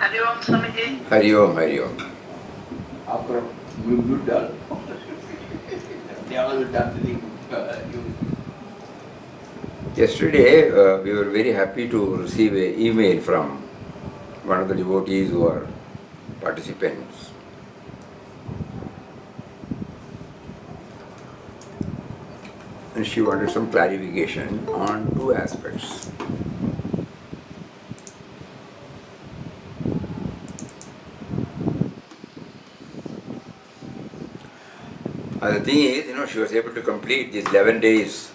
Hari Om Swamiji. Hari Om, Hari Om. After you done. Yesterday, we were very happy to receive an email from one of the devotees who are participants. And she wanted some clarification on two aspects. The thing is, she was able to complete these 11 days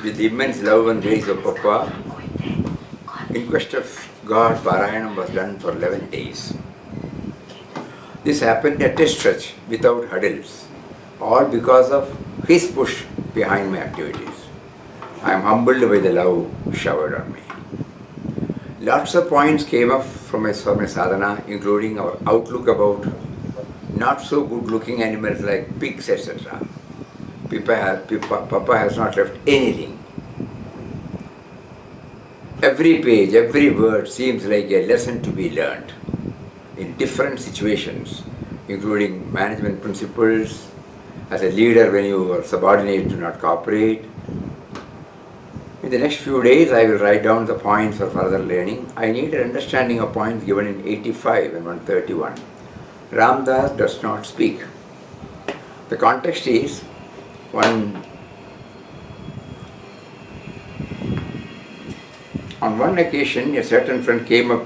with immense love and grace of Papa. In Quest of God, Parayanam was done for 11 days. This happened at a stretch, without hurdles, all because of his push behind my activities. I am humbled by the love showered on me. Lots of points came up from my sadhana, including our outlook about not so good looking animals like pigs, etc. Papa has not left anything. Every page, every word seems like a lesson to be learned in different situations, including management principles, as a leader when your subordinates do not cooperate. In the next few days, I will write down the points for further learning. I need an understanding of points given in 85 and 131. Ramdas does not speak. The context is on one occasion, a certain friend came up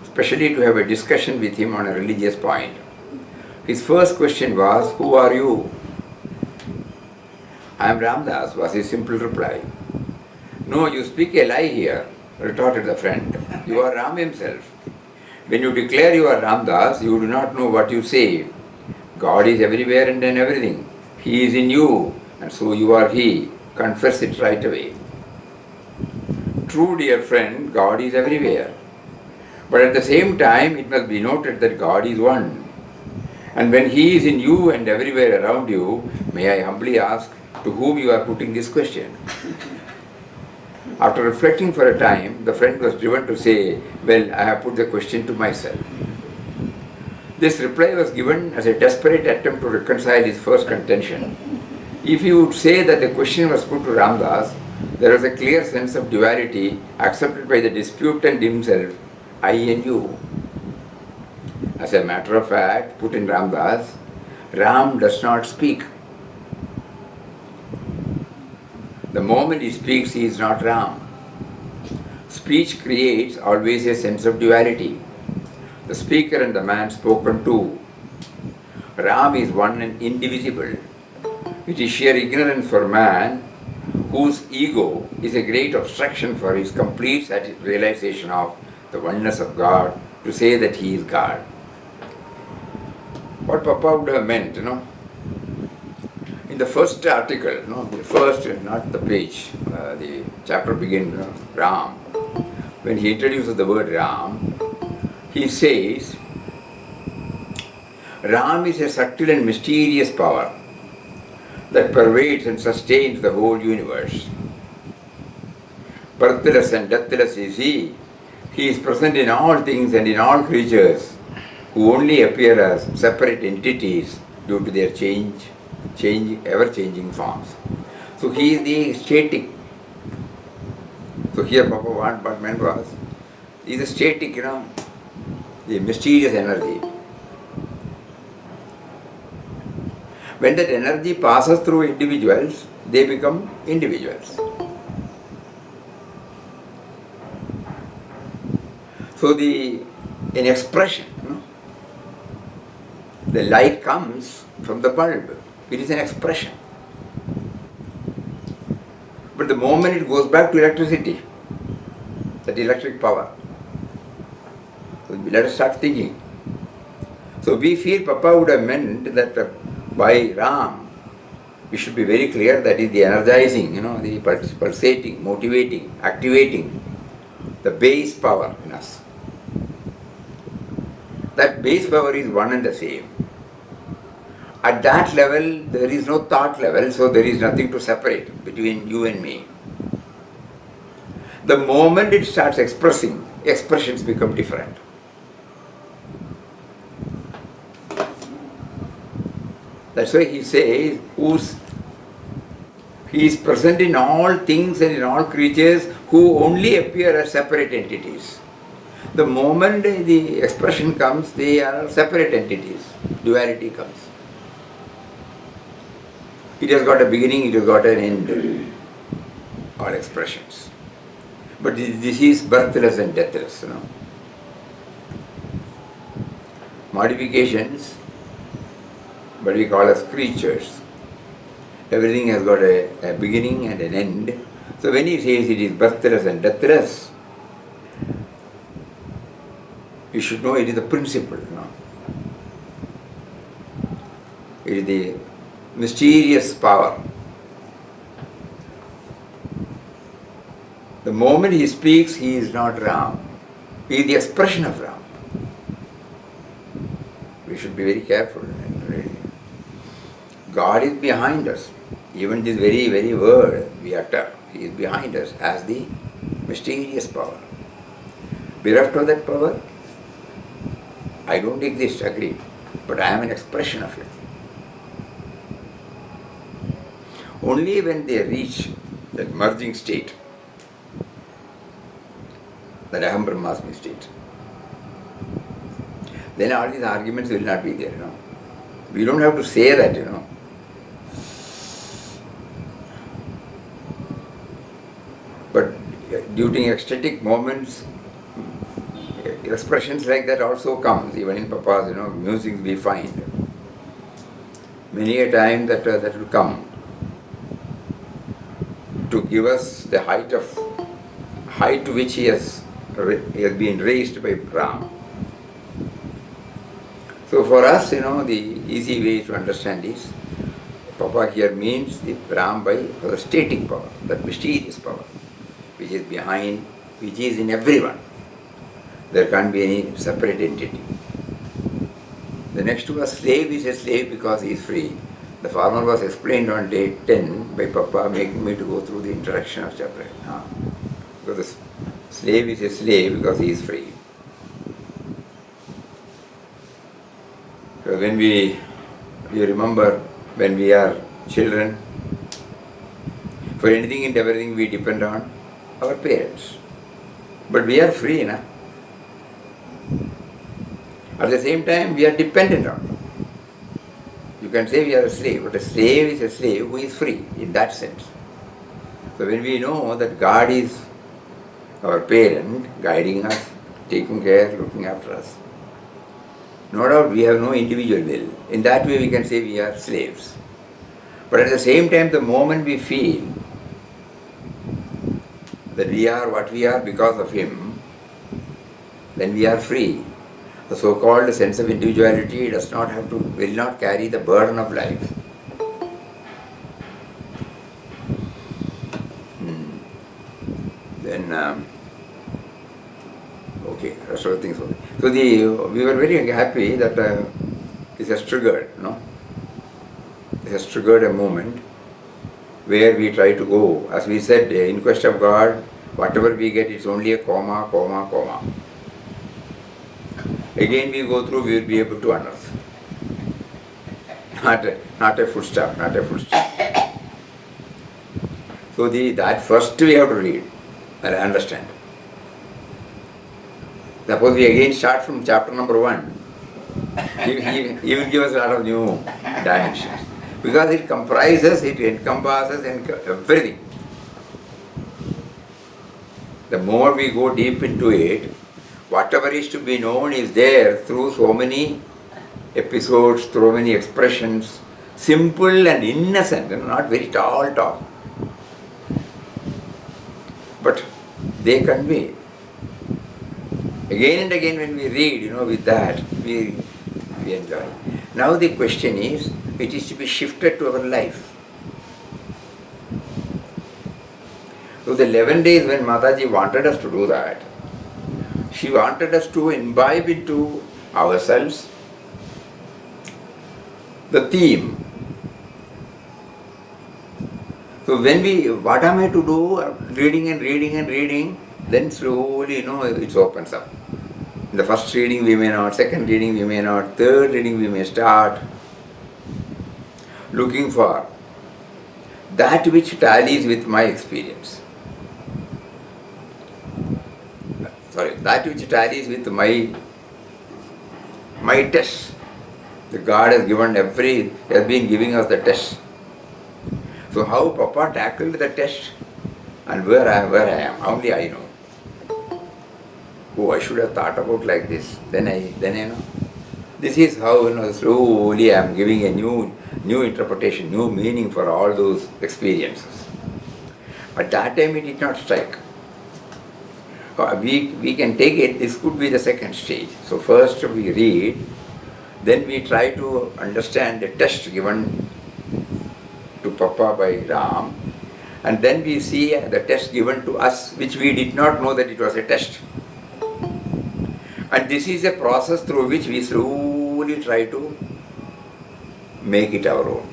specially to have a discussion with him on a religious point. His first question was, "Who are you?" "I am Ramdas," was his simple reply. "No, you speak a lie here," retorted the friend. "You are Ram himself. When you declare you are Ramdas, you do not know what you say. God is everywhere and in everything. He is in you, and so you are He. Confess it right away." True, dear friend, God is everywhere. But at the same time, it must be noted that God is one. And when He is in you and everywhere around you, may I humbly ask to whom you are putting this question? After reflecting for a time, the friend was driven to say, "Well, I have put the question to myself." This reply was given as a desperate attempt to reconcile his first contention. If he would say that the question was put to Ramdas, there was a clear sense of duality accepted by the disputant himself, I and you. As a matter of fact, put in Ramdas, Ram does not speak. The moment he speaks, he is not Ram. Speech creates always a sense of duality. The speaker and the man spoken to. Ram is one and indivisible. It is sheer ignorance for man, whose ego is a great obstruction for his complete realization of the oneness of God, to say that he is God. What Papa would have meant, in the first article, the first, not the page, the chapter begins, Ram. When he introduces the word Ram, he says, Ram is a subtle and mysterious power that pervades and sustains the whole universe. Birthless and deathless is He. He is present in all things and in all creatures, who only appear as separate entities due to their ever-changing forms. So He is the static. So here Papa what meant was, He is a static, the mysterious energy. When that energy passes through individuals, they become individuals. So an expression, the light comes from the bulb. It is an expression. But the moment it goes back to electricity, that electric power, so let us start thinking. So we feel Papa would have meant that by Ram, we should be very clear that is the energizing, the pulsating, motivating, activating, the base power in us. That base power is one and the same. At that level, there is no thought level, so there is nothing to separate between you and me. The moment it starts expressing, expressions become different. That's why he says, he is present in all things and in all creatures who only appear as separate entities. The moment the expression comes, they are separate entities. Duality comes. It has got a beginning, it has got an end. All expressions. But this is birthless and deathless, Modifications, but we call as creatures. Everything has got a beginning and an end. So when he says it is birthless and deathless, you should know it is the principle. It is the mysterious power. The moment he speaks, he is not Ram. He is the expression of Ram. We should be very careful. God is behind us. Even this very, very word we utter, He is behind us as the mysterious power. Bereft of that power, I don't exist, agreed, but I am an expression of it. Only when they reach that merging state, that Aham Brahmasmi state, then all these arguments will not be there. We don't have to say that. But during ecstatic moments, expressions like that also comes. Even in Papa's, music we find. Many a time that will come to give us the height to which he has been raised by Ram. So for us, the easy way to understand is, Papa here means the Ram by the static power, that mysterious power, which is behind, which is in everyone. There can't be any separate entity. The next was slave is a slave because he is free. The former was explained on day 10 by Papa, making me to go through the introduction of chapter. Because the slave is a slave because he is free. So when we remember when we are children, for anything and everything we depend on our parents. But we are free, At the same time, we are dependent on them. You can say we are a slave, but a slave is a slave who is free in that sense. So when we know that God is our parent, guiding us, taking care, looking after us, no doubt we have no individual will. In that way we can say we are slaves. But at the same time, the moment we feel that we are what we are because of Him, then we are free. The so-called sense of individuality will not carry the burden of life. Then, okay, rest of the things. Okay. So we were very happy that this has triggered, This has triggered a moment where we try to go. As we said, in quest of God, whatever we get is only a comma, comma, comma. Again we go through, we will be able to unearth. Not a full stop, not a full stop. So that first we have to read and understand. Suppose we again start from chapter number 1. He will give us a lot of new dimensions. Because it comprises, it encompasses everything. The more we go deep into it, whatever is to be known is there through so many episodes, through many expressions, simple and innocent, not very tall talk. But they convey. Again and again when we read, with that, we enjoy. Now the question is, it is to be shifted to our life. So the 11 days when Mataji wanted us to do that, she wanted us to imbibe into ourselves the theme. So what am I to do? Reading and reading and reading, then slowly, it opens up. In the first reading we may not, second reading we may not, third reading we may start. looking for that which tallies with my experience. Sorry, that which tallies with my test. The God has been giving us the test. So how Papa tackled the test and where I am, only I know. Oh, I should have thought about like this. Then I know. This is how slowly I am giving a new interpretation, new meaning for all those experiences. At that time it did not strike. We can take it, this could be the second stage. So first we read, then we try to understand the test given to Papa by Ram, and then we see the test given to us which we did not know that it was a test. And this is a process through which we slowly try to make it our own.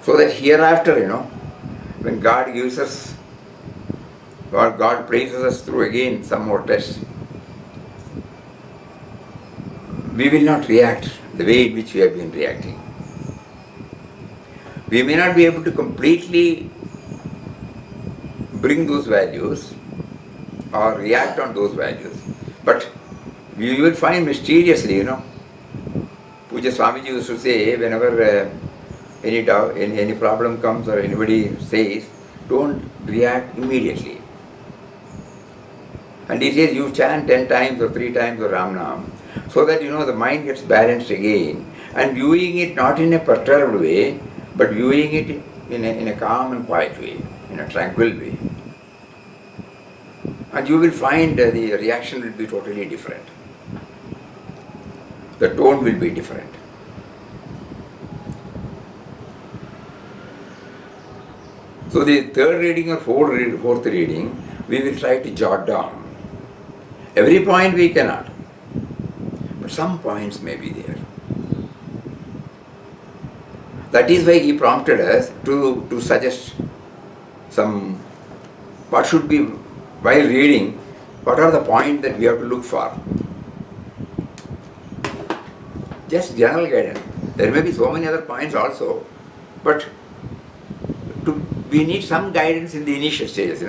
So that hereafter, when God gives us, or God places us through again some more tests, we will not react the way in which we have been reacting. We may not be able to completely bring those values or react on those values, but we will find mysteriously, Puja Swamiji used to say, whenever any problem comes or anybody says, don't react immediately. And he says, you chant 10 times or 3 times or Ram Nam, so that the mind gets balanced again, and viewing it not in a perturbed way, but viewing it in a calm and quiet way, in a tranquil way. And you will find the reaction will be totally different. The tone will be different. So the third reading or fourth reading, we will try to jot down. Every point we cannot, but some points may be there. That is why he prompted us to suggest what should be, while reading, what are the points that we have to look for. Just general guidance. There may be so many other points also, but we need some guidance in the initial stages,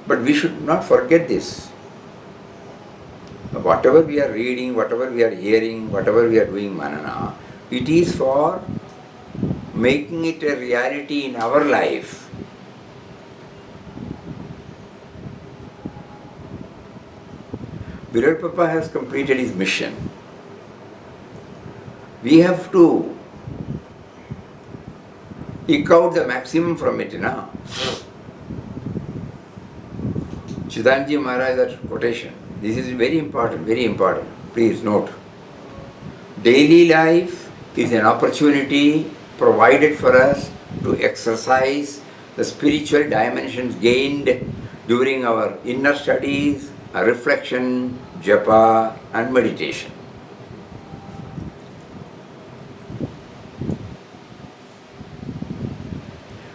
But we should not forget this. Whatever we are reading, whatever we are hearing, whatever we are doing manana, it is for making it a reality in our life. Virat Papa has completed his mission. We have to eke out the maximum from it, Chidanji Maharaj, that quotation. This is very important, very important. Please note. Daily life is an opportunity provided for us to exercise the spiritual dimensions gained during our inner studies, reflection, japa and meditation.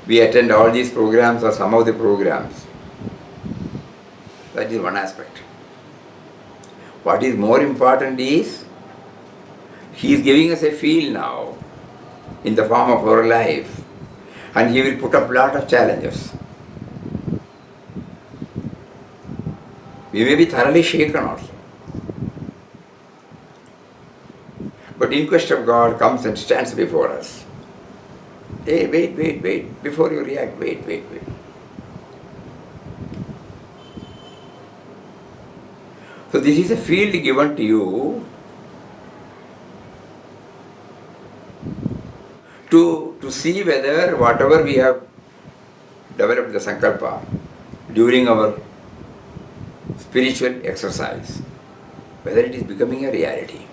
We attend all these programs or some of the programs. That is one aspect. What is more important is, he is giving us a feel now in the form of our life, and he will put up a lot of challenges. We may be thoroughly shaken also. But in quest of God comes and stands before us. Hey, wait, before you react, wait. So this is a field given to you to see whether whatever we have developed the sankalpa during our spiritual exercise, whether it is becoming a reality.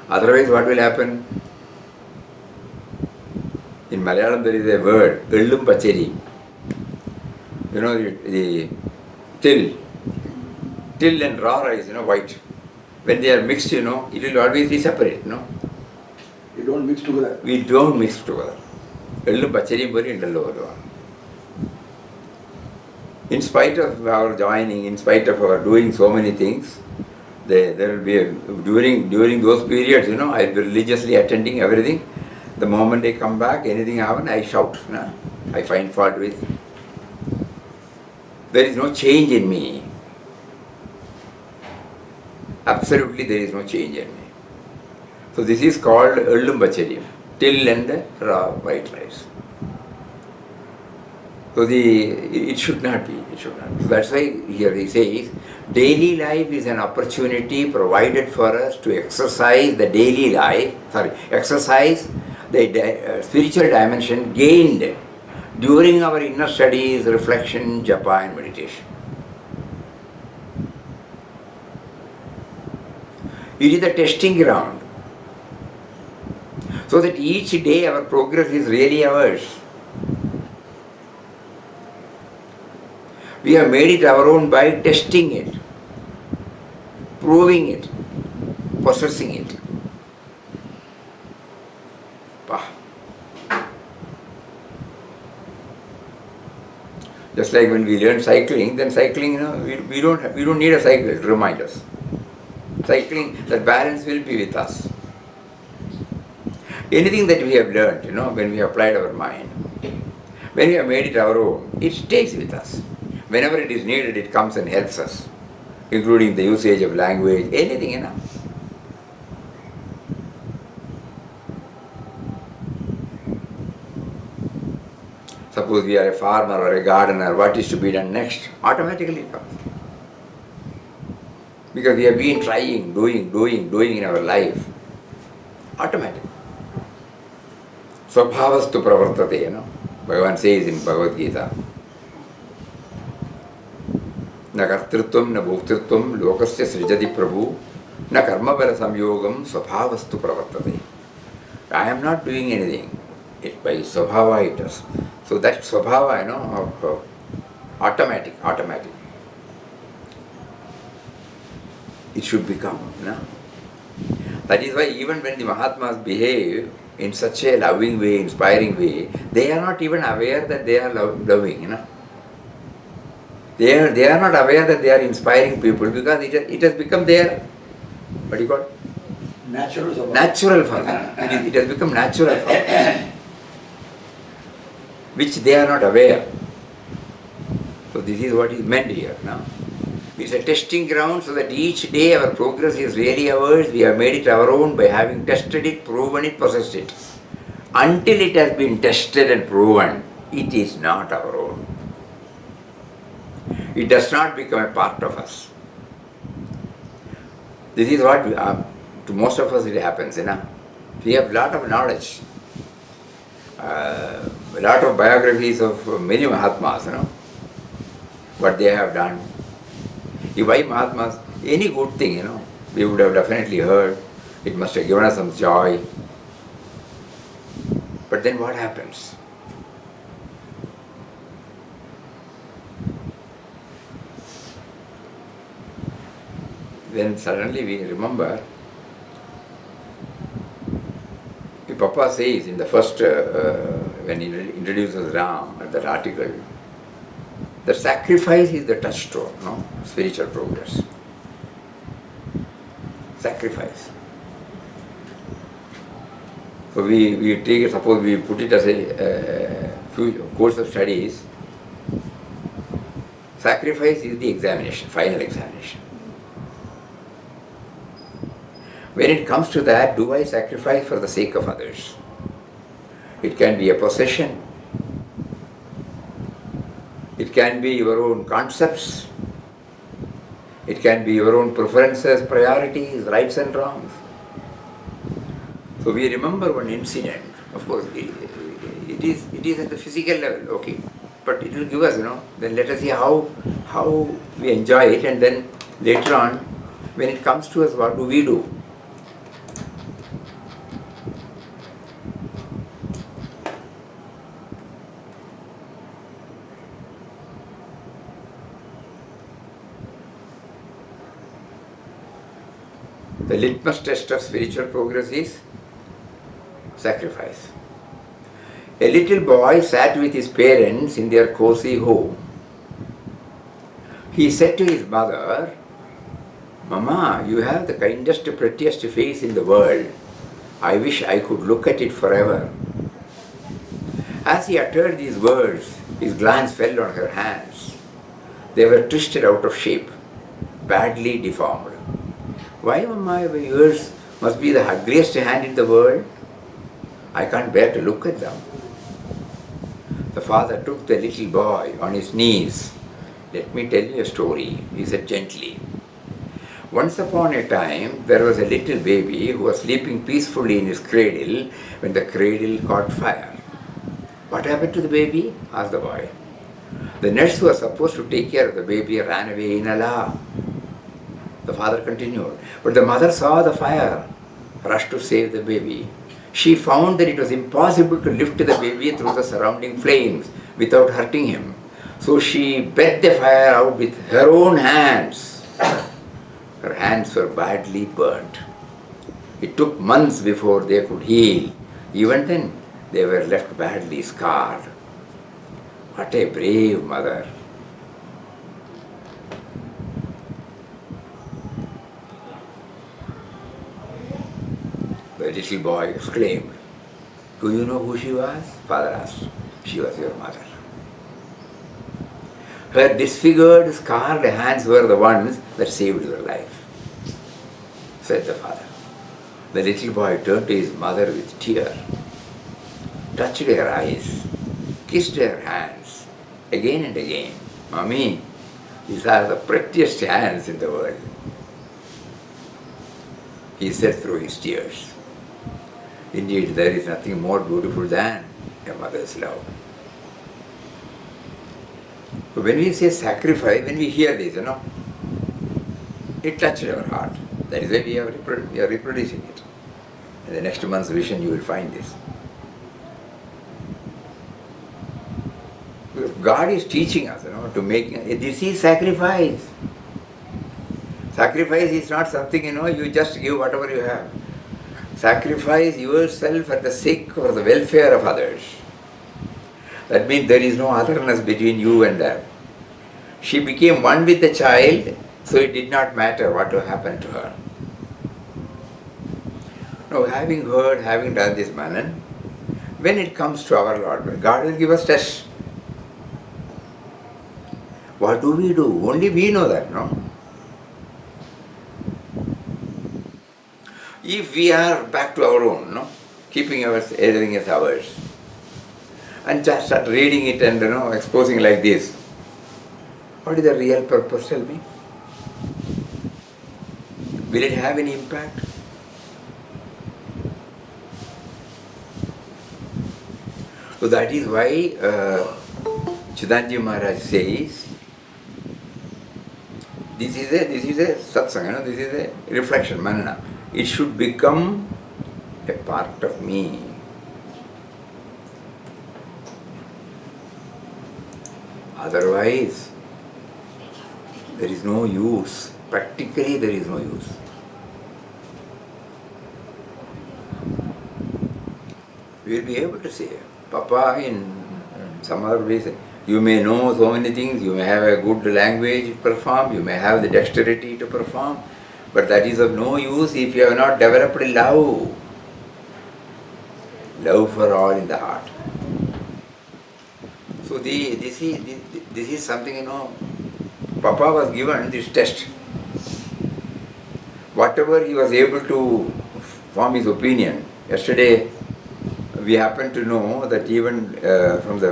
Otherwise, what will happen? In Malayalam there is a word, Ellum Pacheri. The till and raw rice, white. When they are mixed, it will always be separate, You don't mix together. We don't mix together. Ellum Pacheri Bari and Ellu. In spite of our joining, in spite of our doing so many things, there will be during those periods, I'll be religiously attending everything. The moment I come back, anything happen, I shout. No? I find fault with. There is no change in me. Absolutely, there is no change in me. So this is called Ullumbachariam, till and raw white rice. So it should not be. It should not be. So that's why here he says, daily life is an opportunity provided for us to exercise the daily life. Exercise the spiritual dimension gained during our inner studies, reflection, japa, and meditation. It is a testing ground, so that each day our progress is really ours. We have made it our own by testing it, proving it, possessing it. Just like when we learn cycling, then cycling, we don't need a cycle to remind us. Cycling, the balance will be with us. Anything that we have learned, when we have applied our mind, when we have made it our own, it stays with us. Whenever it is needed, it comes and helps us, including the usage of language, anything, Suppose we are a farmer or a gardener, what is to be done next? Automatically it comes. Because we have been trying, doing in our life. Automatic. Swabhavastu pravartate, Bhagavan says in Bhagavad Gita. Na kartritvam, na bhoktirtvam, lokasya srijati prabhu, na karmabala samyogam, swabhavastu pravartate. I am not doing anything. It by swabhava it does. So that swabhava, of automatic. It should become. That is why even when the Mahatmas behave in such a loving way, inspiring way, they are not even aware that they are loving. They are not aware that they are inspiring people because it has become their, what do you call it? Natural for them. It has become natural for them, which they are not aware. So this is what is meant here now. It's a testing ground so that each day our progress is really ours. We have made it our own by having tested it, proven it, possessed it. Until it has been tested and proven, it is not our own. It does not become a part of us. This is what to most of us it happens. We have a lot of knowledge, a lot of biographies of many Mahatmas, what they have done. Why Mahatmas, any good thing, we would have definitely heard. It must have given us some joy. But then what happens? Then suddenly we remember, the Papa says in the first, when he introduces Ram at that article, the sacrifice is the touchstone, spiritual progress. Sacrifice. So we take it, suppose we put it as a course of studies. Sacrifice is the examination, final examination. When it comes to that, do I sacrifice for the sake of others? It can be a possession. It can be your own concepts. It can be your own preferences, priorities, rights and wrongs. So we remember one incident. Of course, it is at the physical level, okay. But it will give us, then let us see how we enjoy it, and then later on, when it comes to us, what do we do? The litmus test of spiritual progress is sacrifice. A little boy sat with his parents in their cozy home. He said to his mother, Mama, you have the kindest, prettiest face in the world. I wish I could look at it forever. As he uttered these words, his glance fell on her hands. They were twisted out of shape, badly deformed. Why, Mama, yours must be the ugliest hand in the world? I can't bear to look at them. The father took the little boy on his knees. Let me tell you a story, he said gently. Once upon a time, there was a little baby who was sleeping peacefully in his cradle when the cradle caught fire. What happened to the baby? Asked the boy. The nurse who was supposed to take care of the baby ran away in alarm. The father continued. But the mother saw the fire, rushed to save the baby. She found that it was impossible to lift the baby through the surrounding flames without hurting him. So she bet the fire out with her own hands. Her hands were badly burnt. It took months before they could heal. Even then, they were left badly scarred. What a brave mother. The little boy exclaimed. Do you know who she was? Father asked. She was your mother. Her disfigured, scarred hands were the ones that saved your life, said the father. The little boy turned to his mother with tears, touched her eyes, kissed her hands again and again. Mommy, these are the prettiest hands in the world, he said through his tears. Indeed, there is nothing more beautiful than a mother's love. So when we say sacrifice, when we hear this, it touched our heart. That is why we are reproducing it. In the next month's vision, you will find this. God is teaching us, to make this is sacrifice. Sacrifice is not something, you just give whatever you have. Sacrifice yourself for the sake or the welfare of others. That means there is no otherness between you and them. She became one with the child, so it did not matter what will happen to her. Now, having heard, having done this manan, when it comes to our Lord, God will give us tests. What do we do? Only we know that, no? If we are back to our own, keeping everything as ours, and just start reading it and exposing like this, what is the real purpose, tell me? Will it have any impact? So that is why Chidanji Maharaj says, this is a satsang, this is a reflection, manana. It should become a part of me. Otherwise, there is no use. Practically, there is no use. We will be able to say, Papa, in some other ways, you may know so many things, you may have a good language to perform, you may have the dexterity to perform, but that is of no use if you have not developed love. Love for all in the heart. So this is something, Papa was given this test. Whatever he was able to form his opinion. Yesterday, we happen to know that even from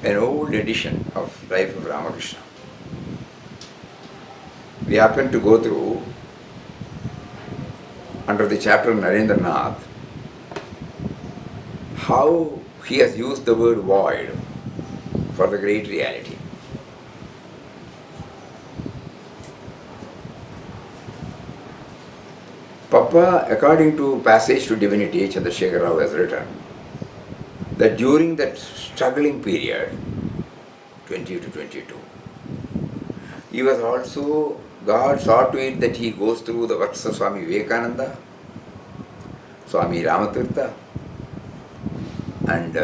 an old edition of Life of Ramakrishna, we happen to go through, under the chapter Narendranath, how he has used the word void for the great reality. Papa, according to passage to Divinity, Chandrasekhar Rao has written that during that struggling period, 20 to 22, he was also, God saw to it that he goes through the works of Swami Vivekananda, Swami Ramatirtha, and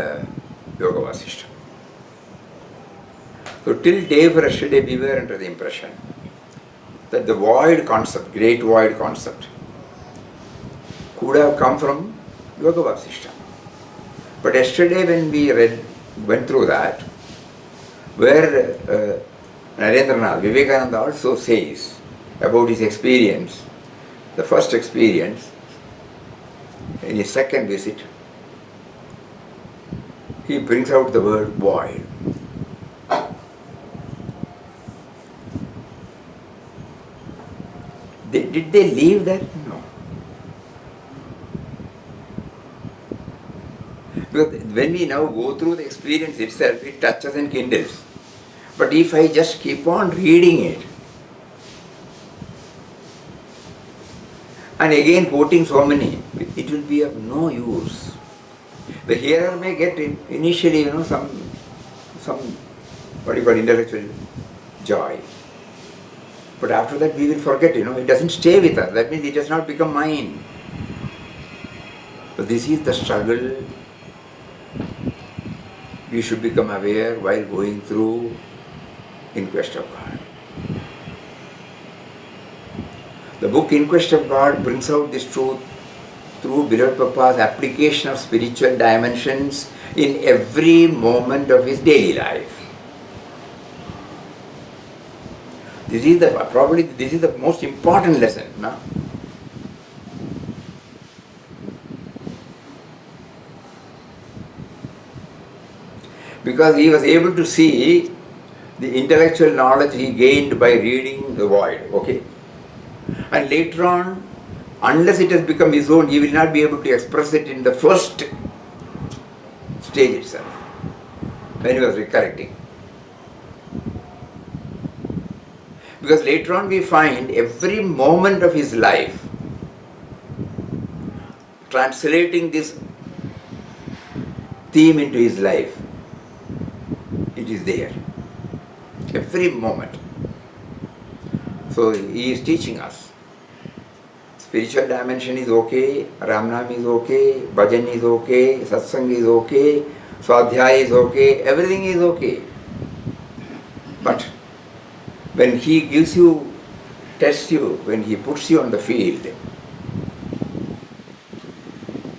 Yoga Vasishtha. So till day for yesterday we were under the impression that the void concept, great void concept, could have come from Yoga Vasishta. But yesterday when we went through that, where Narendranath, Vivekananda also says about his experience, the first experience, in his second visit, he brings out the word void. Did they leave that? No. Because when we now go through the experience itself, it touches and kindles. But if I just keep on reading it, and again quoting so many, it will be of no use. The hearer may get initially, some what do you call, intellectual joy. But after that we will forget, it doesn't stay with us. That means it does not become mine. So this is the struggle we should become aware while going through In Quest of God. The book In Quest of God brings out this truth through Beloved Papa's application of spiritual dimensions in every moment of his daily life. This is the most important lesson. No? Because he was able to see the intellectual knowledge he gained by reading the void, okay? And later on, unless it has become his own, he will not be able to express it in the first stage itself, when he was recollecting. Because later on we find every moment of his life translating this theme into his life. It is there. Every moment. So he is teaching us. Spiritual dimension is okay, Ramnam is okay, Bhajan is okay, Satsang is okay, Swadhyaya is okay, everything is okay. But when he gives you, tests you, when he puts you on the field,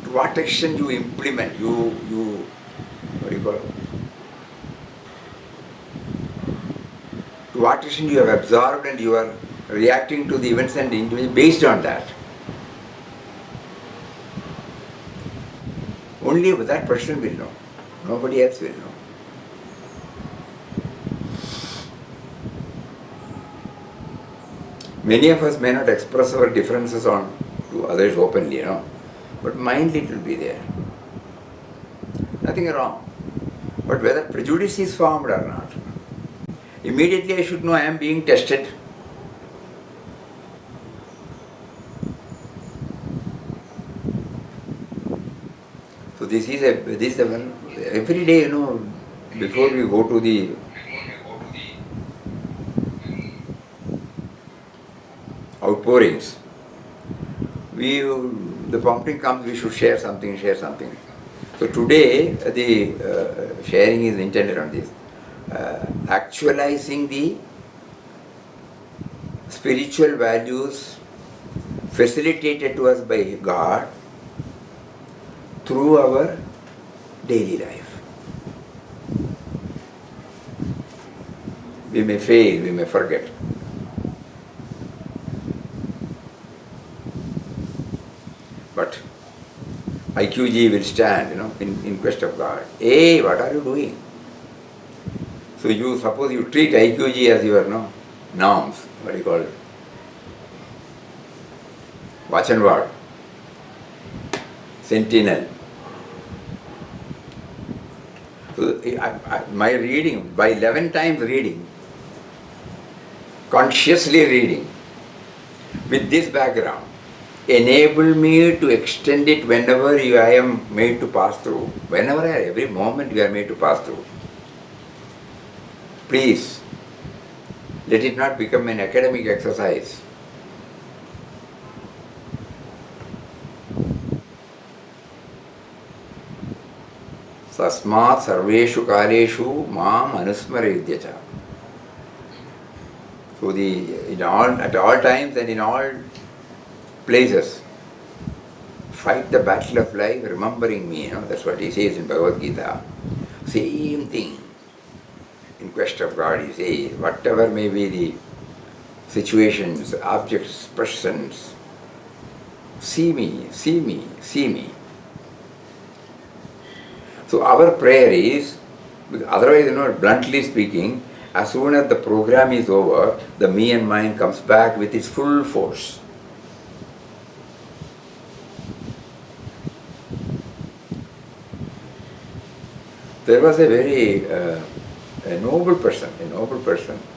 to what extent you implement, what do you call it? To what extent you have absorbed and you are reacting to the events and the individual based on that. Only that person will know. Nobody else will know. Many of us may not express our differences to others openly, but mind it will be there. Nothing wrong. But whether prejudice is formed or not, immediately I should know I am being tested. So this is the one, every day, before we go to the outpourings, the prompting comes, we should share something. So today the sharing is intended on this. Actualizing the spiritual values facilitated to us by God through our daily life. We may fail, we may forget. But IQG will stand, in quest of God. Hey, what are you doing? So suppose you treat IQG as your norms, what do you call it? Watch and ward, sentinel. So my reading, by 11 times reading, consciously reading, with this background, enable me to extend it whenever I am made to pass through. Every moment you are made to pass through. Please, let it not become an academic exercise. Tasmat sarveshu kaleshu mam anusmaredhyacha. So at all times and in all places, fight the battle of life remembering me. That's what he says in Bhagavad Gita. Same thing. In quest of God, he says, whatever may be the situations, objects, persons, see me, see me, see me. So our prayer is, otherwise, bluntly speaking, as soon as the program is over, the me and mine comes back with its full force. There was a very a noble person,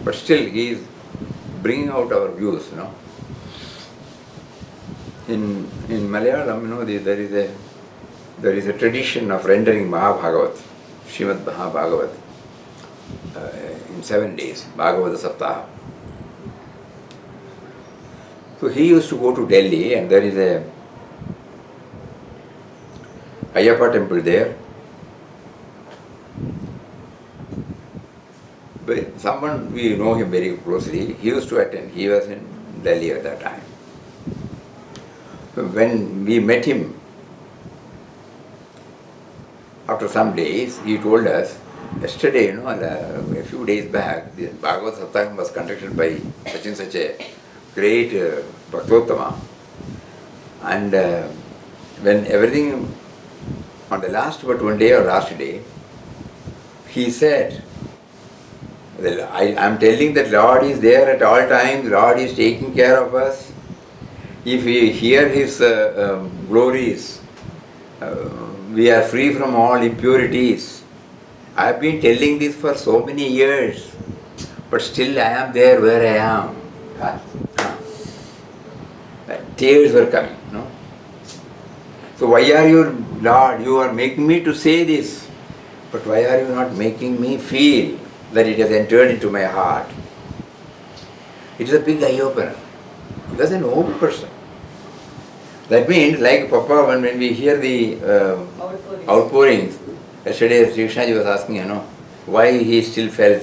but still he is bringing out our views, In Malayalam, there is a tradition of rendering Mahabhagavat, Srimad Mahabhagavat, in 7 days, Bhagavata Saptaha. So he used to go to Delhi, and there is a Ayyappa temple there. But someone, we know him very closely, he used to attend. He was in Delhi at that time. So when we met him, after some days, he told us, yesterday, a few days back, the Bhagavad Satsang was conducted by such a great Bhaktottama. And when everything, on the last but one day or last day, he said, I am telling that Lord is there at all times, Lord is taking care of us. If we hear His glories, we are free from all impurities. I have been telling this for so many years, but still I am there where I am. Tears were coming, So why are you, Lord, you are making me to say this, but why are you not making me feel that it has entered into my heart? It is a big eye-opener. He was a noble person. That means, like Papa, when we hear the outpourings, yesterday Sri Krishnaji was asking, why he still felt,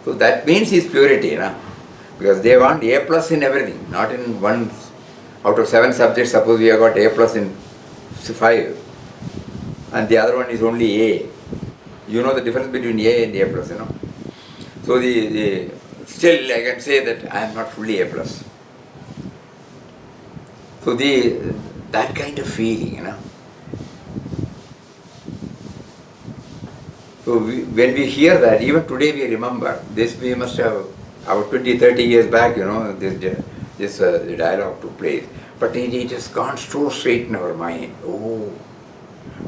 So that means his purity, because they want A plus in everything, not in one, out of 7 subjects, suppose we have got A plus in 5, and the other one is only A. You know the difference between A and A plus, So still I can say that I am not fully A plus. So that kind of feeling, So when we hear that, even today we remember, this we must have, about 20, 30 years back, this dialogue took place. But it has gone so straight in our mind. Oh,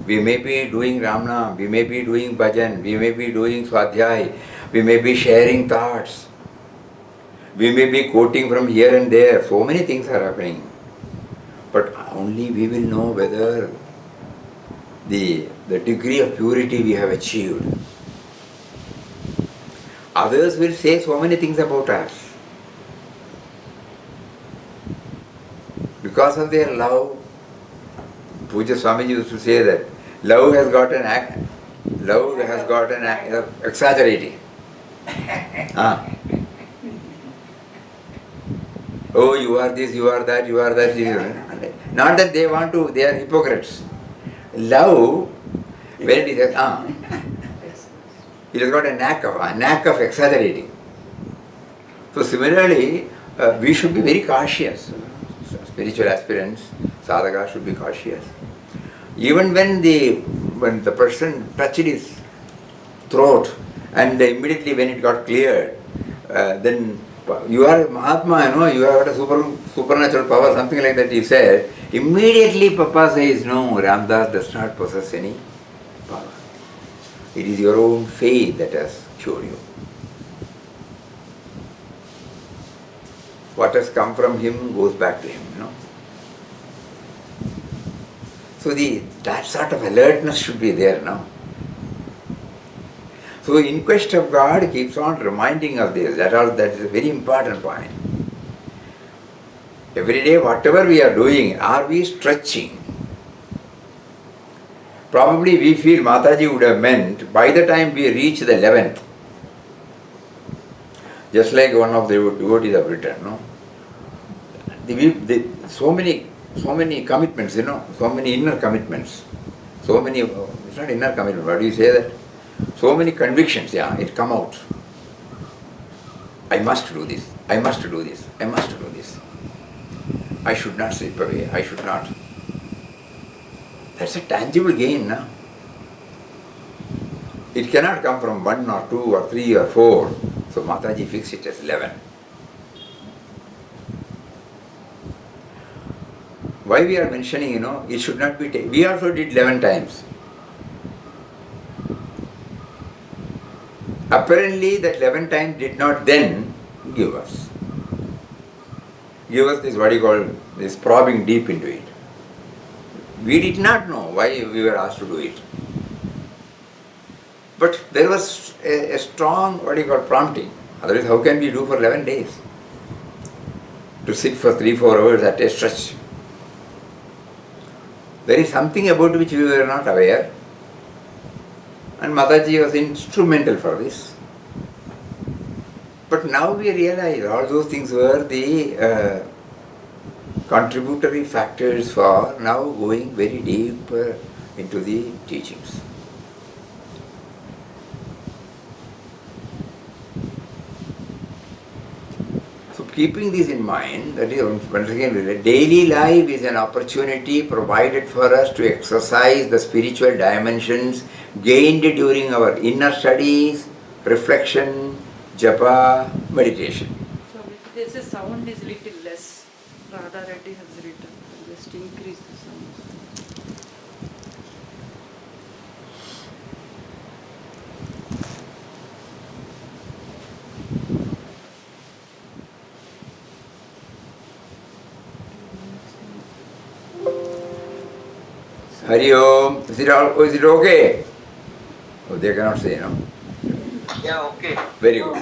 we may be doing Ramnam, we may be doing Bhajan, we may be doing Swadhyay, we may be sharing thoughts, we may be quoting from here and there, so many things are happening. But only we will know whether the degree of purity we have achieved. Others will say so many things about us. Because of their love, Puja Swamiji used to say that love has got an act of exaggerating. Oh, you are this, you are that, you are that. Not that they want to, they are hypocrites. Love, when it is, it has got a knack of exaggerating. So similarly, we should be very cautious. Spiritual aspirants, sadhakas should be cautious. Even when the person touched his throat and immediately when it got cleared, then you are Mahatma, you have got a supernatural power, something like that he said. Immediately Papa says, no, Ramdas does not possess any power. It is your own faith that has cured you. What has come from him goes back to him, So that sort of alertness should be there now. So in quest of God keeps on reminding of this. That is a very important point. Every day, whatever we are doing, are we stretching? Probably we feel Mataji would have meant by the time we reach the 11th, Just like one of the devotees have written, no? So many commitments, so many inner commitments, so many, it's not inner commitment, what do you say that? So many convictions, it come out. I must do this, I must do this, I must do this. I should not slip away, I should not. That's a tangible gain, no? It cannot come from 1 or 2 or 3 or 4. So Mataji fixed it as 11. Why we are mentioning, it should not be we also did 11 times. Apparently that 11 times did not then give us this, what you call, this probing deep into it. We did not know why we were asked to do it. But there was a strong, what you call, prompting. Otherwise, how can we do for 11 days? To sit for 3-4 hours at a stretch. There is something about which we were not aware. And Mataji was instrumental for this. But now we realize all those things were the contributory factors for now going very deep into the teachings. So keeping this in mind, that is once again, daily life is an opportunity provided for us to exercise the spiritual dimensions gained during our inner studies, reflection, japa, meditation. So there's a sound is little less. Radha Reddy has written. Just increase the sound. Hari Om. Is it okay? Oh, they cannot say, no? Yeah, okay. Very good.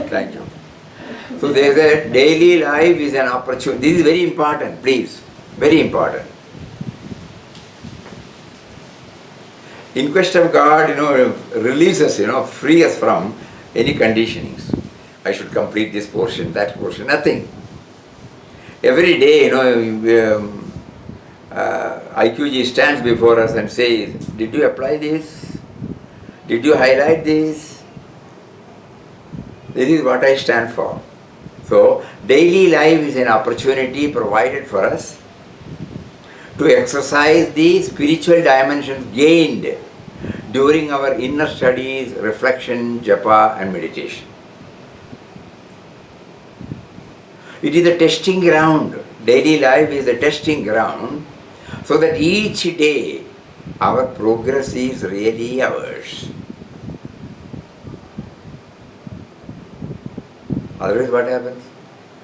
Thank you. So they said daily life is an opportunity. This is very important, please. Very important. In quest of God, release us, free us from any conditionings. I should complete this portion, that portion, nothing. Every day, IQG stands before us and says, did you apply this? Did you highlight this? This is what I stand for. So, daily life is an opportunity provided for us to exercise the spiritual dimensions gained during our inner studies, reflection, japa and meditation. It is a testing ground. Daily life is a testing ground so that each day our progress is really ours. Otherwise what happens?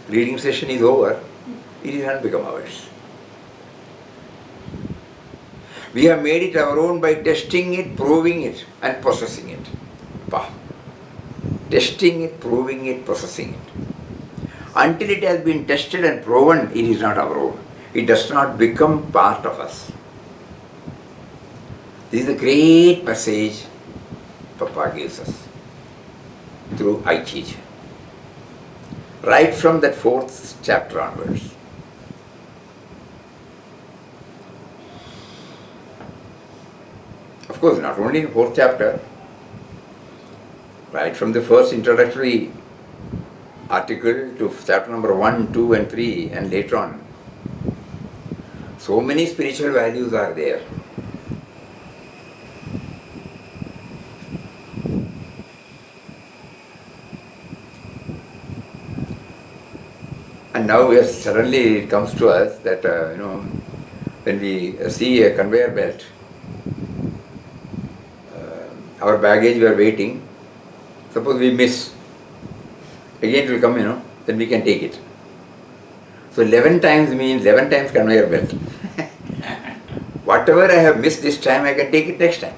Reading session is over, it is not become ours. We have made it our own by testing it, proving it and possessing it. Testing it, proving it, possessing it. Until it has been tested and proven, it is not our own. It does not become part of us. This is the great message Papa gives us through I Teach. Right from that 4th chapter onwards. Of course, not only in 4th chapter, right from the first introductory article to chapter number 1, 2 and 3 and later on. So many spiritual values are there. And now yes, suddenly it comes to us that, when we see a conveyor belt, our baggage we are waiting, suppose we miss, again it will come, then we can take it. So 11 times means 11 times conveyor belt. Whatever I have missed this time, I can take it next time.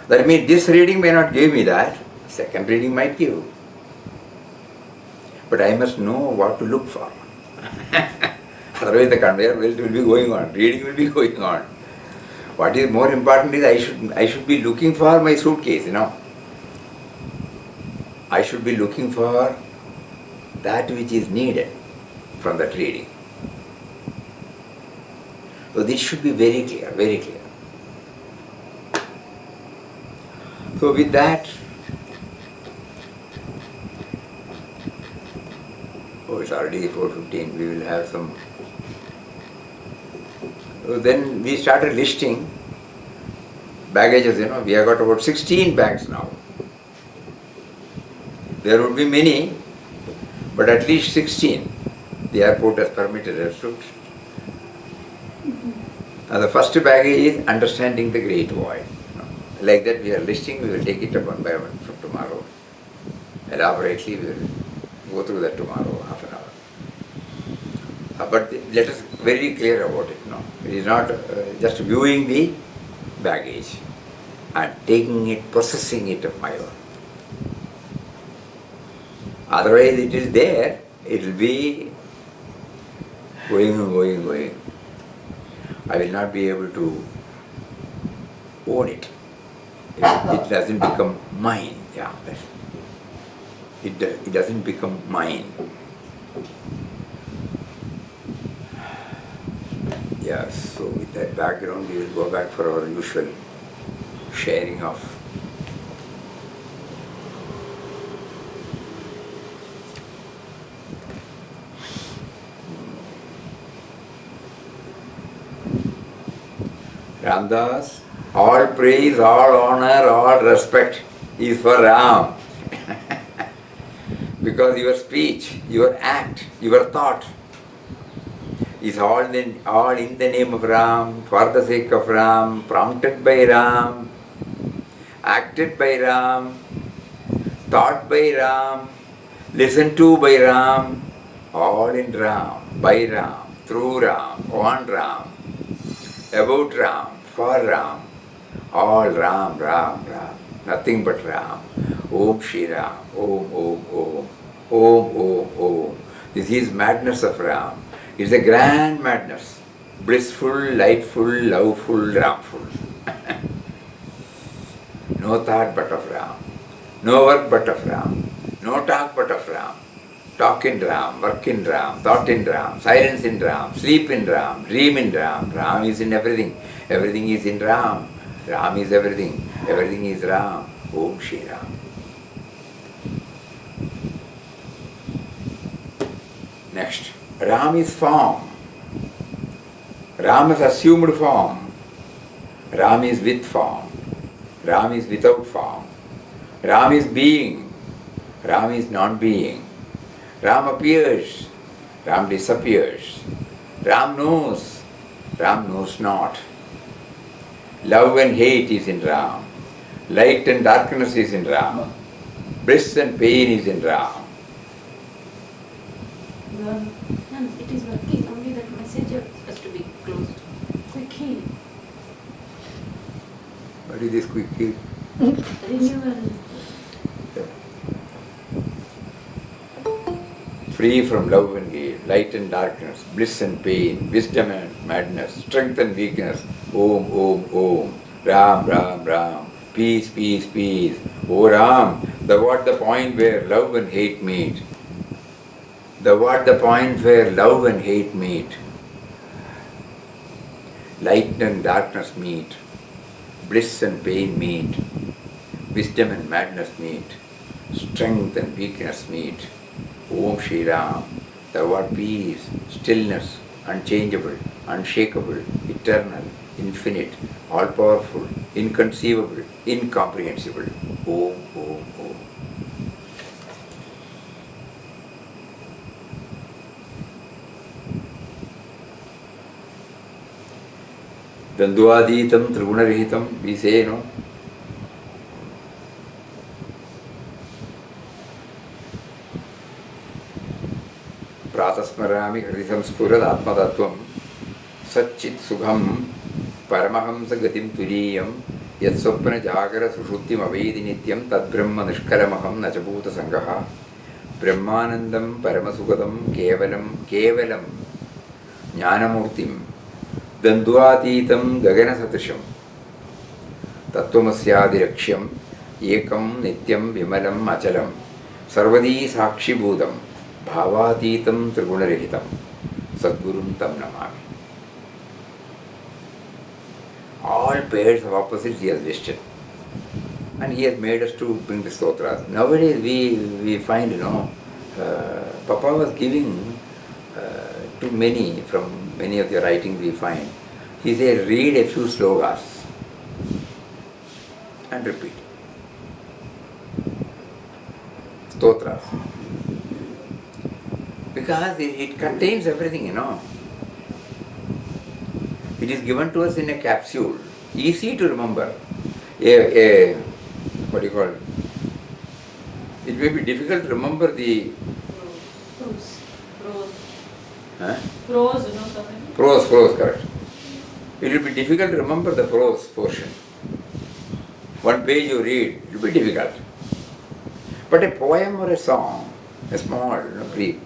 That means this reading may not give me that, second reading might give. But I must know what to look for. Otherwise the conveyor belt will be going on, reading will be going on. What is more important is I should be looking for my suitcase, I should be looking for that which is needed from that reading. So this should be very clear, very clear. So with that, it's already 4:15, we will have some. So then we started listing baggages, we have got about 16 bags now. There would be many, but at least 16 the airport has permitted us to. The first baggage is understanding the great void. Like that we are listing, we will take it up one by one from tomorrow. Elaborately we will go through that tomorrow, half an hour. But let us be very clear about it. It is not just viewing the baggage and taking it, processing it of my own. Otherwise it is there, it will be going. I will not be able to own it. It doesn't become mine. It doesn't become mine. Yes, so with that background we will go back for our usual sharing of Ramdas. All praise, all honor, all respect is for Ram. Because your speech, your act, your thought is all in the name of Ram, for the sake of Ram, prompted by Ram, acted by Ram, thought by Ram, listened to by Ram, all in Ram, by Ram, through Ram, on Ram, about Ram, for Ram, all Ram, nothing but Ram. Om Shri Ram, Om. Om. This is madness of Ram. It's a grand madness. Blissful, lightful, loveful, Ramful. No thought but of Ram. No work but of Ram. No talk but of Ram. Talk in Ram, work in Ram, thought in Ram, silence in Ram, sleep in Ram, dream in Ram. Ram is in everything. Everything is in Ram. Ram is everything. Everything is Ram. Om Shri Ram. Next, Ram is form. Ram is assumed form. Ram is with form. Ram is without form. Ram is being. Ram is non-being. Ram appears. Ram disappears. Ram knows. Ram knows not. Love and hate is in Ram. Light and darkness is in Ram. Bliss and pain is in Ram. It is working, only that message has to be closed. Quick heal. What is this quick heal? Renewal. Free from love and hate, light and darkness, bliss and pain, wisdom and madness, strength and weakness. Om. Ram. Peace. O Ram, thou art the point where love and hate meet. Thou art the point where love and hate meet. Light and darkness meet. Bliss and pain meet. Wisdom and madness meet. Strength and weakness meet. Om Shri Ram, thou art peace, stillness, unchangeable, unshakable, eternal, infinite, all-powerful, inconceivable, incomprehensible. Om. Dandvaditam Trigunarehitam, we say, Pratasmarami Hridham Spurad Atmatattvam Satchit Sukham Paramaham Sagatim Turiyam Yat Swapna Jagara Sushuttim Avedi Nityam Tad Brahma Nishkalamaham Nachabhuta Sangaha Brahmanandam Paramasukadam Kevalam Jnanamurtim Dandvatitam Gaganasatrisham Tattvamasyadiraksham Ekam Nityam Vimalam Achalam Sarvadi Sakshi Bhudam Bhavatitam Trigunarahitam Sadgurum Tam Namami. All pairs of opposites he has listed. And he has made us to bring the stotras. Nowadays we find, Papa was giving to many, from many of the writings we find, he said, read a few slogas and repeat. Stotras. Because it contains everything, It is given to us in a capsule, easy to remember. What do you call it? It may be difficult to remember the Prose, prose, correct. It will be difficult to remember the prose portion. One page you read, it will be difficult. But a poem or a song, a small, brief,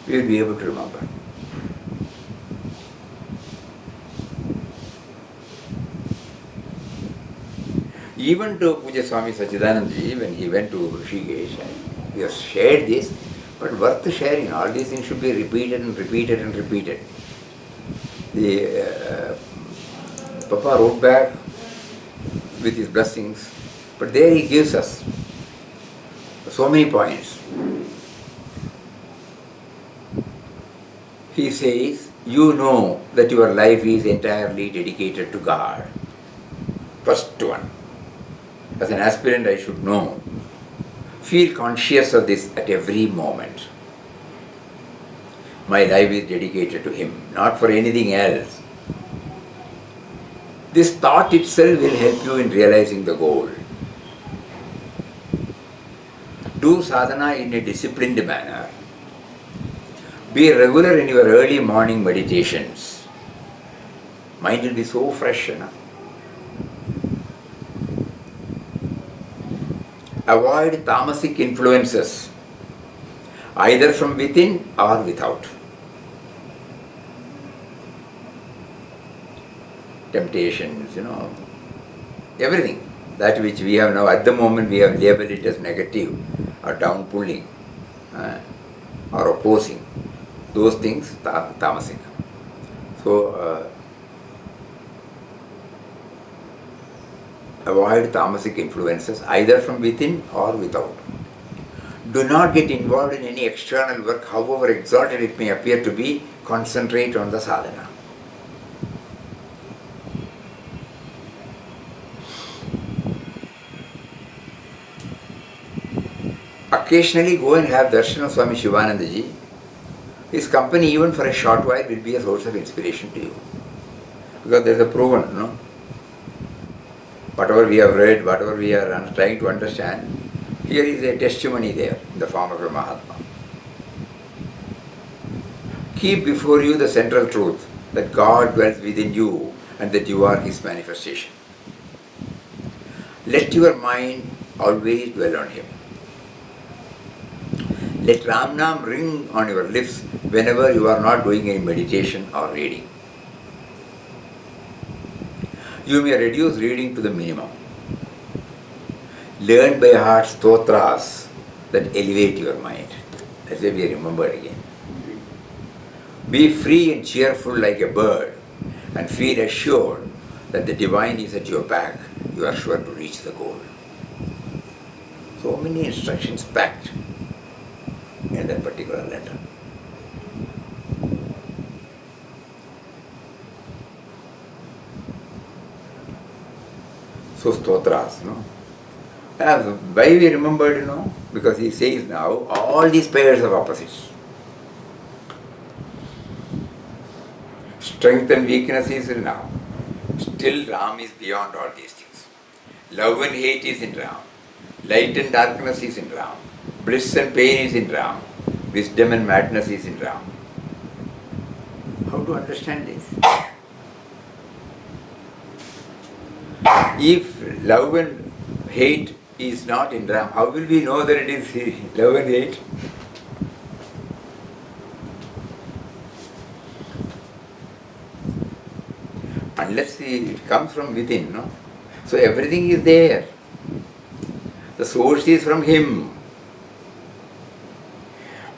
you will be able to remember. Even to Puja Swami Sachidanandaji, when he went to Rishikesh, he has shared this, but worth sharing. All these things should be repeated and repeated and repeated. The Papa wrote back with his blessings, but there he gives us so many points. He says, you know that your life is entirely dedicated to God. First one. As an aspirant, I should know. Feel conscious of this at every moment. My life is dedicated to Him, not for anything else. This thought itself will help you in realizing the goal. Do sadhana in a disciplined manner. Be regular in your early morning meditations. Mind will be so fresh, Avoid tamasic influences, either from within or without. Temptations, everything. That which we have now, at the moment we have labeled it as negative or downpulling or opposing. Those things, tamasic. So, avoid tamasic influences, either from within or without. Do not get involved in any external work, however exalted it may appear to be. Concentrate on the sadhana. Occasionally go and have darshan of Swami Shivanandaji. His company, even for a short while, will be a source of inspiration to you. Because there is a proven, whatever we have read, whatever we are trying to understand, here is a testimony there in the form of a Mahatma. Keep before you the central truth that God dwells within you and that you are His manifestation. Let your mind always dwell on Him. Let Ram Nam ring on your lips whenever you are not doing any meditation or reading. You may reduce reading to the minimum. Learn by heart stotras that elevate your mind. That's why we are remembered again. Be free and cheerful like a bird and feel assured that the divine is at your back. You are sure to reach the goal. So many instructions packed in that particular letter. So stotras, why we remembered, because he says now, all these pairs of opposites. Strength and weakness is in Ram. Still Ram is beyond all these things. Love and hate is in Ram. Light and darkness is in Ram. Bliss and pain is in Ram. Wisdom and madness is in Ram. How to understand this? If love and hate is not in Ram, how will we know that it is love and hate? unless it comes from within, no? So everything is there. The source is from him.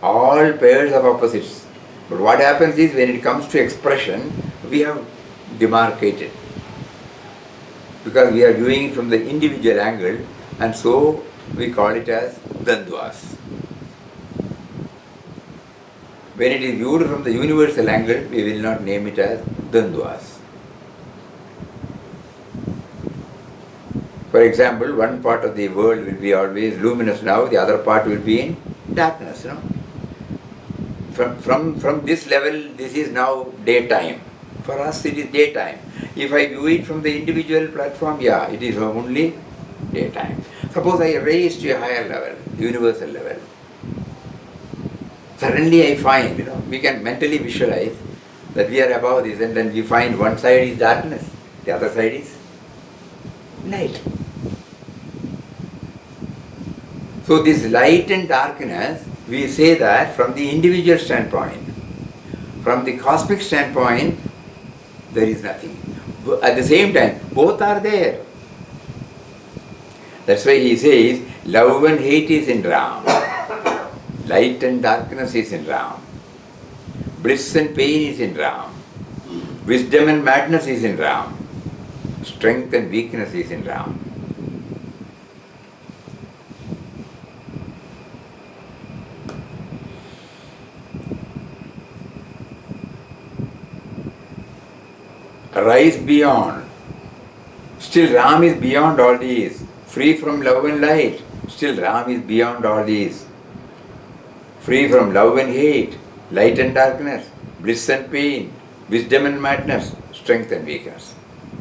All pairs of opposites. But what happens is when it comes to expression, we have demarcated. Because we are viewing it from the individual angle, and so we call it as dandvas. When it is viewed from the universal angle, we will not name it as dandvas. For example, one part of the world will be always luminous now, the other part will be in darkness. From this level, this is now daytime. For us, it is daytime. If I view it from the individual platform, yeah, it is only daytime. Suppose I raise to a higher level, universal level. Suddenly I find, we can mentally visualize that we are above this, and then we find one side is darkness, the other side is light. So this light and darkness, we say that from the individual standpoint. From the cosmic standpoint, there is nothing. At the same time, both are there. That's why he says, love and hate is in Ram. Light and darkness is in Ram. Bliss and pain is in Ram. Wisdom and madness is in Ram. Strength and weakness is in Ram. Rise beyond. Still Ram is beyond all these. Free from love and light. Still Ram is beyond all these. Free from love and hate, light and darkness, bliss and pain, wisdom and madness, strength and weakness.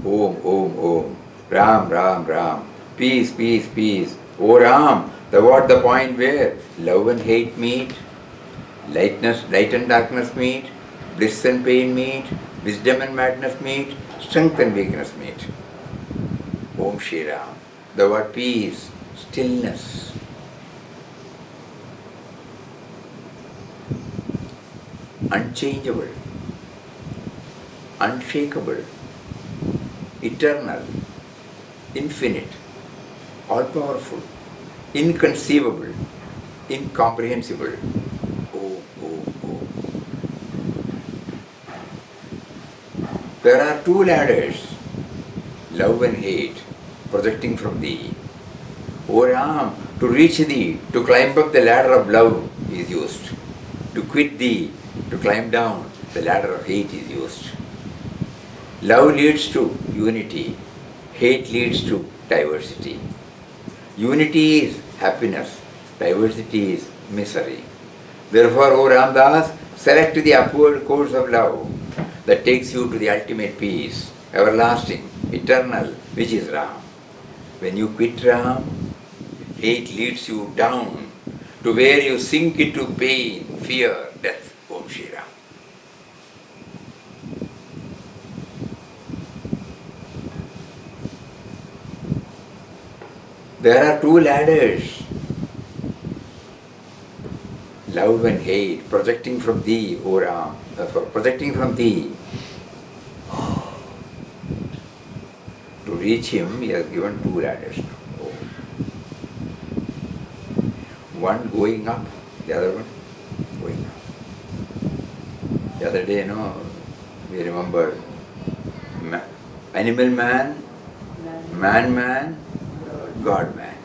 Om, Om, Om. Ram, Ram, Ram. Peace, peace, peace. O Ram, thou art the point where love and hate meet, light and darkness meet, bliss and pain meet, wisdom and madness meet, strength and weakness meet. Om Shri Ram. Thou art peace, stillness. Unchangeable, unshakable, eternal, infinite, all-powerful, inconceivable, incomprehensible. Oh, oh, oh. There are two ladders, love and hate, projecting from thee. O Ram, to reach thee, to climb up the ladder of love is used. To quit thee, to climb down, the ladder of hate is used. Love leads to unity, hate leads to diversity. Unity is happiness, diversity is misery. Therefore, O Ramdas, select the upward course of love that takes you to the ultimate peace, everlasting, eternal, which is Ram. When you quit Ram, hate leads you down to where you sink into pain, fear, death. Om Shri Ram. There are two ladders, love and hate, projecting from thee, O Ram, projecting from thee. To reach him, he has given two ladders. One going up, the other one going up. The other day, we remember animal man, man, God man.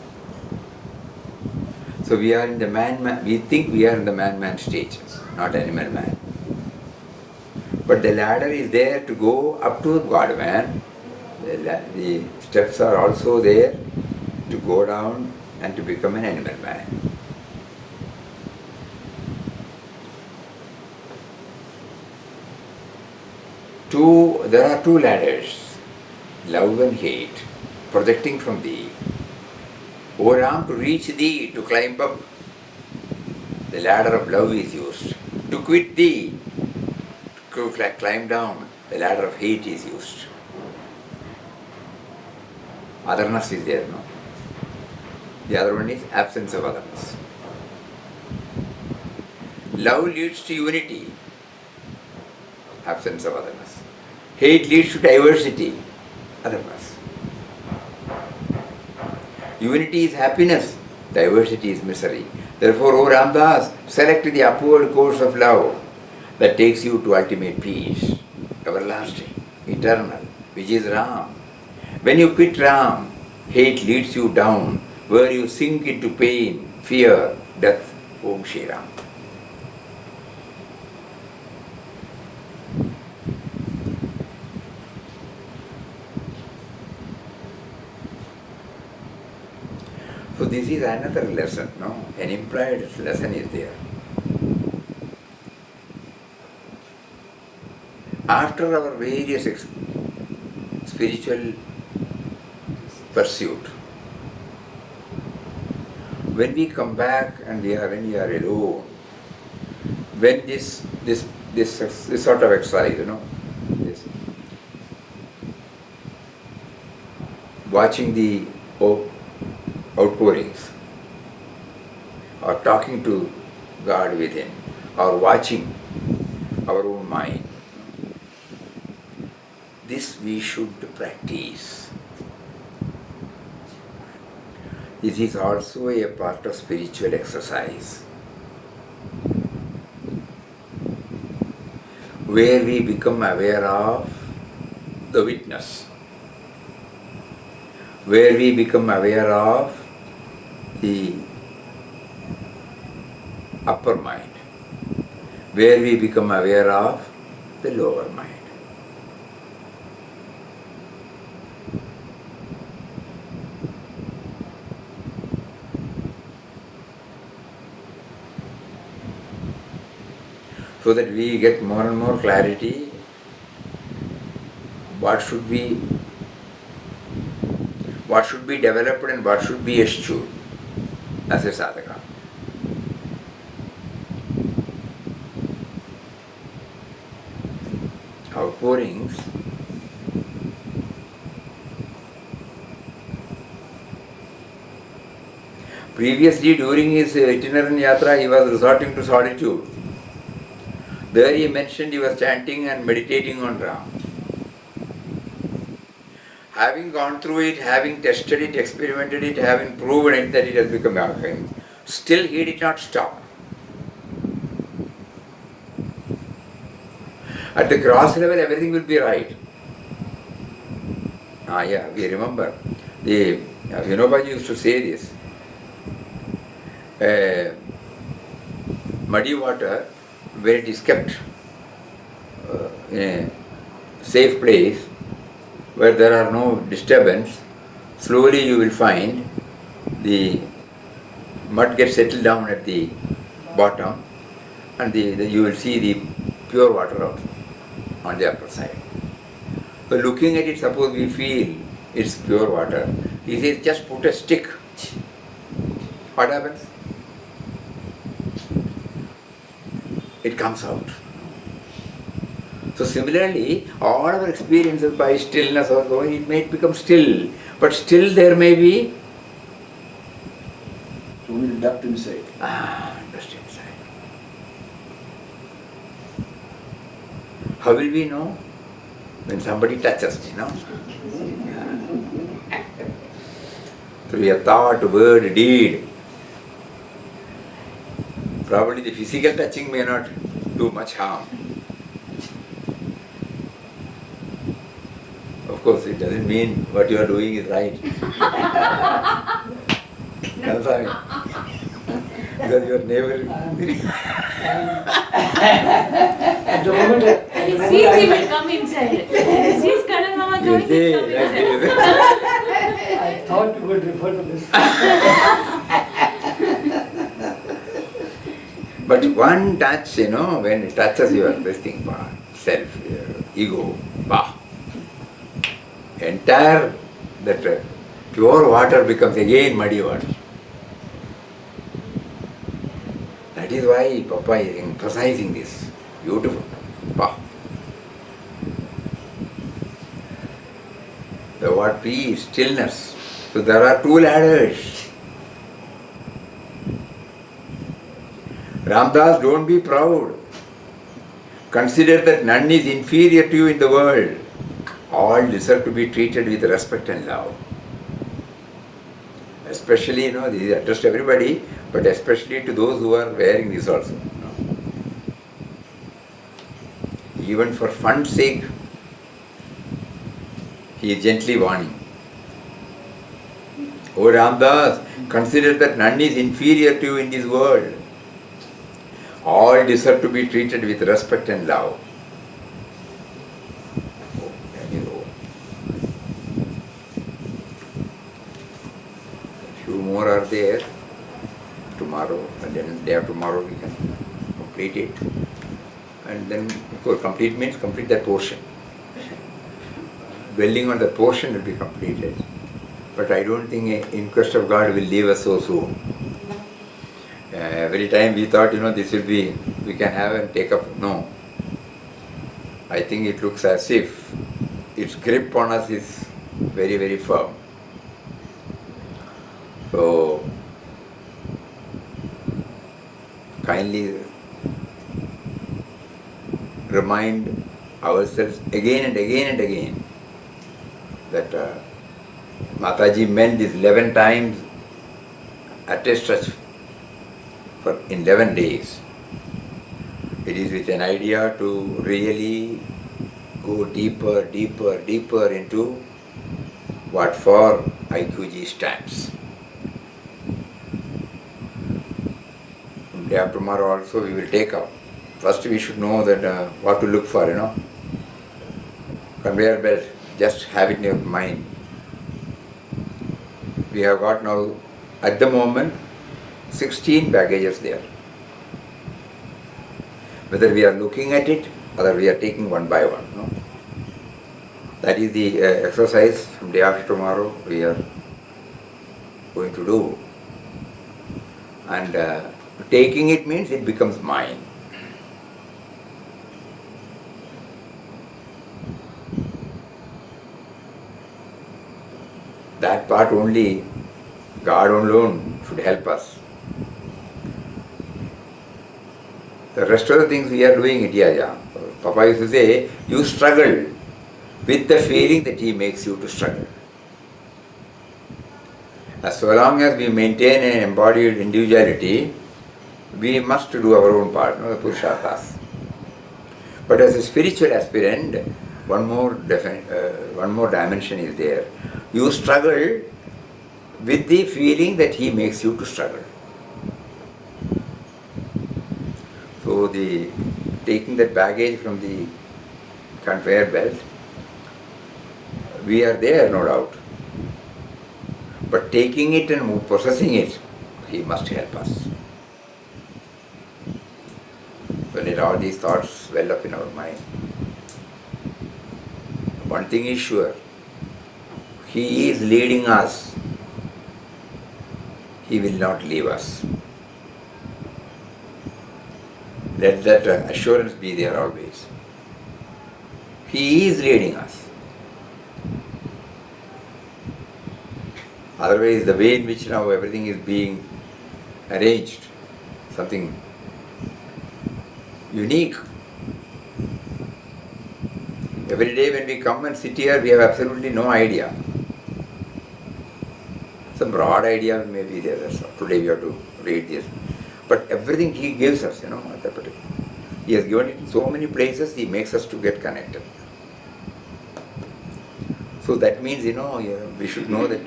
So we are in the man, we think we are in the man stage, not animal man. But the ladder is there to go up to God man. The steps are also there to go down and to become an animal man. There are two ladders, love and hate, projecting from thee. O Ram, to reach thee, to climb up, the ladder of love is used. To quit thee, to climb down, the ladder of hate is used. Otherness is there, no? The other one is absence of otherness. Love leads to unity, absence of otherness. Hate leads to diversity. Otherwise, unity is happiness, diversity is misery. Therefore, O Ramdas, select the upward course of love that takes you to ultimate peace, everlasting, eternal, which is Ram. When you quit Ram, hate leads you down, where you sink into pain, fear, death. Om Shri Ram. So this is another lesson, no? An implied lesson is there. After our various spiritual pursuit, when we come back and when we are alone, when this sort of exercise, this watching the outpourings, or talking to God within, or watching our own mind, this we should practice. This is also a part of spiritual exercise, where we become aware of the witness, where we become aware of the upper mind, where we become aware of the lower mind. So that we get more and more clarity what should be developed and what should be eschewed as a sadhaka. Outpourings previously during his itinerant yatra he was resorting to solitude. There he mentioned he was chanting and meditating on Ram. Having gone through it, having tested it, experimented it, having proven it that it has become arcane, still he did not stop. At the gross level, everything will be right. We remember. The Vinobaji used to say this. Muddy water, where it is kept in a safe place, where there are no disturbance, slowly you will find the mud gets settled down at the bottom, and you will see the pure water out on the upper side. So looking at it, suppose we feel it's pure water. He says, just put a stick. What happens? It comes out. So similarly, all our experiences by stillness or so, it may become still, but still there may be So we will depth inside. dust inside. How will we know? When somebody touches, Through a thought, word, deed. Probably the physical touching may not do much harm. Of course, it doesn't mean what you are doing is right. I'm sorry. Because your neighbor. At the moment, When he sees, he will come inside. When he sees Kanan Mama You coming, he will say come like inside. this. I thought you would refer to this. But one touch, when it touches your this thing, self, your ego, entire that pure water becomes again muddy water. That is why Papa is emphasizing this. Beautiful. The word peace, stillness. So there are two ladders. Ramdas, don't be proud. Consider that none is inferior to you in the world. all deserve to be treated with respect and love. Especially, this is addressed to everybody, but especially to those who are wearing this also. Even for fun's sake, he is gently warning. O Ramdas, consider that none is inferior to you in this world. All deserve to be treated with respect and love. Oh, that is over. Few more are there. Tomorrow, and then day after tomorrow we can complete it. And then, of course, complete means complete that portion. Dwelling on that portion will be completed. But I don't think an inquest of God will leave us so soon. Every time we thought, this will be, we can have and take up. No. I think it looks as if its grip on us is very, very firm. So, kindly remind ourselves again and again and again that Mataji meant this 11 times at a stretch in 11 days. It is with an idea to really go deeper, deeper, deeper into what for IQG stands. Day after tomorrow also we will take up. First we should know that what to look for, Conveyor belt, just have it in your mind. We have got now, at the moment, 16 baggages there. Whether we are looking at it or we are taking one by one. No? That is the exercise from day after tomorrow we are going to do. And taking it means it becomes mine. That part only, God alone should help us. The rest of the things we are doing it, yeah. Papa used to say, you struggle with the feeling that he makes you to struggle. As so long as we maintain an embodied individuality, we must do our own part, the Purusharthas. But as a spiritual aspirant, one more dimension is there. You struggle with the feeling that he makes you to struggle. So taking that baggage from the conveyor belt, we are there, no doubt. But taking it and possessing it, he must help us. So let all these thoughts well up in our mind. One thing is sure, he is leading us. He will not leave us. Let that assurance be there always. He is leading us. Otherwise, the way in which now everything is being arranged, something unique. Every day when we come and sit here, we have absolutely no idea. Some broad idea may be there. So today we have to read this. But everything he gives us, at that particular. He has given it in so many places, he makes us to get connected. So that means, we should know that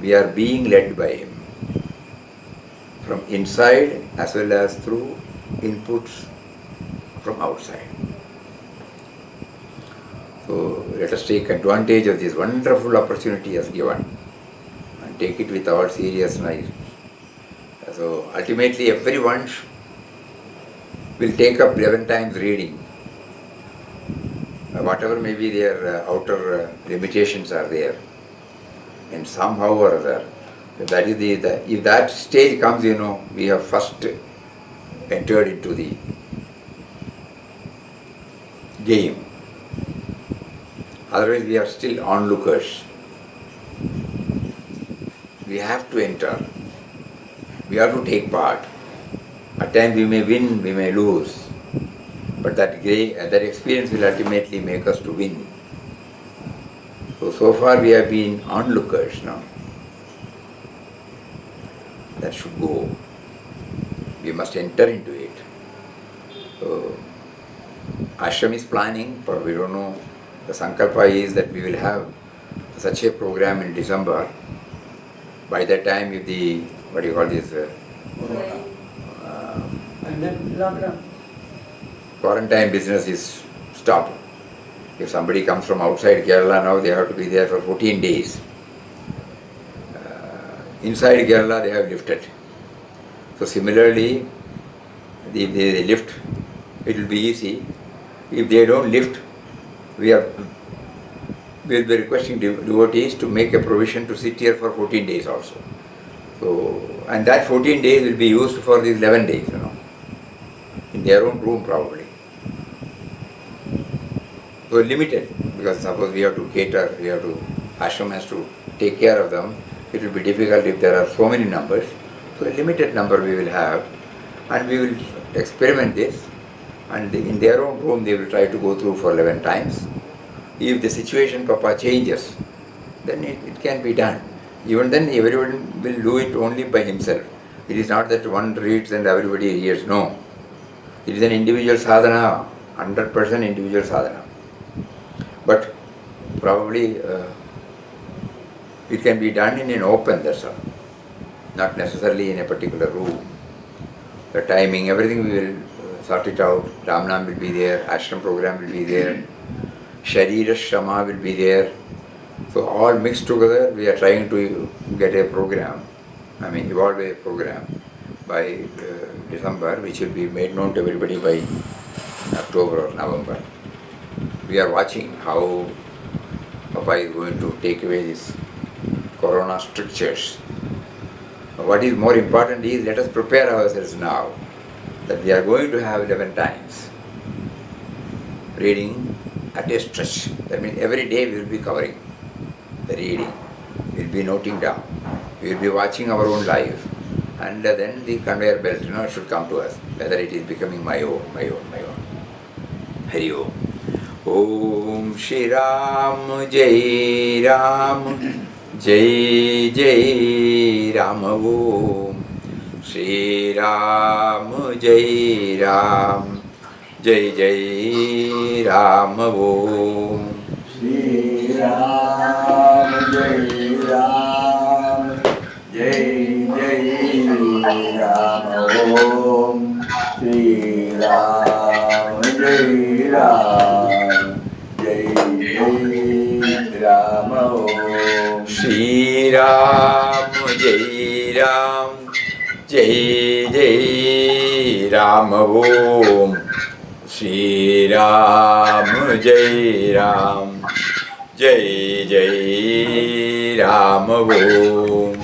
we are being led by him. From inside as well as through inputs from outside. So let us take advantage of this wonderful opportunity he has given and take it with all seriousness. So ultimately everyone will take up 11 times reading. Whatever may be their outer limitations are there. And somehow or other, that is if that stage comes, we have first entered into the game. Otherwise we are still onlookers. We have to enter. We have to take part. At times we may win, we may lose. But that experience will ultimately make us to win. So far we have been onlookers now. That should go. We must enter into it. So, ashram is planning, but we don't know. The sankalpa is that we will have such a program in December. By that time, if the, what do you call this, And then lockdown. quarantine business is stopped. If somebody comes from outside Kerala now, they have to be there for 14 days. Inside Kerala, they have lifted. So similarly, if they lift, it will be easy. If they don't lift, we will be requesting devotees to make a provision to sit here for 14 days also. So, and that 14 days will be used for these 11 days, in their own room probably. So limited, because suppose we have to cater, ashram has to take care of them, it will be difficult if there are so many numbers. So a limited number we will have, and we will experiment this, and in their own room they will try to go through for 11 times. If the situation, Papa, changes, then it can be done. Even then, everyone will do it only by himself. It is not that one reads and everybody hears. No. It is an individual sadhana, 100% individual sadhana. But probably it can be done in an open, that's all. Not necessarily in a particular room. The timing, everything we will sort it out. Ramnam will be there, ashram program will be there, Sharira Shama will be there. So all mixed together, we are trying to get a program, evolve a program by December, which will be made known to everybody by October or November. We are watching how Papa is going to take away these corona strictures. What is more important is, let us prepare ourselves now that we are going to have 11 times reading at a stretch. That means every day we will be covering the reading, we will be noting down, we will be watching our own life, and then the conveyor belt, should come to us, whether it is becoming my own. Hari Om. Om Shri Ram Jai Ram Jai Jai Ram Om Shri Ram Jai Ram Jai Jai Ram Om Shri Ram Jai Ram Jai Jai Ram Om Shri Ram Jai Ram Jai Jai Ram Om Shri Ram Jai Ram Jai Jai Ram Om Shri Ram Jai Ram Jai Jai Ram Om.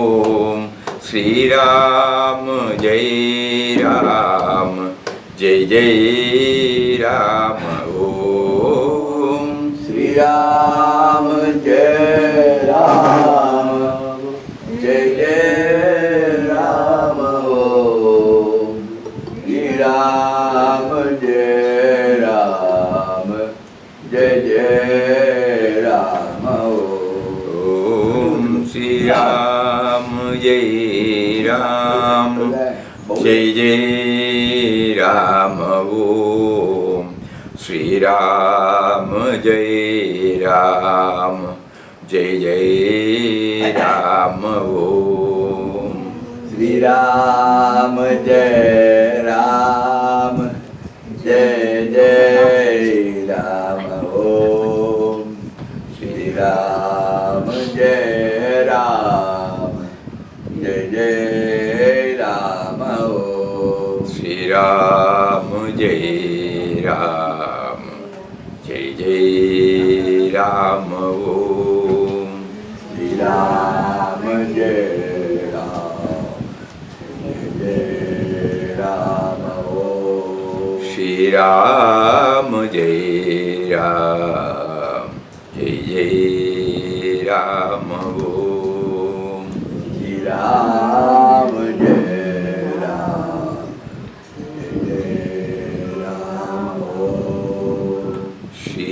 Om Sri Ram Jai Ram Jai Jai Ram Om Sri Ram Jai Ram Jai Jai Ram Om Sri Ram Jai Ram Jai Jai Ram Om Sri Ram Jai Ram Jai Jai Ram Om Sri Ram Jai Ram Jai Jai Ram Om Sri Ram Jai Ram Jai Jai Ram Om Sri Ram Jai Ram Jai Jai Ram Om Sri Ram Jai Ram Jai Jai Ram Om Sri Ram Jai Ram Jai Ram Om Sri Ram Jai Ram Jai Jai Ram Om Sri Ram Jai Ram Jai Ram Om Sri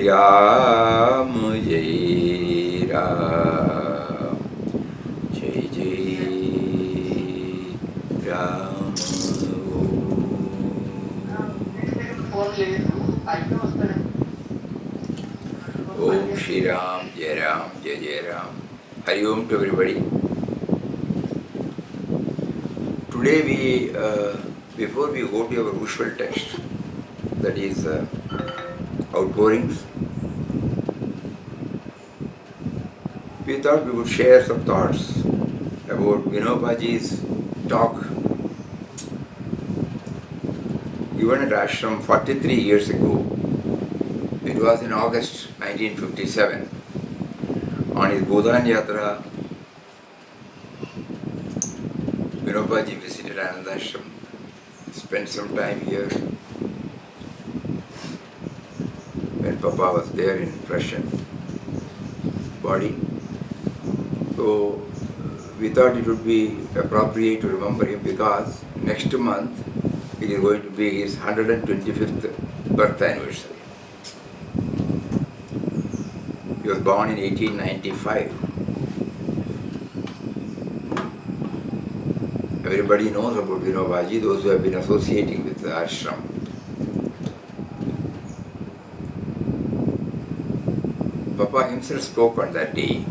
Ram Jai Ram Jai Jai Ram Om Shri Ram Jai Ram Jai Jai Ram. Hari Om to everybody. Today before we go to our usual text, that is outpourings, we thought we would share some thoughts about Vinobaji's talk given at ashram 43 years ago. It was in August 1957 on his Bodhan Yatra. Vinobaji visited Ananda Ashram, spent some time here when Papa was there in fresh body. So we thought it would be appropriate to remember him because next month it is going to be his 125th birth anniversary. He was born in 1895. Everybody knows about Vinobaji, those who have been associating with the ashram. Papa himself spoke on that day.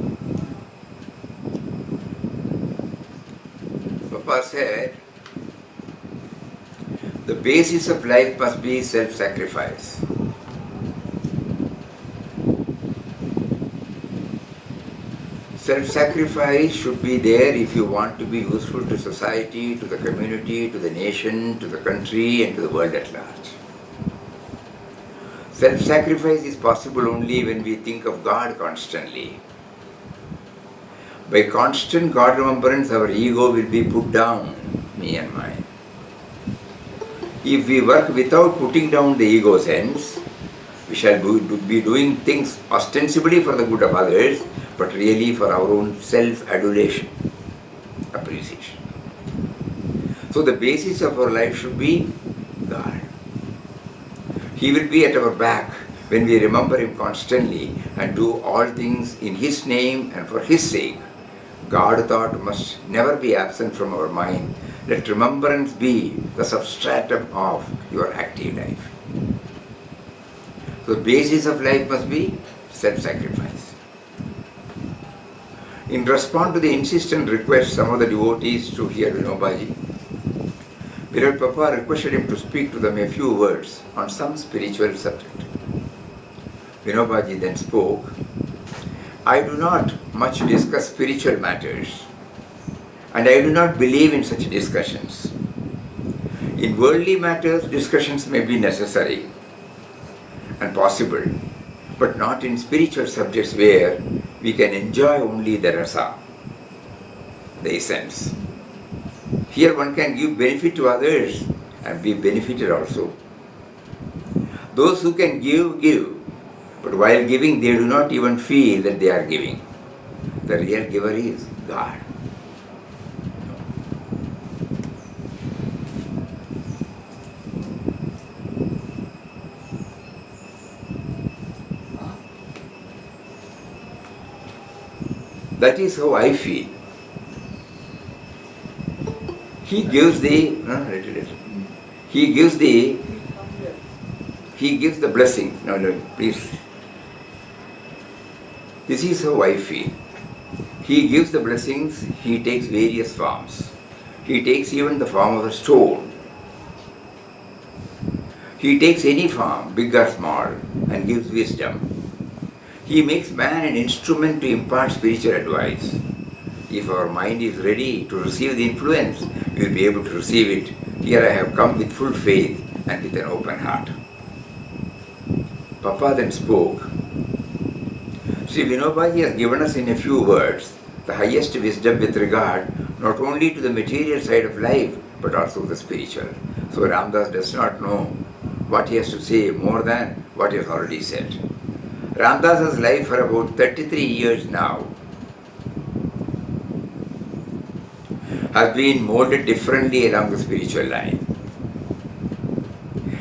Papa said, the basis of life must be self-sacrifice. Self-sacrifice should be there if you want to be useful to society, to the community, to the nation, to the country and to the world at large. Self-sacrifice is possible only when we think of God constantly. By constant God remembrance, our ego will be put down, me and mine. If we work without putting down the ego sense, we shall be doing things ostensibly for the good of others, but really for our own self-adulation, appreciation. So the basis of our life should be God. He will be at our back when we remember Him constantly and do all things in His name and for His sake. God thought must never be absent from our mind. Let remembrance be the substratum of your active life. So the basis of life must be self-sacrifice. In response to the insistent request some of the devotees to hear Vinobaji, Virat Papa requested him to speak to them a few words on some spiritual subject. Vinobaji then spoke, I do not much discuss spiritual matters, and I do not believe in such discussions. In worldly matters, discussions may be necessary and possible, but not in spiritual subjects where we can enjoy only the rasa. the essence. Here one can give benefit to others and be benefited also. Those who can give, give. But while giving, they do not even feel that they are giving. The real giver is God. That is how I feel. He gives the, he gives the, he gives the blessing. No, please. This is how I feel. He gives the blessings, he takes various forms. He takes even the form of a stone. He takes any form, big or small, and gives wisdom. He makes man an instrument to impart spiritual advice. If our mind is ready to receive the influence, we will be able to receive it. Here I have come with full faith and with an open heart. Papa then spoke. Sri Vinobaji has given us in a few words the highest wisdom with regard not only to the material side of life but also the spiritual. So Ramdas does not know what he has to say more than what he has already said. Ramdas's life for about 33 years now has been molded differently along the spiritual line.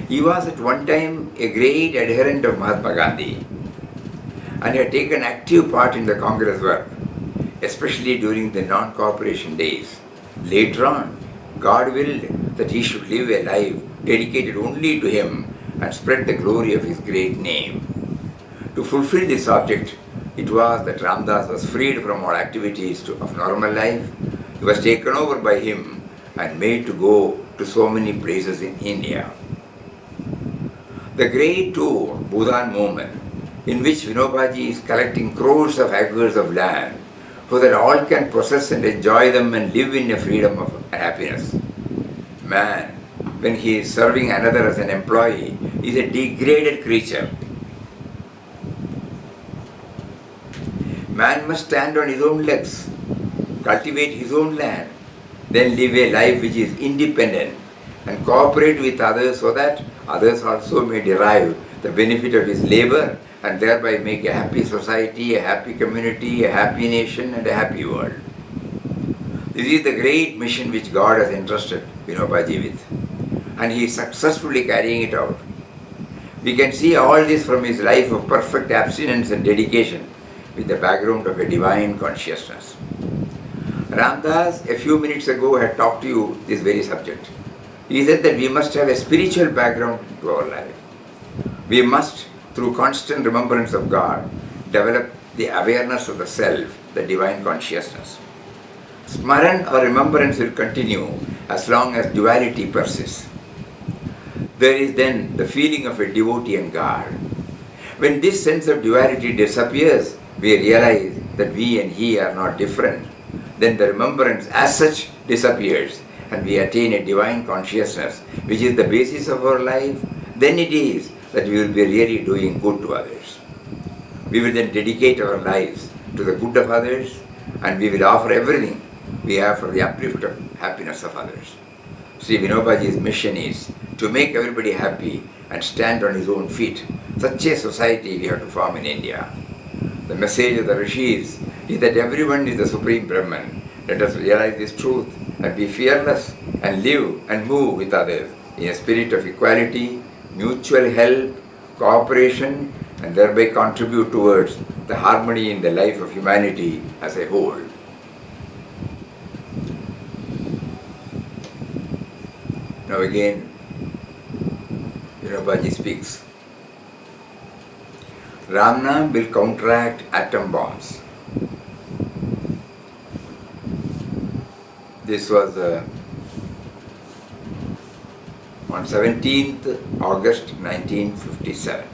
He was at one time a great adherent of Mahatma Gandhi and had taken active part in the Congress work, especially during the non-cooperation days. Later on, God willed that he should live a life dedicated only to him and spread the glory of his great name. To fulfill this object, it was that Ramdas was freed from all activities of normal life. He was taken over by him and made to go to so many places in India. The great tour, Bhutan movement, in which Vinobaji is collecting crores of acres of land so that all can possess and enjoy them and live in a freedom of happiness. Man, when he is serving another as an employee, is a degraded creature. Man must stand on his own legs, cultivate his own land, then live a life which is independent and cooperate with others so that others also may derive the benefit of his labor and thereby make a happy society, a happy community, a happy nation and a happy world. This is the great mission which God has entrusted Vinobaji with, and he is successfully carrying it out. We can see all this from his life of perfect abstinence and dedication with the background of a divine consciousness. Ramdas a few minutes ago had talked to you this very subject. He said that we must have a spiritual background to our life. We must, through constant remembrance of God, develop the awareness of the self, the divine consciousness. Smaran or remembrance will continue as long as duality persists. There is then the feeling of a devotee and God. When this sense of duality disappears, we realize that we and he are not different. Then the remembrance as such disappears and we attain a divine consciousness which is the basis of our life. Then it is that we will be really doing good to others. We will then dedicate our lives to the good of others and we will offer everything we have for the uplift of happiness of others. Sri Vinobaji's mission is to make everybody happy and stand on his own feet. Such a society we have to form in India. The message of the Rishis is that everyone is the Supreme Brahman. Let us realize this truth and be fearless and live and move with others in a spirit of equality, mutual help, cooperation, and thereby contribute towards the harmony in the life of humanity as a whole. Now again, Vinobaji speaks. Ramna will counteract atom bombs. This was on 17th August 1957.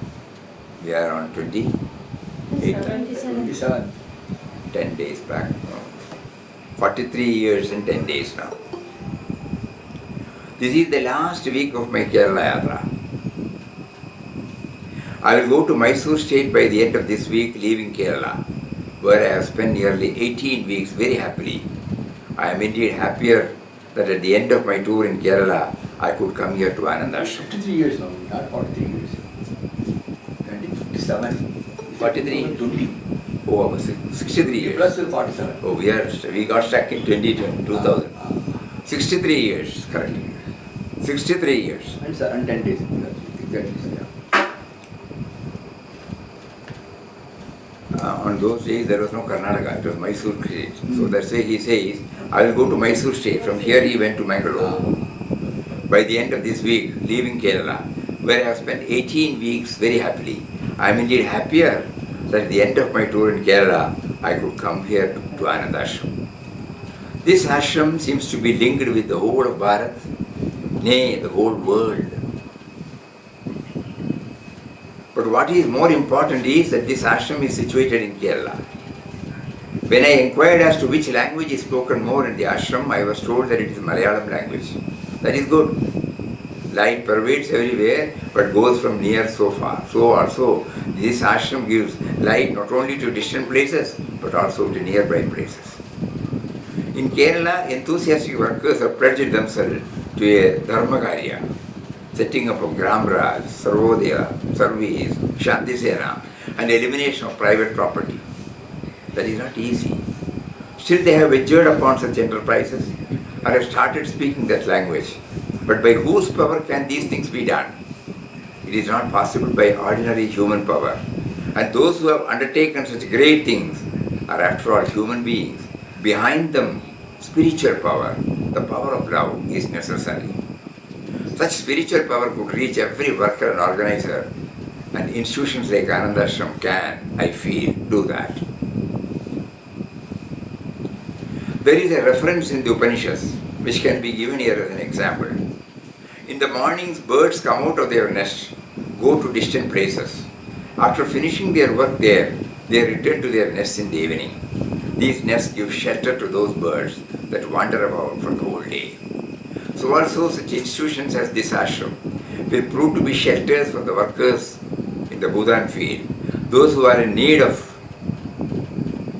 We are on 28th, 27. 10 days back. 43 years and 10 days now. This is the last week of my Kerala Yatra. I will go to Mysore state by the end of this week, leaving Kerala, where I have spent nearly 18 weeks very happily. I am indeed happier that at the end of my tour in Kerala, I could come here to Ananda Ashram. 53 years now, not 43 years. 1957. 43. 20. Oh, 63 years. Plus 47. Oh, we got stuck in 2000. 63 years, correct. 63 years. And 10 days. Exactly. On those days there was no Karnataka, it was Mysore state. So that's why he says, I will go to Mysore state. From here he went to Mangalore. By the end of this week, leaving Kerala, where I have spent 18 weeks very happily. I am indeed happier that at the end of my tour in Kerala, I could come here to Ananda Ashram. This ashram seems to be linked with the whole of Bharat, nay, the whole world. But what is more important is that this ashram is situated in Kerala. When I inquired as to which language is spoken more in the ashram, I was told that it is Malayalam language. That is good. Light pervades everywhere, but goes from near so far. So also, this ashram gives light not only to distant places, but also to nearby places. In Kerala, enthusiastic workers have pledged themselves to a dharmakarya, setting up of Gram Raj, Sarvodaya, Service, Shanti Sena, and elimination of private property. That is not easy. Still they have ventured upon such enterprises and have started speaking that language. But by whose power can these things be done? It is not possible by ordinary human power. And those who have undertaken such great things are after all human beings. Behind them, spiritual power, the power of love is necessary. Such spiritual power could reach every worker and organizer, and institutions like Ananda Ashram can, I feel, do that. There is a reference in the Upanishads which can be given here as an example. In the mornings, birds come out of their nest, go to distant places. After finishing their work there, they return to their nests in the evening. These nests give shelter to those birds that wander about for the whole day. So also such institutions as this ashram will prove to be shelters for the workers in the Bhutan field. Those who are in need of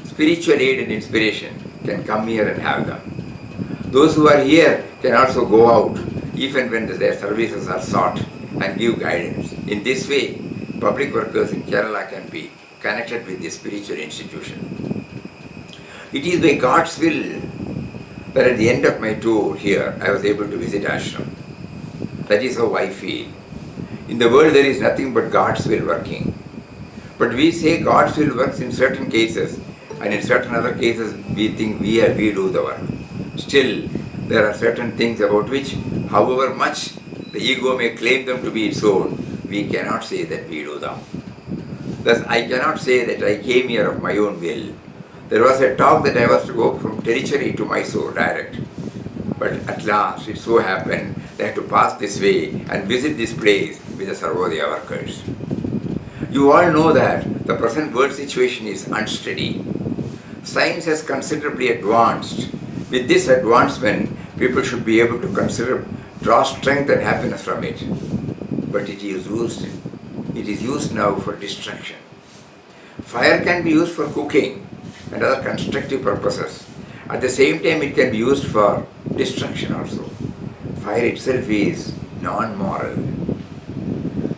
spiritual aid and inspiration can come here and have them. Those who are here can also go out even when their services are sought and give guidance. In this way, public workers in Kerala can be connected with this spiritual institution. It is by God's will that at the end of my tour here, I was able to visit ashram. That is how I feel. In the world there is nothing but God's will working. But we say God's will works in certain cases, and in certain other cases we think we do the work. Still, there are certain things about which, however much the ego may claim them to be its own, we cannot say that we do them. Thus, I cannot say that I came here of my own will. There was a talk that I was to go from Territory to Mysore direct. But at last, it so happened that I had to pass this way and visit this place with the Sarvodaya workers. You all know that the present world situation is unsteady. Science has considerably advanced. With this advancement, people should be able to draw strength and happiness from it. But it is used now for destruction. Fire can be used for cooking and other constructive purposes. At the same time, it can be used for destruction also. Fire itself is non-moral.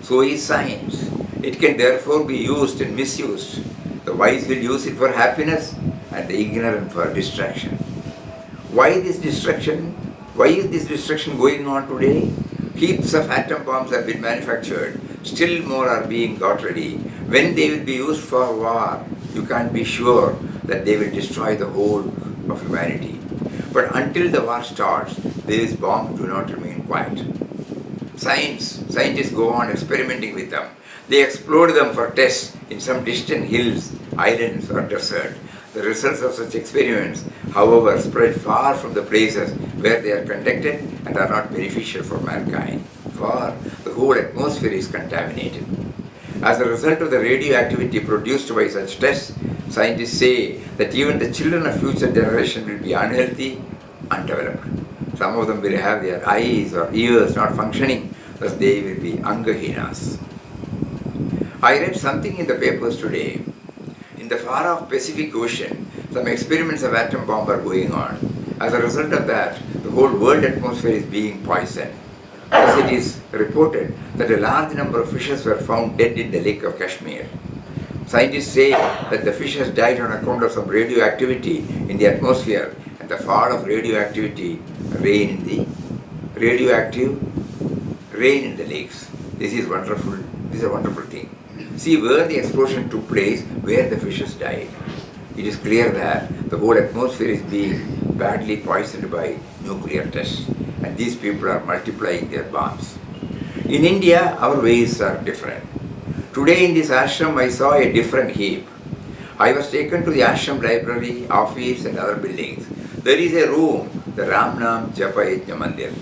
So is science. It can therefore be used and misused. The wise will use it for happiness and the ignorant for distraction. Why is this destruction going on today? Heaps of atom bombs have been manufactured. Still more are being got ready. When they will be used for war, you can't be sure that they will destroy the whole of humanity. But until the war starts, these bombs do not remain quiet. Scientists go on experimenting with them. They explode them for tests in some distant hills, islands or desert. The results of such experiments, however, spread far from the places where they are conducted and are not beneficial for mankind, for the whole atmosphere is contaminated. As a result of the radioactivity produced by such tests, scientists say that even the children of future generation will be unhealthy, undeveloped. Some of them will have their eyes or ears not functioning, thus they will be angahinas. I read something in the papers today. In the far-off Pacific Ocean, some experiments of atom bomb are going on. As a result of that, the whole world atmosphere is being poisoned. Thus it is reported that a large number of fishes were found dead in the lake of Kashmir. Scientists say that the fishes died on account of some radioactivity in the atmosphere and the fall of radioactive rain in the lakes. This is wonderful. This is a wonderful thing. See where the explosion took place, where the fishes died. It is clear that the whole atmosphere is being badly poisoned by nuclear tests, and these people are multiplying their bombs. In India, our ways are different. Today in this ashram, I saw a different heap. I was taken to the ashram library, office and other buildings. There is a room, the Ramnam Japa Yajna Mandir,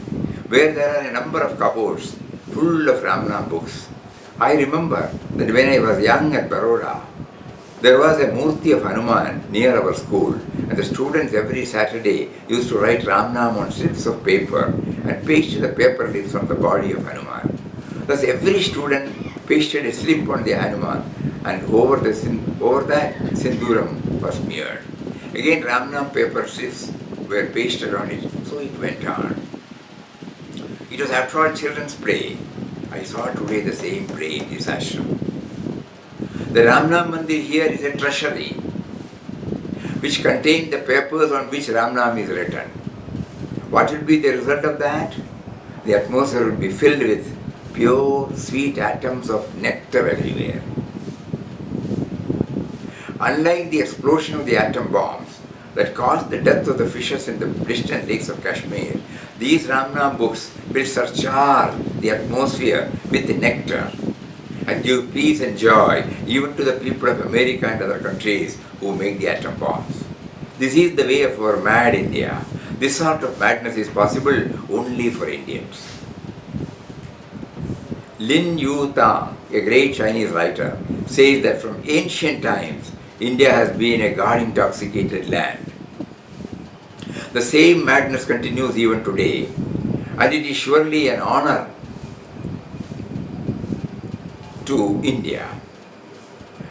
where there are a number of cupboards full of Ramnam books. I remember that when I was young at Baroda, there was a Murti of Hanuman near our school, and the students every Saturday used to write Ramnam on strips of paper and paste the paper clips on the body of Hanuman. Thus every student pasted a slip on the Hanuman, and over that Sinduram was smeared. Again Ramnam paper strips were pasted on it, so it went on. It was after all children's play. I saw today the same play in this ashram. The Ramnam Mandir here is a treasury which contains the papers on which Ramnam is written. What will be the result of that? The atmosphere will be filled with pure, sweet atoms of nectar everywhere. Unlike the explosion of the atom bombs that caused the death of the fishes in the distant lakes of Kashmir, these Ramnam books will surcharge the atmosphere with the nectar and give peace and joy even to the people of America and other countries who make the atom bombs. This is the way of our mad India. This sort of madness is possible only for Indians. Lin Yu Tang, a great Chinese writer, says that from ancient times, India has been a God-intoxicated land. The same madness continues even today, and it is surely an honor to India.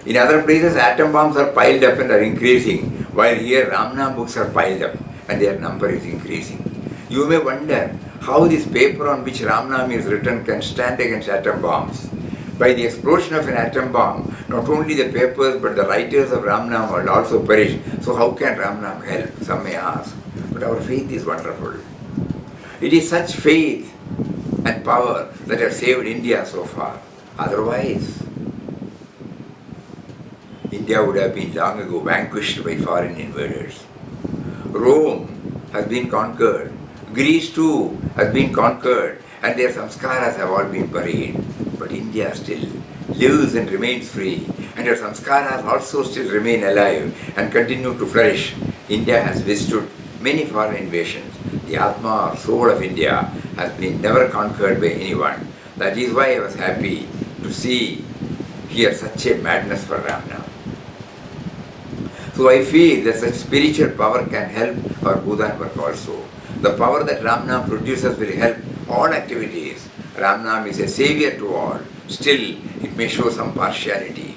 In other places, atom bombs are piled up and are increasing, while here Ramnam books are piled up and their number is increasing. You may wonder how this paper on which Ramnam is written can stand against atom bombs. By the explosion of an atom bomb, not only the papers but the writers of Ramnam will also perish. So how can Ramnam help? Some may ask. But our faith is wonderful. It is such faith and power that have saved India so far. Otherwise, India would have been long ago vanquished by foreign invaders. Rome has been conquered. Greece too has been conquered, and their samskaras have all been buried. But India still lives and remains free, and her samskaras also still remain alive and continue to flourish. India has withstood many foreign invasions. The Atma or soul of India has been never conquered by anyone. That is why I was happy to see here such a madness for Ramnam. So I feel that such spiritual power can help our Bhutan work also. The power that Ramnam produces will help all activities. Ramnam is a savior to all. Still, it may show some partiality.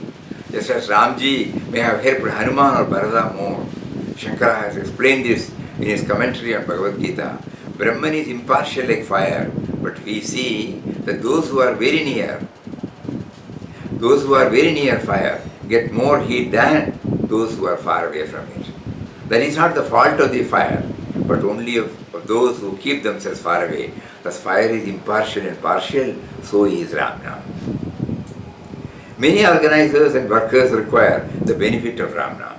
Just as Ramji may have helped Hanuman or Bharata more. Shankara has explained this in his commentary on Bhagavad Gita. Brahman is impartial like fire, but we see that those who are very near fire get more heat than those who are far away from it. That is not the fault of the fire, but only of those who keep themselves far away. Thus fire is impartial and partial, so is Ramnam. Many organizers and workers require the benefit of Ramnam.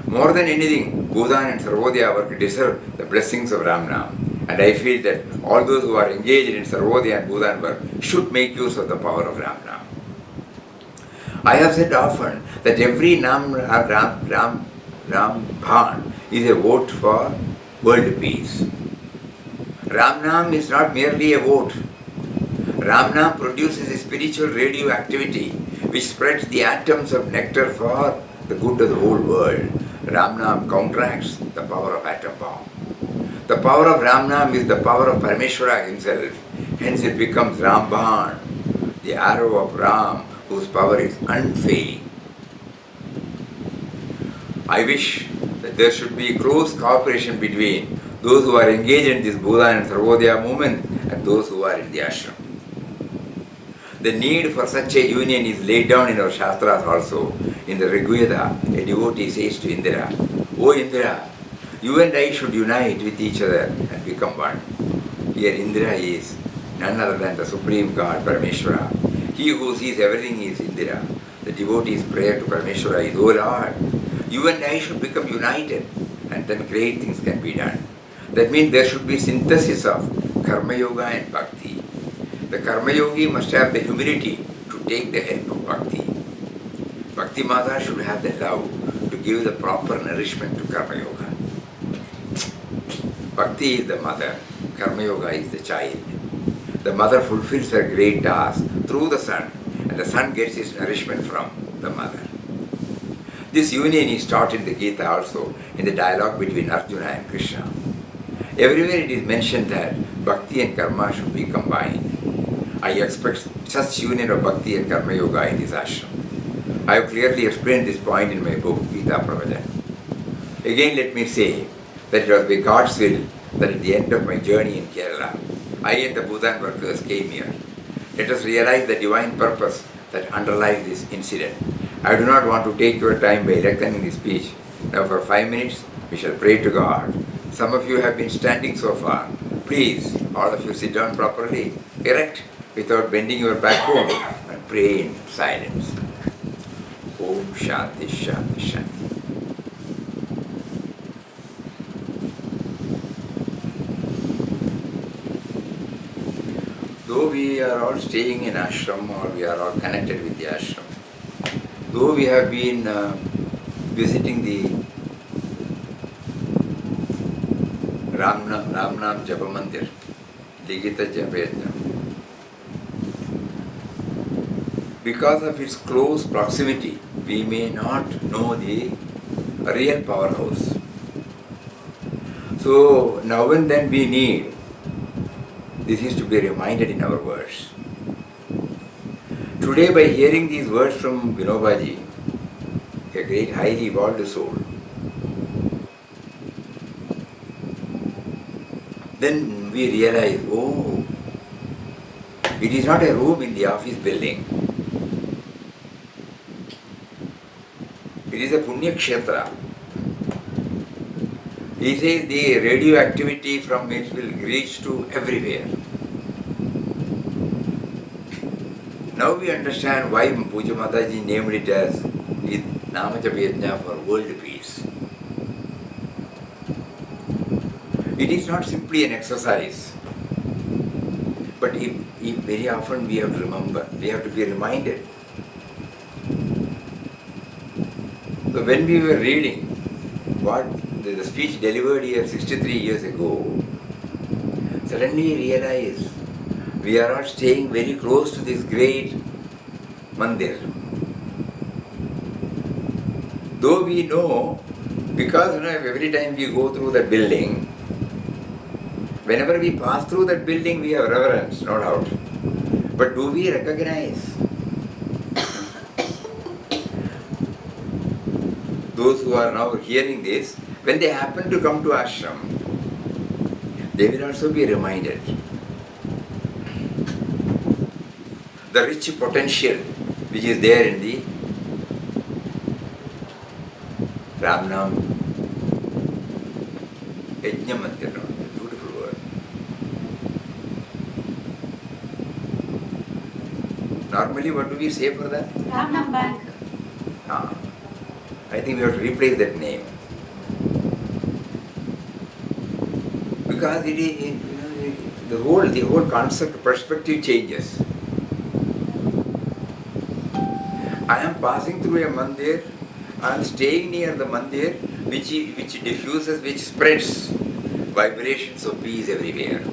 More than anything, Bhutan and Sarvodaya work deserve the blessings of Ramnam. And I feel that all those who are engaged in Sarvodaya and Bhutan work should make use of the power of Ramnam. I have said often that every Ram Bhan is a vote for world peace. Ramnam is not merely a vote. Ramnam produces a spiritual radioactivity which spreads the atoms of nectar for the good of the whole world. Ramnam counteracts the power of atom bomb. The power of Ramnam is the power of Parameshwara himself. Hence it becomes Rambhan, the arrow of Ram, whose power is unfailing. I wish that there should be close cooperation between those who are engaged in this Buddha and Sarvodaya movement and those who are in the ashram. The need for such a union is laid down in our Shastras also. In the Rig Veda, a devotee says to Indra, "O Indra, you and I should unite with each other and become one." Here Indra is none other than the Supreme God, Parameshwara. He who sees everything is Indra. The devotee's prayer to Parameshwara is, "O Lord, you and I should become united and then great things can be done." That means there should be synthesis of Karma Yoga and Bhakti. The Karma Yogi must have the humility to take the help of Bhakti. Bhakti Mata should have the love to give the proper nourishment to Karma Yoga. Bhakti is the mother, Karma Yoga is the child. The mother fulfills her great task through the son, and the son gets his nourishment from the mother. This union is taught in the Gita also, in the dialogue between Arjuna and Krishna. Everywhere it is mentioned that Bhakti and Karma should be combined. I expect such union of Bhakti and Karma Yoga in this ashram. I have clearly explained this point in my book, Gita Pravajan. Again, let me say that it was by God's will that at the end of my journey in Kerala, I and the Bhutan workers came here. Let us realize the divine purpose that underlies this incident. I do not want to take your time by lengthening this speech. Now for 5 minutes, we shall pray to God. Some of you have been standing so far. Please, all of you sit down properly, erect, without bending your backbone, and pray in silence. Om Shanti Shanti Shanti. Though we are all staying in ashram or we are all connected with the ashram, though we have been visiting the Ramnam Japa Mandir, Ligita Japayatna, because of its close proximity, we may not know the real powerhouse. So now and then we need, this is to be reminded in our words. Today, by hearing these words from Vinobaji, a great highly evolved soul, then we realize, oh, it is not a room in the office building. It is a Punya Kshetra. He says the radioactivity from it will reach to everywhere. Now we understand why Puja Mataji named it as Namajapayajna for world peace. It is not simply an exercise, but very often we have to remember, we have to be reminded. So when we were reading what the speech delivered here 63 years ago, suddenly realized we are all staying very close to this great mandir. Though we know, because every time we go through that building, whenever we pass through that building, we have reverence, no doubt. But do we recognize those who are now hearing this, when they happen to come to ashram, they will also be reminded the rich potential which is there in the Ramnam Yajna Mandir, beautiful word. Normally, what do we say for that? Ramnam Bank. I think we have to replace that name. Because it is, the whole concept, perspective changes. I am passing through a mandir, I am staying near the mandir which diffuses, which spreads vibrations of peace everywhere.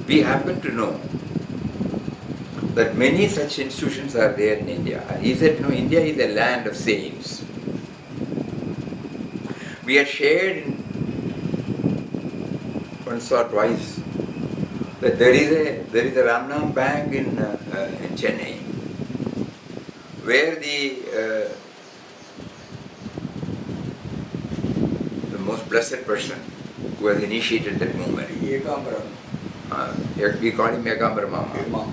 We happen to know that many such institutions are there in India. He said, India is a land of saints. We had shared once or twice that there is a Ramnam Bank in Chennai, where blessed person who has initiated that movement. Ekambara. We call him Ekambara Mama. Mama.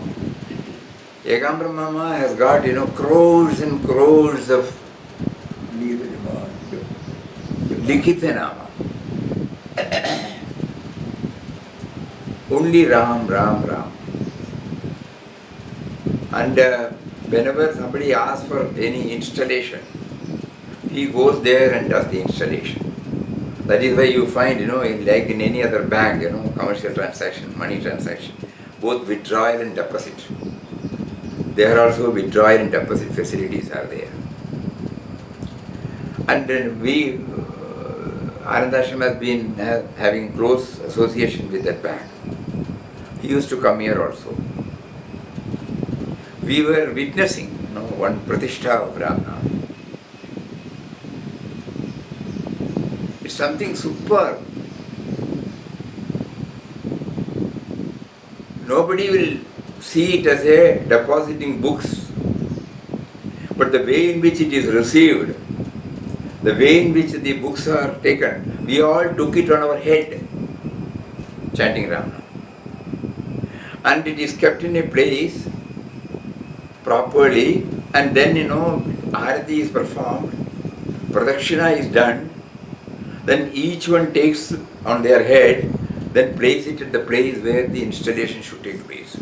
Ekambara Mama has got, crores and crores of Likhita Nama. Only Ram, Ram, Ram. And whenever somebody asks for any installation, he goes there and does the installation. That is why you find, like in any other bank, commercial transaction, money transaction, both withdrawal and deposit. There also withdrawal and deposit facilities are there. And then Anandashram has been having close association with that bank. He used to come here also. We were witnessing, one Pratishtha of Ramna. It's something superb. Nobody will see it as a depositing books, but the way in which it is received, the way in which the books are taken, we all took it on our head, chanting Ramna. And it is kept in a place properly, and then Arati is performed, Pradakshina is done, then each one takes on their head, then place it at the place where the installation should take place.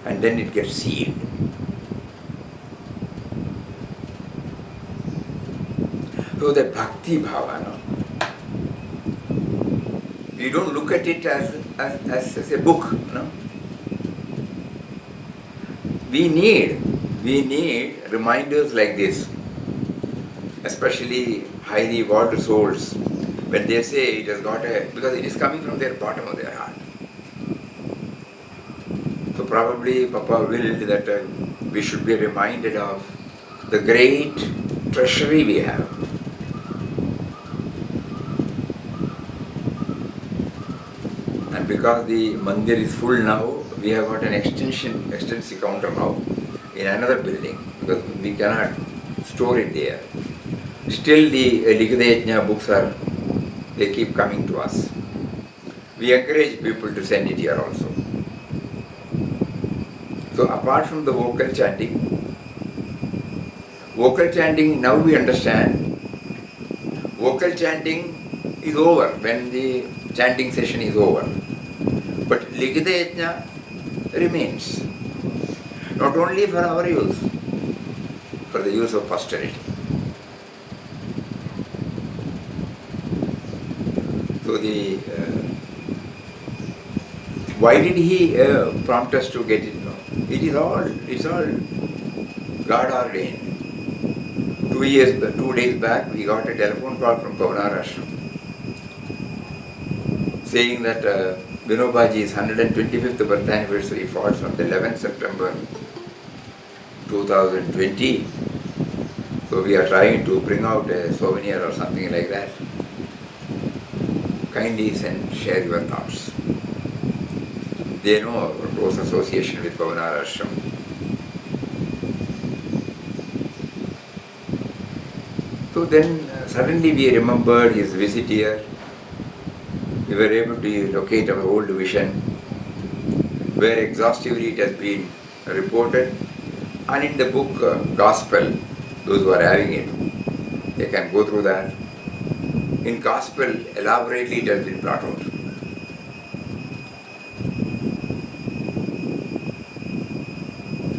And then it gets sealed. So the bhakti bhava, we don't look at it as a book, We need reminders like this, especially highly evolved souls, when they say it has got because it is coming from their bottom of their heart. So probably Papa willed that we should be reminded of the great treasury we have. And because the mandir is full now, we have got an extensive counter now in another building, because we cannot store it there. Still the Likhita books they keep coming to us. We encourage people to send it here also. So apart from the vocal chanting now we understand, vocal chanting is over when the chanting session is over. But Likhita Yajna remains, not only for our use, for the use of posterity. So why did he prompt us to get it? It's all God ordained. 2 days back, we got a telephone call from Bhavanar Ashram saying that Vinobaji's 125th birth anniversary falls on the 11th September 2020. So we are trying to bring out a souvenir or something like that. Kindly share your thoughts. They know our close association with Bhavanar Ashram. So then suddenly we remembered his visit here. We were able to locate our old vision, where exhaustively it has been reported. And in the book Gospel, those who are having it, they can go through that. In Gospel, elaborately it has been brought out.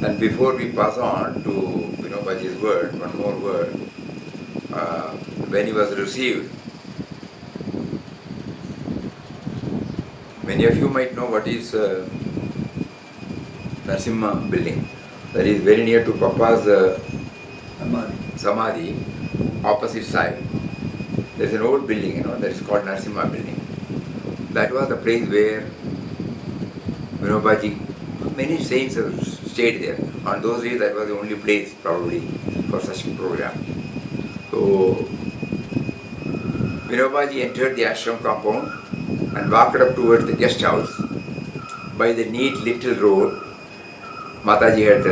And before we pass on to Vinobaji's word, one more word, when he was received, many of you might know what is Narasimha building. That is very near to Papa's Samadhi, opposite side. There is an old building, that is called Narasimha building. That was the place where Vinobaji, many saints have stayed there. On those days, that was the only place probably for such a program. So Vinobaji entered the ashram compound and walked up towards the guest house by the neat little road. Mataji had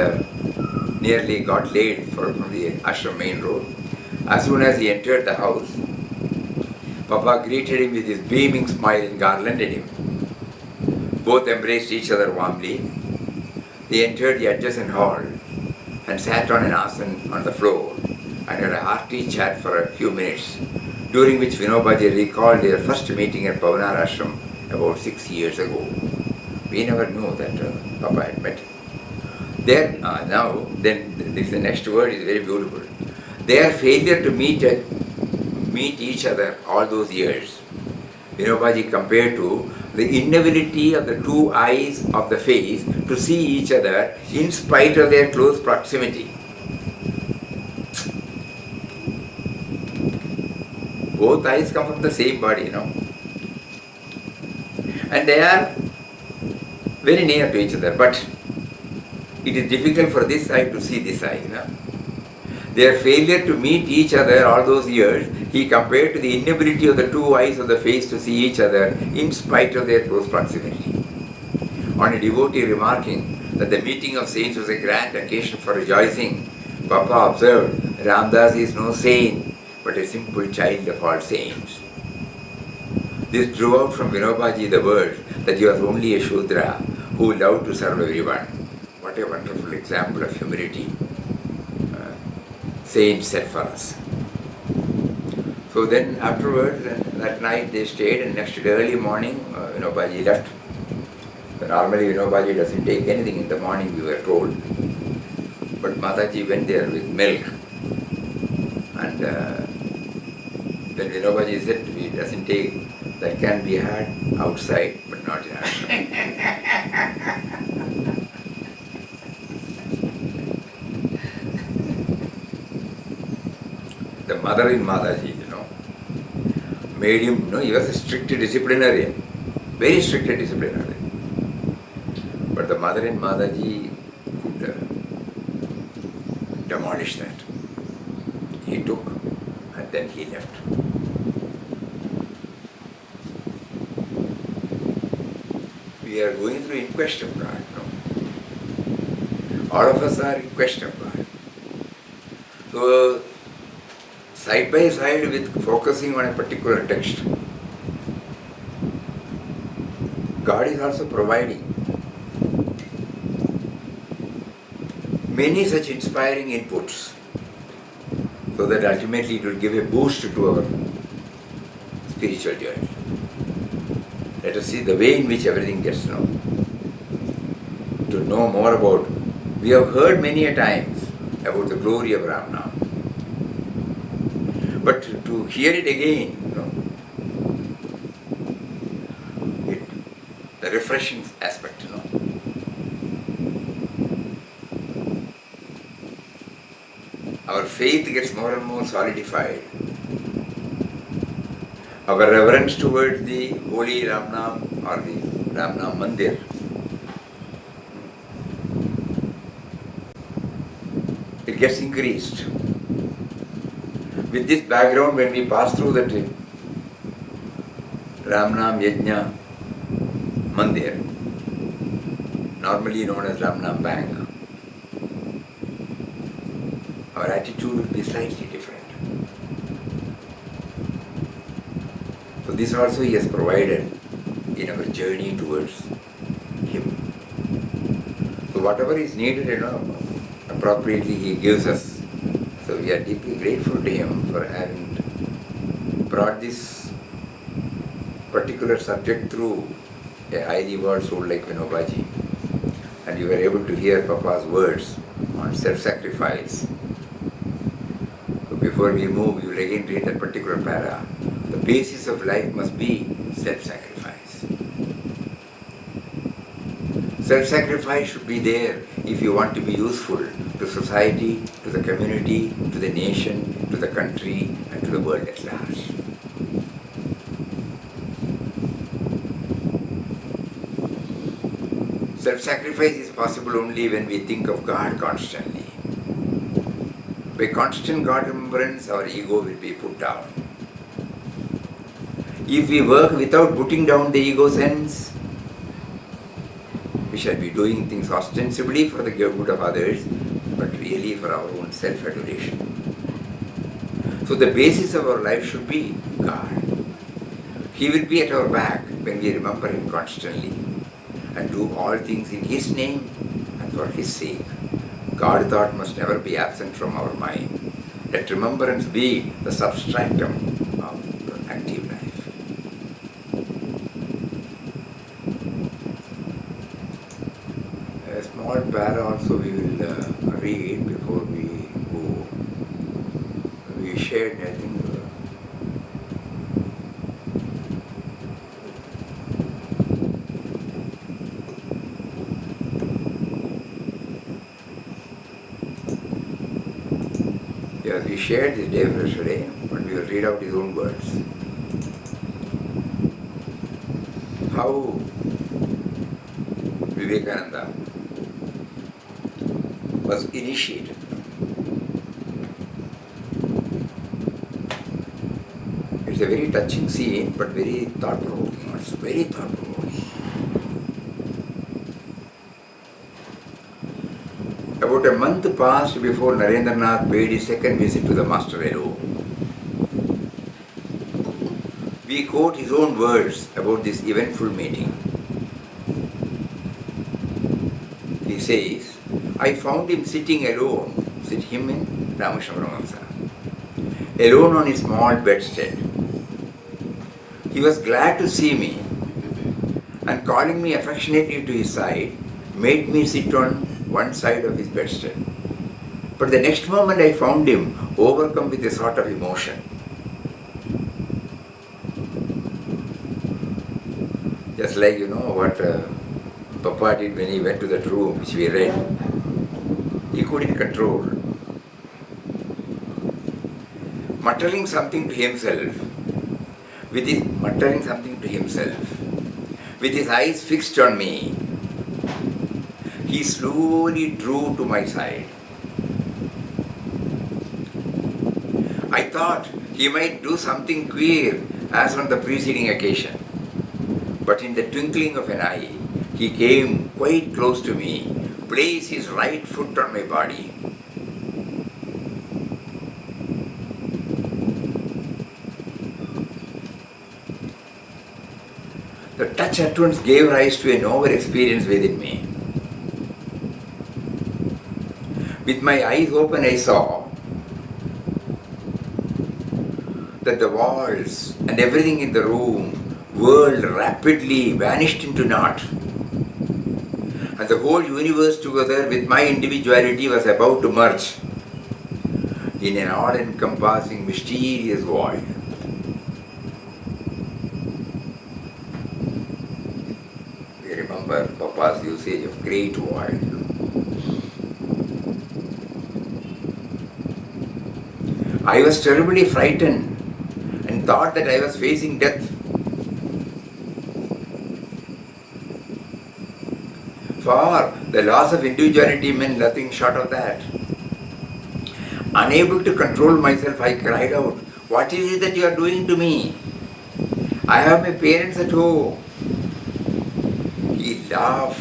nearly got laid from the ashram main road. As soon as he entered the house, Papa greeted him with his beaming smile and garlanded him. Both embraced each other warmly. They entered the adjacent hall and sat on an asana on the floor and had a hearty chat for a few minutes, during which Vinobaji recalled their first meeting at Pavanar Ashram about 6 years ago. We never knew that Papa had met him. The next word is very beautiful. Their failure to meet each other all those years, Vinobaji compared to the inability of the two eyes of the face to see each other in spite of their close proximity. Both eyes come from the same body, and they are very near to each other, but it is difficult for this eye to see this eye. Their failure to meet each other all those years, he compared to the inability of the two eyes of the face to see each other in spite of their close proximity. On a devotee remarking that the meeting of saints was a grand occasion for rejoicing, Papa observed, Ramdas is no saint, but a simple child of all saints. This drew out from Vinobaji the words that he was only a Shudra who loved to serve everyone. What a wonderful example of humility saints set for us. So then afterwards, that night they stayed, and next day early morning, Vinobaji left. So normally Vinobaji doesn't take anything in the morning, we were told. But Mataji went there with milk. And then Vinobaji said he doesn't take, that can be had outside, but not in ashram. The mother in Mataji, made him, he was a strict disciplinarian, very strict disciplinarian. But the mother in Mataji could demolish that. He took and then he left. We are going through in quest of God. All of us are in quest of God. So, side by side with focusing on a particular text, God is also providing many such inspiring inputs so that ultimately it will give a boost to our spiritual journey. Let us see the way in which everything gets known. To know more about, we have heard many a times about the glory of Ramnam. But to hear it again, the refreshing aspect, Our faith gets more and more solidified. Our reverence towards the holy Ramnam or the Ramnam Mandir it gets increased. With this background, when we pass through that Ramnam Yajna Mandir, normally known as Ramnam Bank, our attitude will be slightly different. So this also he has provided in our journey towards him. So whatever is needed, appropriately he gives us. So we are deeply grateful to him for having brought this particular subject through a highly evolved soul like Vinobaji. And you were able to hear Papa's words on self-sacrifice. So before we move, you will again read that particular para. The basis of life must be self-sacrifice. Self-sacrifice should be there if you want to be useful to society, to the community, to the nation, to the country, and to the world at large. Self-sacrifice is possible only when we think of God constantly. By constant God remembrance, our ego will be put down. If we work without putting down the ego sense, we shall be doing things ostensibly for the good of others, but really for our own self-adoration. So the basis of our life should be God. He will be at our back when we remember Him constantly and do all things in His name and for His sake. God thought must never be absent from our mind. Let remembrance be the substratum of active life. A small para also we will read before we go. We shared, I think, yes, we shared this day for yesterday, but we will read out his own words. How Vivekananda was initiated. It's a very touching scene, but very thought-provoking. It's very thought-provoking. About a month passed before Narendranath paid his second visit to the master alone. We quote his own words about this eventful meeting. He says, I found him sitting alone, him in Ramakrishna Paramahamsa, alone on his small bedstead. He was glad to see me and calling me affectionately to his side, made me sit on one side of his bedstead. But the next moment I found him overcome with a sort of emotion. Just like what Papa did when he went to that room which we read. He couldn't control. Muttering something to himself, with his eyes fixed on me, he slowly drew to my side. I thought he might do something queer as on the preceding occasion. But in the twinkling of an eye, he came quite close to me, placed his right foot on my body. The touch at once gave rise to a novel experience within me. With my eyes open, I saw that the walls and everything in the room whirled rapidly, vanished into naught. And the whole universe together with my individuality was about to merge in an all-encompassing, mysterious void. We remember Papa's usage of great void. I was terribly frightened and thought that I was facing death. For the loss of individuality meant nothing short of that. Unable to control myself, I cried out, "What is it that you are doing to me? I have my parents at home." He laughed.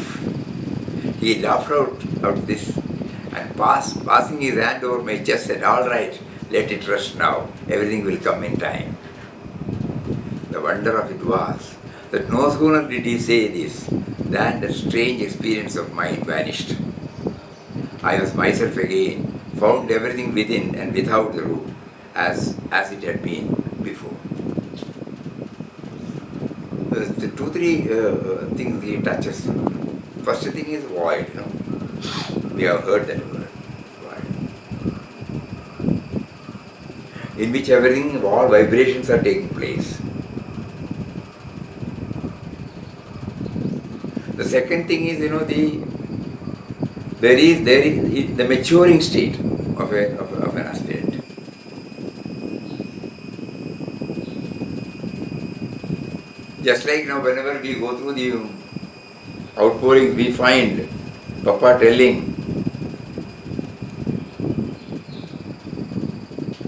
He laughed out this and passing his hand over my chest said, "All right, let it rest now. Everything will come in time." The wonder of it was that no sooner did he say this than the strange experience of mine vanished. I was myself again, found everything within and without the room as it had been before. The two, three things he touches. First thing is void. We have heard that word, void, in which everything, all vibrations are taking place. The second thing is, there is the maturing state of an aspirant. Just like whenever we go through the outpouring, we find Papa telling,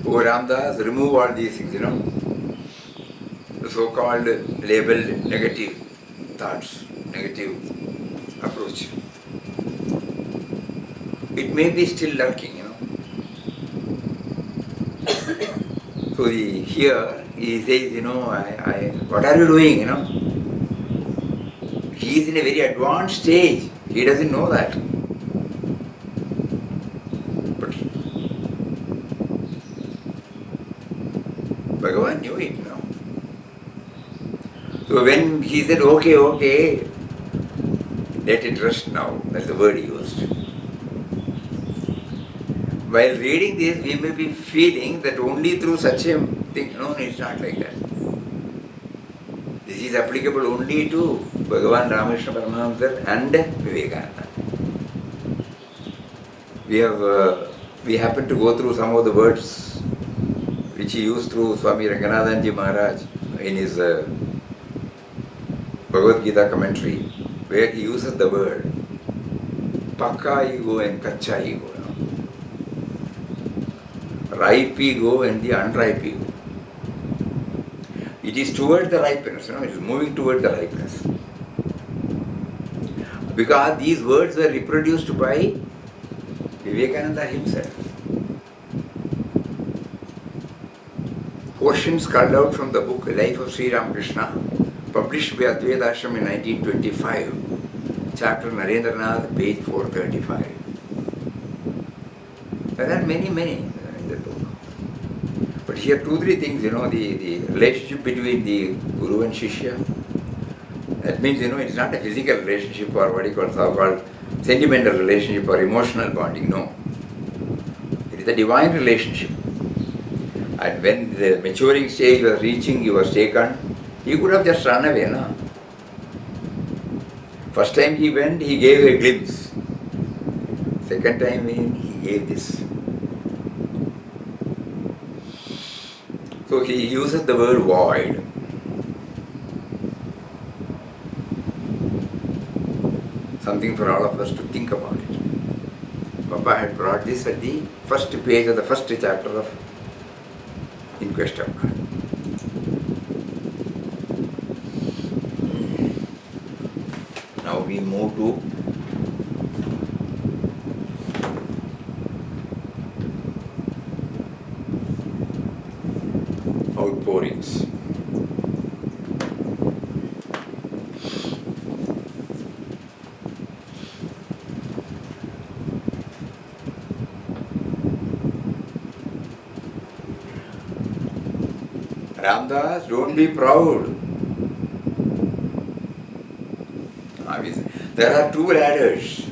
"Oh Ramdas, remove all these things, the so-called labeled negative thoughts, negative approach. It may be still lurking, So here he says, what are you doing, He is in a very advanced stage. He doesn't know that. But Bhagavan knew it, So when he said, okay, let it rest now, that's the word he used. While reading this, we may be feeling that only through such a thing. No, it's not like that. This is applicable only to Bhagavan Ramakrishna Paramahamsa and Vivekananda. We happen to go through some of the words which he used through Swami Ranganathanji Maharaj in his Bhagavad Gita commentary, where he uses the word Pakka ego and Kacha ego. Ripe ego and the unripe ego. It is towards the ripeness, it is moving towards the ripeness. Because these words were reproduced by Vivekananda himself. Portions culled out from the book Life of Sri Ramakrishna, published by Advaita Ashram in 1925, chapter Narendranath, page 435. There are many in the book. But here 2-3 things, the relationship between the Guru and Shishya. That means, it's not a physical relationship or what you call so-called sentimental relationship or emotional bonding, no. It is a divine relationship. And when the maturing stage was reaching, he was taken, he could have just run away, no? First time he went, he gave a glimpse. Second time in, he gave this. So he uses the word void. Something for all of us to think about it. Papa had brought this at the first page of the first chapter of In Quest of God. Now we move to outpourings. Ramdas, don't be proud. There are 2 ladders,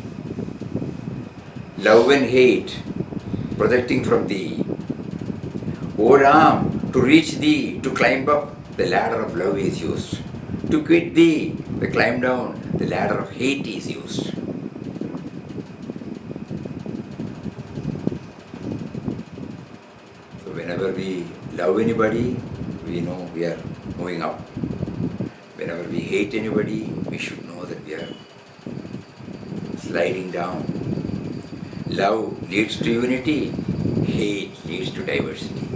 love and hate, projecting from thee. O Ram, to reach thee, to climb up, the ladder of love is used. To quit thee, the climb down, the ladder of hate is used. So whenever we love anybody, we know we are moving up. Whenever we hate anybody, we should know that we are sliding down. Love leads to unity, hate leads to diversity.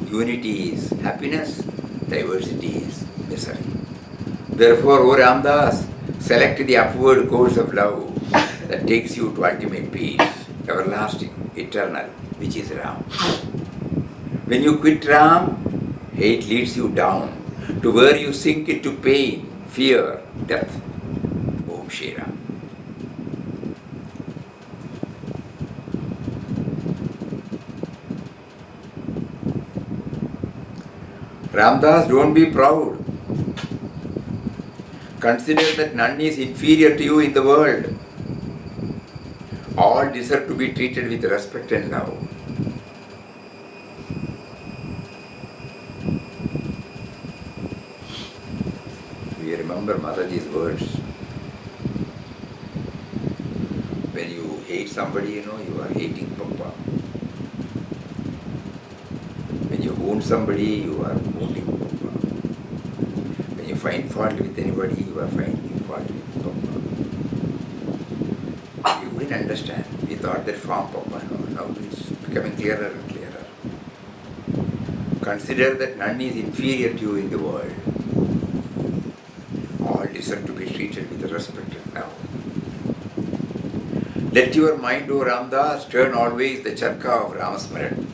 Unity is happiness, diversity is misery. Therefore, O Ramdas, select the upward course of love that takes you to ultimate peace, everlasting, eternal, which is Ram. When you quit Ram, hate leads you down to where you sink into pain, fear, death. Om Shri Ram. Ramdas, don't be proud. Consider that none is inferior to you in the world. All deserve to be treated with respect and love. We remember Mataji's words. When you hate somebody, you are hating Papa. When you wound somebody, you are wounding Papa. When you find fault with anybody, you are finding fault with Papa. You couldn't understand. We thought that from Papa. Now it's becoming clearer and clearer. Consider that none is inferior to you in the world. All deserve to be treated with respect and love. Let your mind, O Ramdas, turn always the charka of Ramasmaran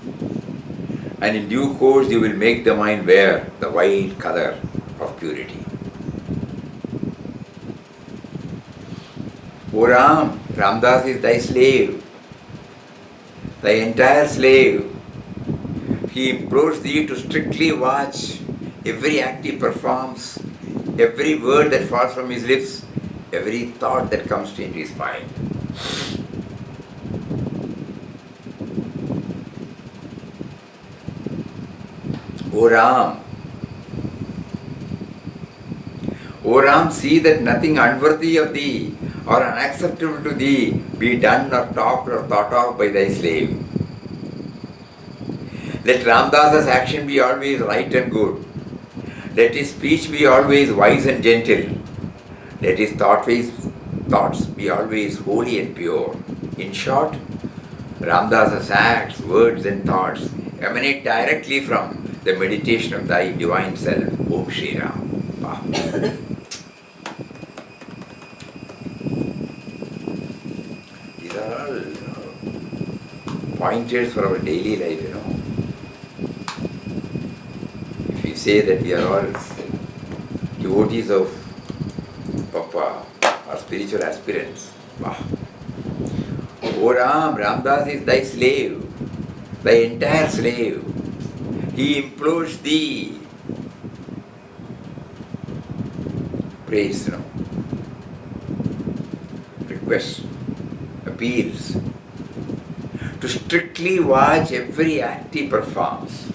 And in due course you will make the mind wear the white color of purity. O Ram, Ramdas is thy slave, thy entire slave. He implores thee to strictly watch every act he performs, every word that falls from his lips, every thought that comes into his mind. O Ram, O Ram, see that nothing unworthy of thee or unacceptable to thee be done or talked or thought of by thy slave. Let Ramdas's action be always right and good. Let his speech be always wise and gentle. Let his thoughts be always holy and pure. In short, Ramdas's acts, words and thoughts emanate directly from the meditation of thy divine self, Om Shri Ram. Wow. These are all pointers for our daily life, If we say that we are all devotees of Papa or spiritual aspirants, wow. O Ram, Ramdas is thy slave, thy entire slave. He implores thee. Praise, requests, appeals, to strictly watch every act he performs.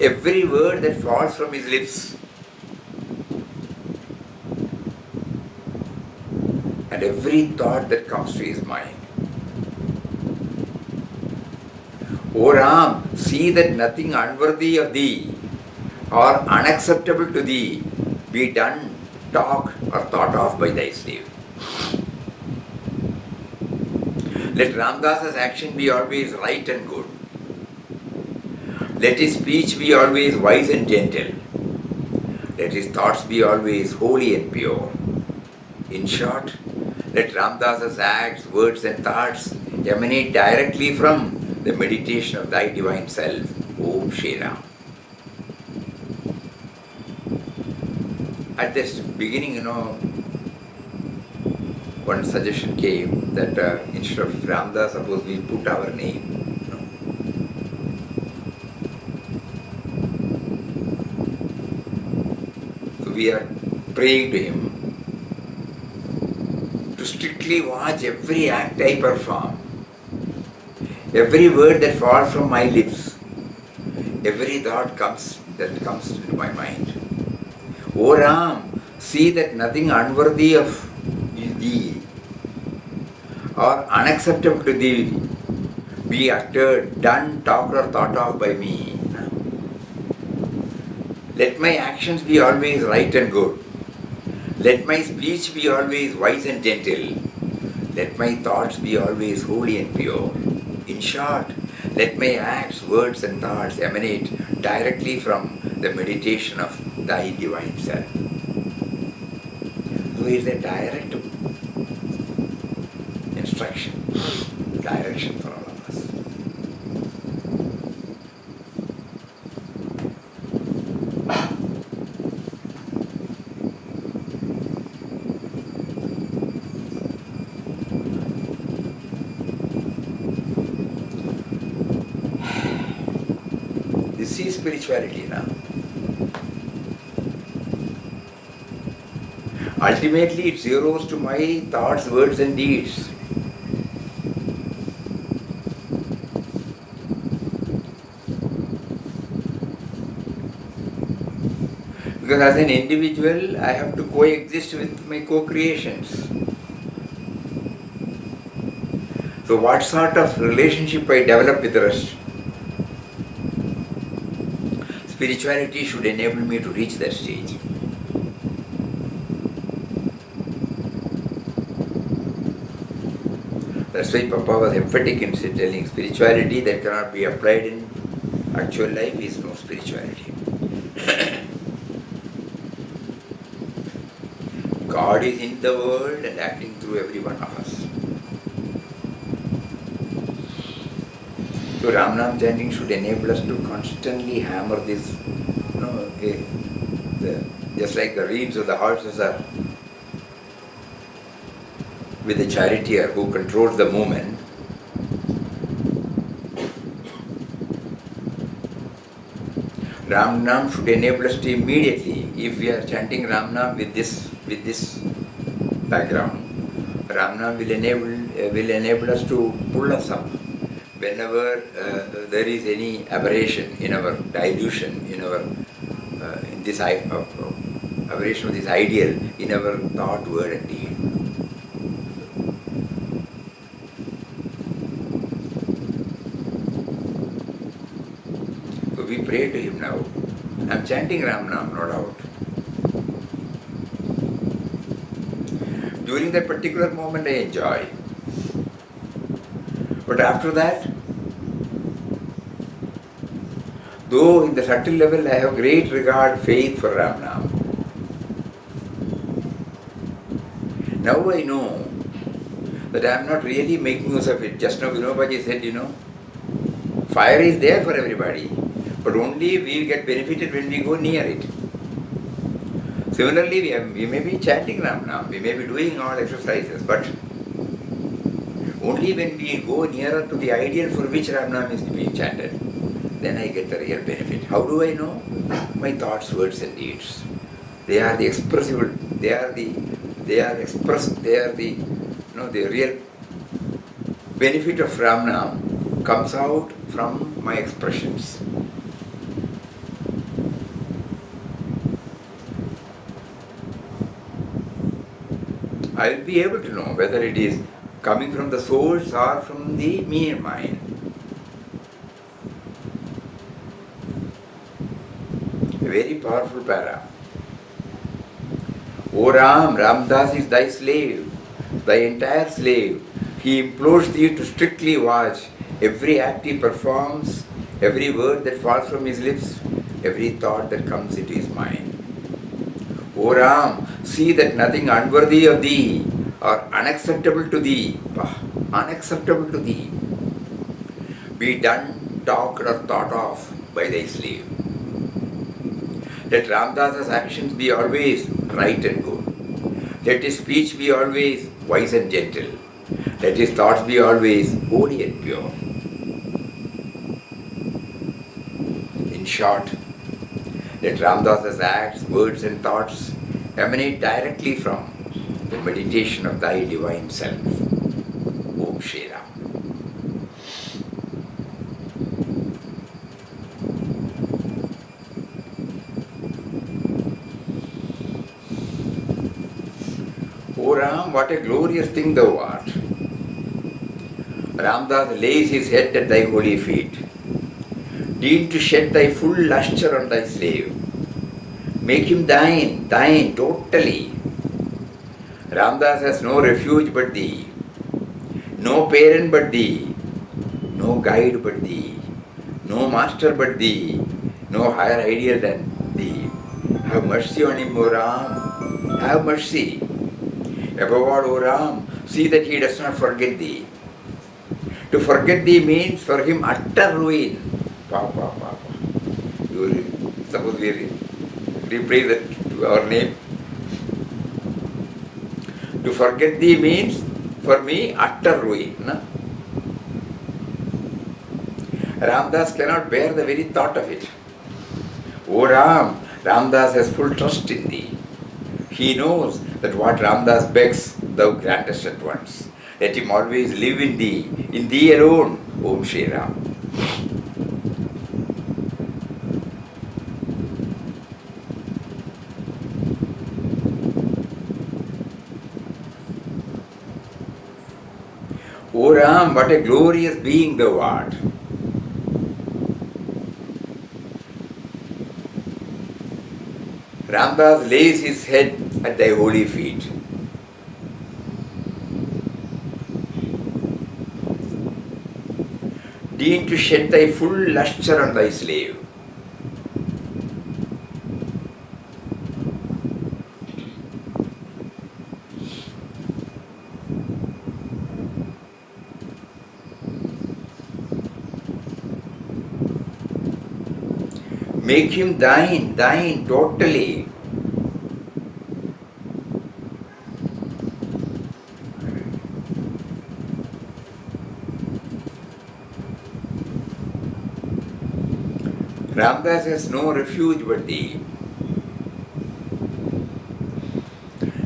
Every word that falls from his lips, and every thought that comes to his mind. O Ram, see that nothing unworthy of thee or unacceptable to thee be done, talked or thought of by thy slave. Let Ramdas's action be always right and good. Let his speech be always wise and gentle. Let his thoughts be always holy and pure. In short, let Ramdas's acts, words and thoughts emanate directly from the meditation of thy divine self, Om Shri Ram. At this beginning, one suggestion came that instead of Ramdas, suppose we put our name. So we are praying to him to strictly watch every act I perform, every word that falls from my lips, every thought that comes into my mind. O Ram, see that nothing unworthy of thee or unacceptable to thee be uttered, done, talked or thought of by me. Let my actions be always right and good. Let my speech be always wise and gentle. Let my thoughts be always holy and pure. In short, let my acts, words and thoughts emanate directly from the meditation of thy divine self. So it is a direct instruction, direction for all of us. This is spirituality now. Ultimately, it zeroes to my thoughts, words and deeds. Because as an individual, I have to coexist with my co-creations. So what sort of relationship I develop with the rest? Spirituality should enable me to reach that stage. That's why Papa was emphatic in telling spirituality that cannot be applied in actual life is no spirituality. God is in the world and acting through every one of us. So Ram Nam chanting should enable us to constantly hammer this, just like the reins of the horses are with the charioteer who controls the movement. Ram Nam should enable us to immediately, if we are chanting Ram Nam with this background, Ram Nam will enable us to pull us up whenever there is any aberration in our dilution, in our in this aberration of this ideal in our thought, word, and deed. So we pray to him now. I am chanting Ram Nam, no doubt. During that particular moment I enjoy. But after that, though in the subtle level I have great regard, faith for Ram Nam, now I know that I am not really making use of it. Just now Vinobaji said, fire is there for everybody, but only we get benefited when we go near it. Similarly, we may be chanting Ram Nam, we may be doing all exercises, but only when we go nearer to the ideal for which Ram Nam is being chanted, then I get the real benefit. How do I know? My thoughts, words and deeds. They are the expressible, the real benefit of Ram Nam comes out from my expressions. I will be able to know whether it is coming from the source or from the me and mind. A very powerful para. O Ram, Ramdas is thy slave, thy entire slave. He implores thee to strictly watch every act he performs, every word that falls from his lips, every thought that comes into his mind. O Ram, see that nothing unworthy of thee or unacceptable to thee, be done, talked or thought of by thy slave. Let Ramdas's actions be always right and good. Let his speech be always wise and gentle. Let his thoughts be always holy and pure. In short, let Ramdas's acts, words and thoughts emanate directly from the meditation of thy divine self. Om Shri Ram. O Ram, what a glorious thing thou art. Ramdas lays his head at thy holy feet, deign to shed thy full lustre on thy slave. Make him thine, totally. Ramdas has no refuge but thee, no parent but thee, no guide but thee, no master but thee, no higher ideal than thee. Have mercy on him, O Ram, have mercy. Above all, O Ram, see that he does not forget thee. To forget thee means for him utter ruin. Suppose we replace that to our name. To forget thee means for me utter ruin. No? Ramdas cannot bear the very thought of it. O Ram, Ramdas has full trust in thee. He knows that what Ramdas begs, thou grantest at once. Let him always live in thee alone, Om Shri Ram. O Ram, what a glorious being thou art. Ramdas lays his head at thy holy feet. Deign to shed thy full lustre on thy slave. Make him thine totally. Ramdas has no refuge but thee,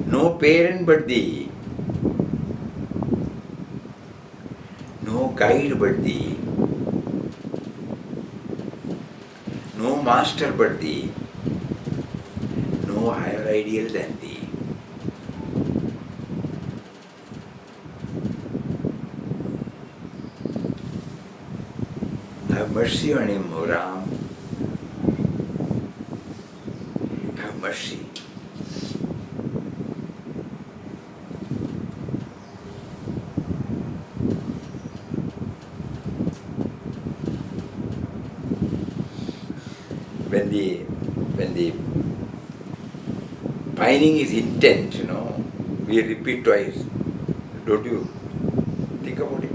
no parent but thee, no guide but thee, no master but thee, no higher ideal than thee. Have mercy on him, O Ram. Have mercy. When the pining is intent, we repeat twice. Don't you think about it?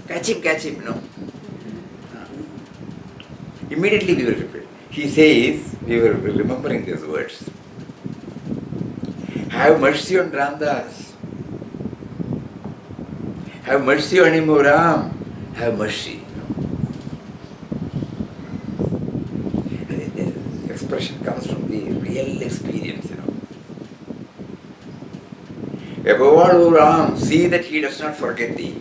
Catch him, Immediately we will repeat. He says, we were remembering these words. Have mercy on Ramdas. Have mercy on him, O Ram. Have mercy. The expression comes from the real experience, Above all, O Ram, see that he does not forget thee.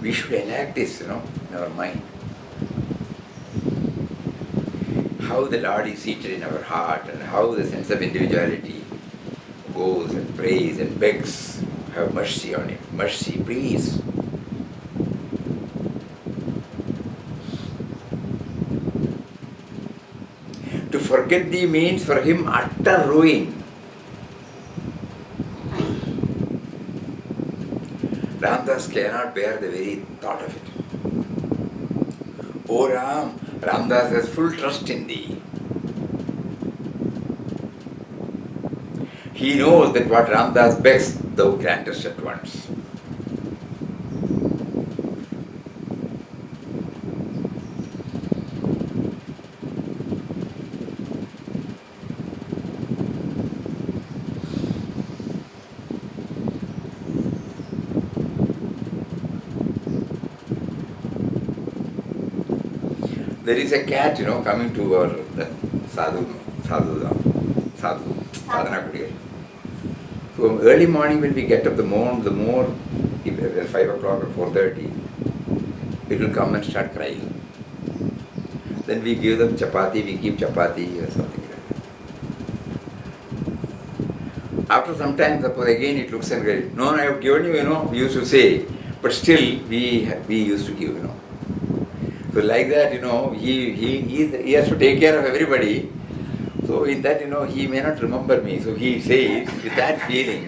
We should enact this, in our mind. How the Lord is seated in our heart and how the sense of individuality goes and prays and begs. Have mercy on him. Mercy, please. To forget thee means for him utter ruin. Ramdas cannot bear the very thought of it. O Ram, Ramdas has full trust in thee. He knows that what Ramdas begs, thou grantest at once. There is a cat, coming to our sadhana kudiya. So early morning when we get up, the more, if 5 o'clock or 4:30, it will come and start crying. Then we give them chapati, we keep chapati or something like that. After some time, suppose again it looks and cries. No, I have given you, we used to say, but still we used to give, So like that, he has to take care of everybody. So in that, he may not remember me. So he says, with that feeling,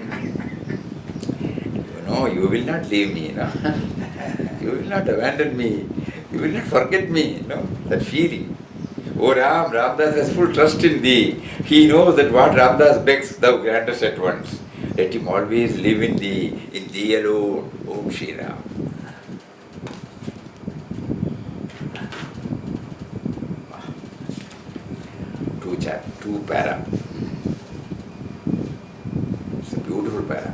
you will not leave me, You will not abandon me. You will not forget me, that feeling. O Ram, Ramdas has full trust in thee. He knows that what Ramdas begs, thou grantest at once. Let him always live in thee alone. Om Shri Ram. Two para. It's a beautiful para.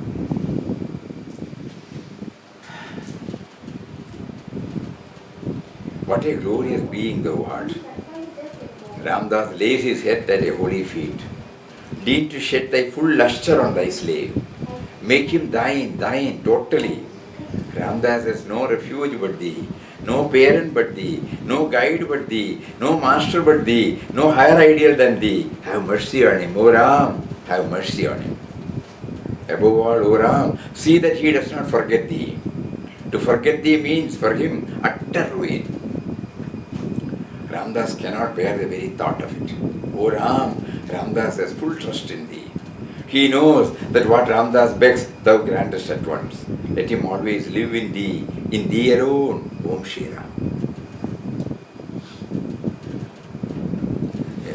What a glorious being thou art. Ramdas lays his head at a holy feet. Deign to shed thy full lustre on thy slave. Make him thine totally. Ramdas has no refuge but thee, no parent but thee, no guide but thee, no master but thee, no higher ideal than thee. Have mercy on him, O Ram, have mercy on him. Above all, O Ram, see that he does not forget thee. To forget thee means for him utter ruin. Ramdas cannot bear the very thought of it. O Ram, Ramdas has full trust in thee. He knows that what Ramdas begs, thou grantest at once. Let him always live in thee alone, Om Shri Ram.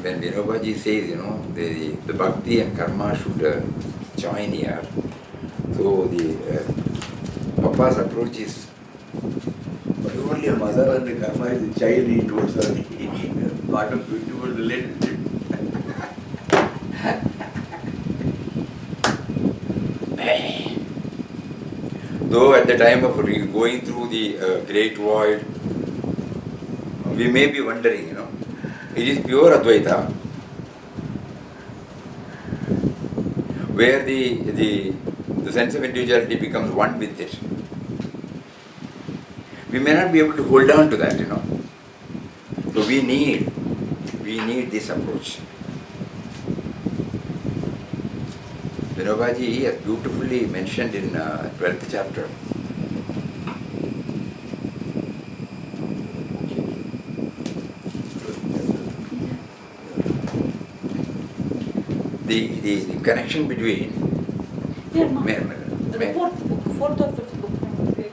When Vinobaji says, the bhakti and karma should join here, so the Papa's approach is But only a mother and the karma is the child he towards her. Part of beautiful relationship. though at the time of going through the great void, we may be wondering, it is pure Advaita, where the sense of individuality becomes one with it. We may not be able to hold on to that, So we need this approach. Vinobaji has beautifully mentioned in 12th chapter. The connection between Yeah, no. The May- fourth or fifth book. Okay.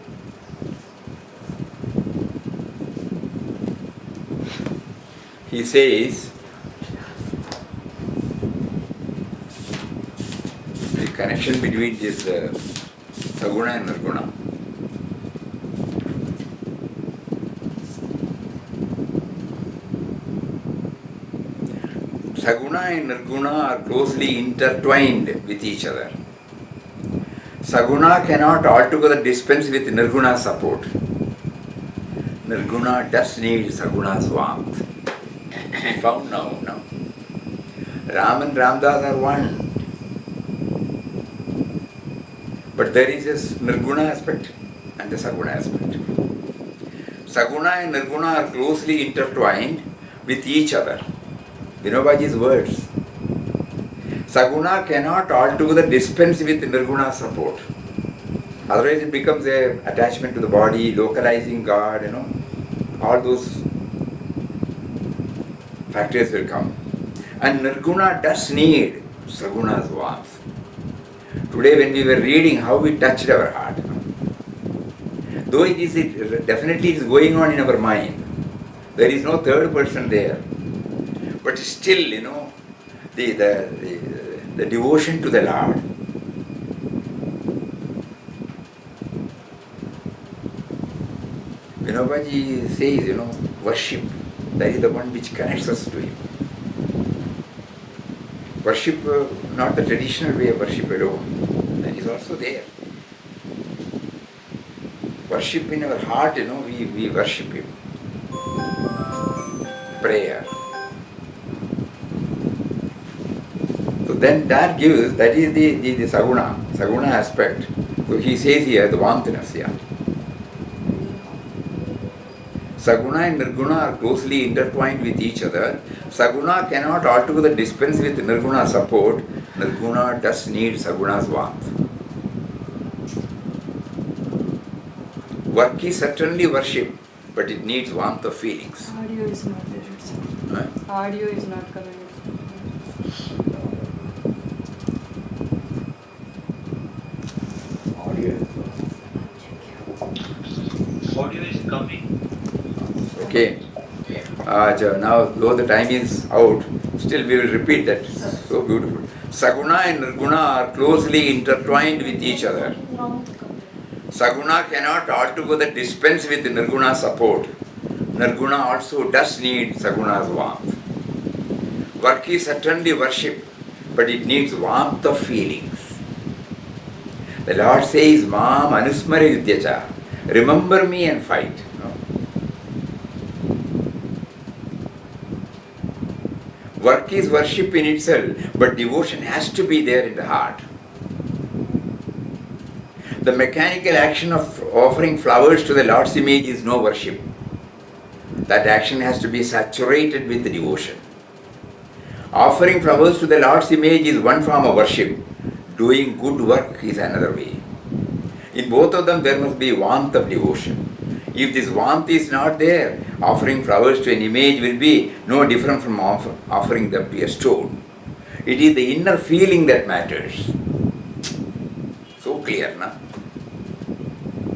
he says the connection between this Saguna and Nirguna. Saguna and Nirguna are closely intertwined with each other. Saguna cannot altogether dispense with Nirguna's support. Nirguna does need Saguna's warmth. Found now. Ram and Ramdas are one. But there is this Nirguna aspect and the Saguna aspect. Saguna and Nirguna are closely intertwined with each other. Vinobaji's words. Saguna cannot altogether dispense with Nirguna's support. Otherwise it becomes an attachment to the body, localizing God, all those factors will come. And Nirguna does need Saguna's warmth. Today when we were reading how it touched our heart, though it definitely is going on in our mind, there is no third person there, but still, the devotion to the Lord. Vinobaji says, worship, that is the one which connects us to Him. Worship, not the traditional way of worship alone, that is also there. Worship in our heart, we worship Him. Prayer. So then that is the Saguna aspect. So he says here, the Vantanasya. Saguna and Nirguna are closely intertwined with each other. Saguna cannot altogether dispense with Nirguna's support. Nirguna does need Saguna's warmth. Work is certainly worship, but it needs warmth of feelings. Audio is not there. Audio is not coming. Audio is coming. Okay. Now, though the time is out, still we will repeat that. So beautiful. Saguna and Nirguna are closely intertwined with each other. Saguna cannot altogether dispense with Nirguna's support. Nirguna also does need Saguna's warmth. Work is certainly worship, but it needs warmth of feelings. The Lord says, Mam anusmara yudhyacha. Remember me and fight. Work is worship in itself, but devotion has to be there in the heart. The mechanical action of offering flowers to the Lord's image is no worship. That action has to be saturated with devotion. Offering flowers to the Lord's image is one form of worship. Doing good work is another way. In both of them, there must be warmth of devotion. If this warmth is not there, offering flowers to an image will be no different from offering them to a stone. It is the inner feeling that matters. So clear, na?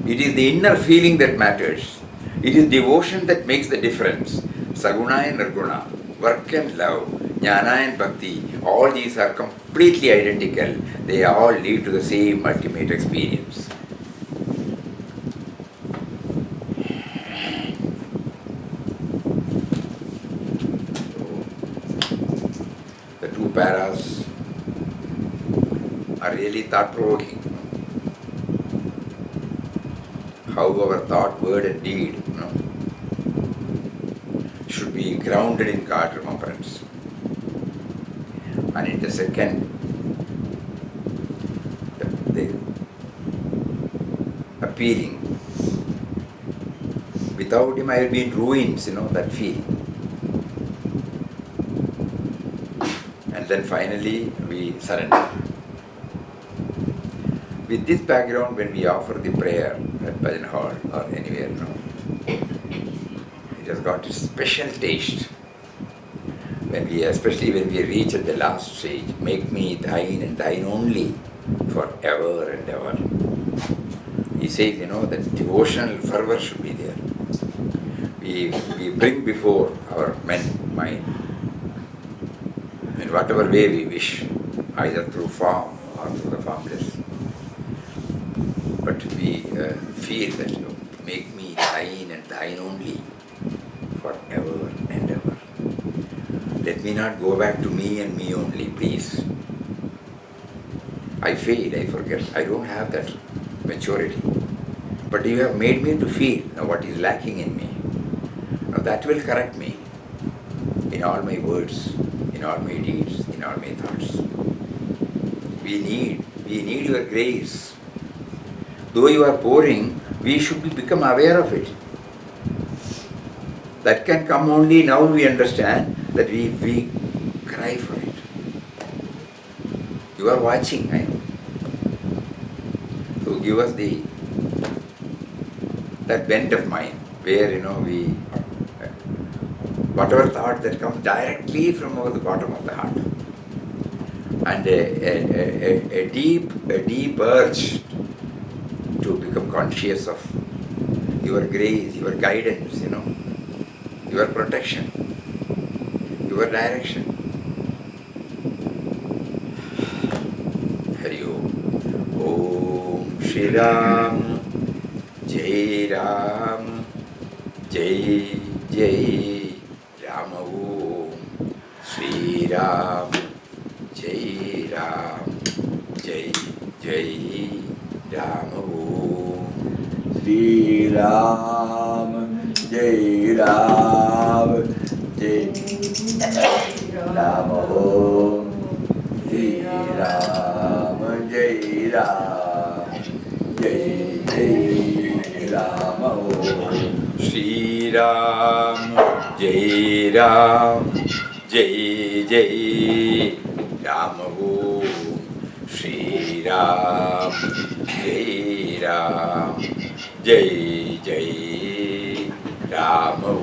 It is the inner feeling that matters. It is devotion that makes the difference. Saguna and Nirguna, work and love, jnana and bhakti, all these are completely identical. They all lead to the same ultimate experience. The two paras are really thought-provoking. How our thought, word and deed should be grounded in God remembrance. And in the second, the appealing. Without him I will be in ruins, that feeling. And then finally we surrender. With this background, when we offer the prayer at Bhajan Hall or anywhere, it has got a special taste. Especially when we reach at the last stage, make me thine and thine only forever and ever. He says, that devotional fervor should be there. We bring before our mind in whatever way we wish, either through form or through the formless. But we feel that make me thine and thine only forever and ever. Let me not go back to me and me only, please. I fail, I forget, I don't have that maturity. But you have made me to feel what is lacking in me. Now that will correct me in all my words, in all my deeds, in all my thoughts. We need your grace. Though you are pouring, we should become aware of it. That can come only now we understand that we cry for it. You are watching, I know. So give us that bent of mind where we whatever thought that comes directly from the bottom of the heart, and a deep urge to become conscious of your grace, your guidance, your protection, your direction. Hari Om Shri Ram, Jai Ram, Jai Jai Ram Om Shri Ram, Jai Ram, Jai Jai Ram Om Shri Ram, Jai Ram, Jai Ram Om Shri Ram, Jai Ram, Jai Jai Ram Om Shri Ram, Jai Ram, Jai Jai Ram Om Shri Ram, Jai Ram, Jai Jai Ram Om.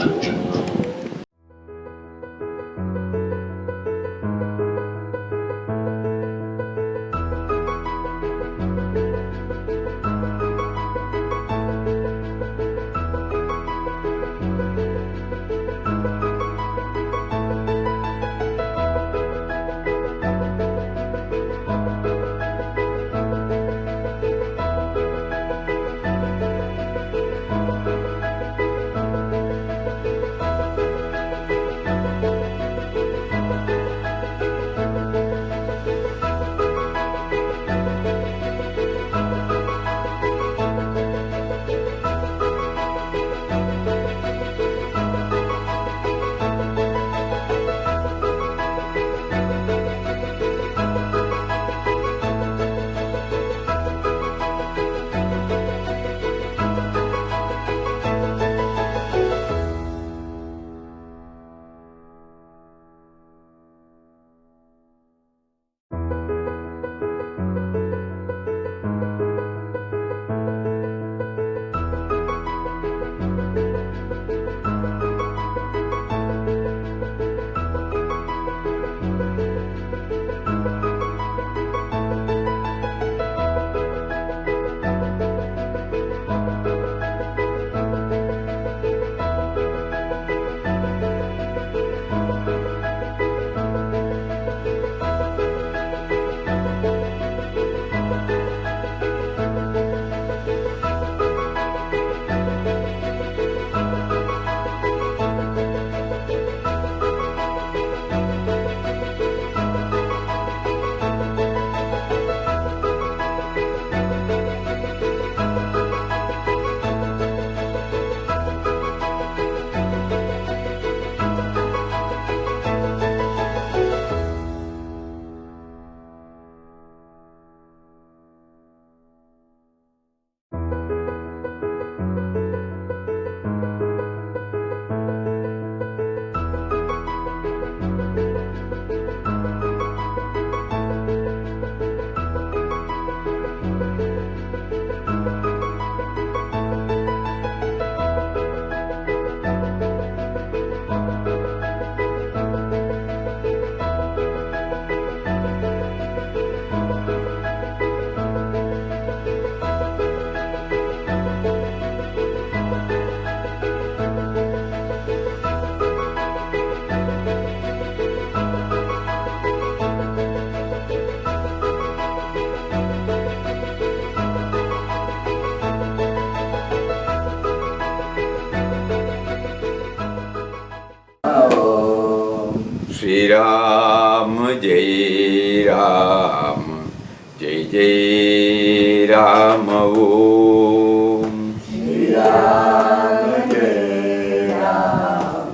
Shri Ram, Jai Ram, Jai Jai Ram Om. Shri Ram, Jai Ram,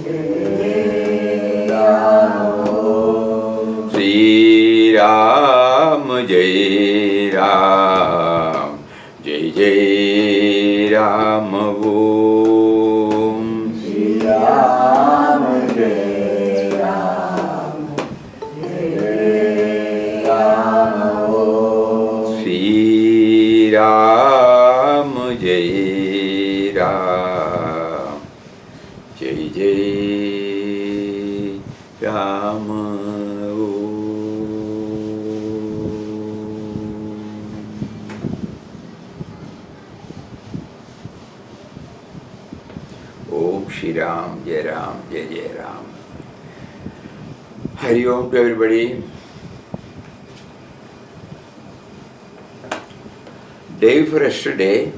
Jai Ram Om. Shri Ram, Jai Ram, Jai Jai Ram Om. Shri Ram, Jai Ram, Jai Ram Om. Shri Ram, Jai Ram, Jai Jai Ram Om. Shri Ram, Jai Ram, Jai Jai Ram. Hari Om to everybody. Day for yesterday,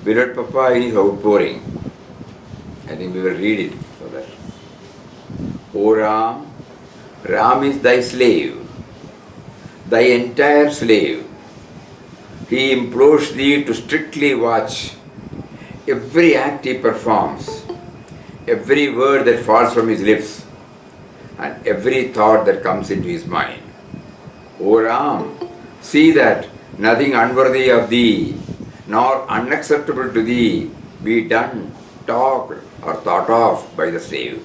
Virat Papa in his outpouring. I think we will read it so that. O Ram, Ram is thy slave, thy entire slave. He implores thee to strictly watch every act he performs, every word that falls from his lips, and every thought that comes into his mind. O Ram, see that nothing unworthy of thee, nor unacceptable to thee, be done, talked, or thought of by the slave.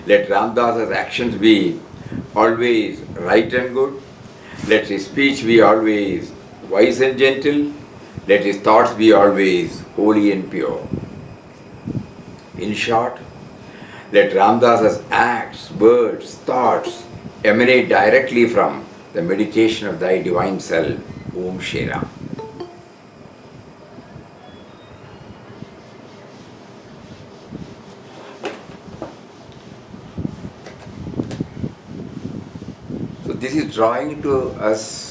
Let Ramdas's actions be always right and good. Let his speech be always wise and gentle. Let his thoughts be always holy and pure. In short, let Ramdas's acts, words, thoughts emanate directly from the meditation of thy divine self, Om Shri Ram. So this is drawing to us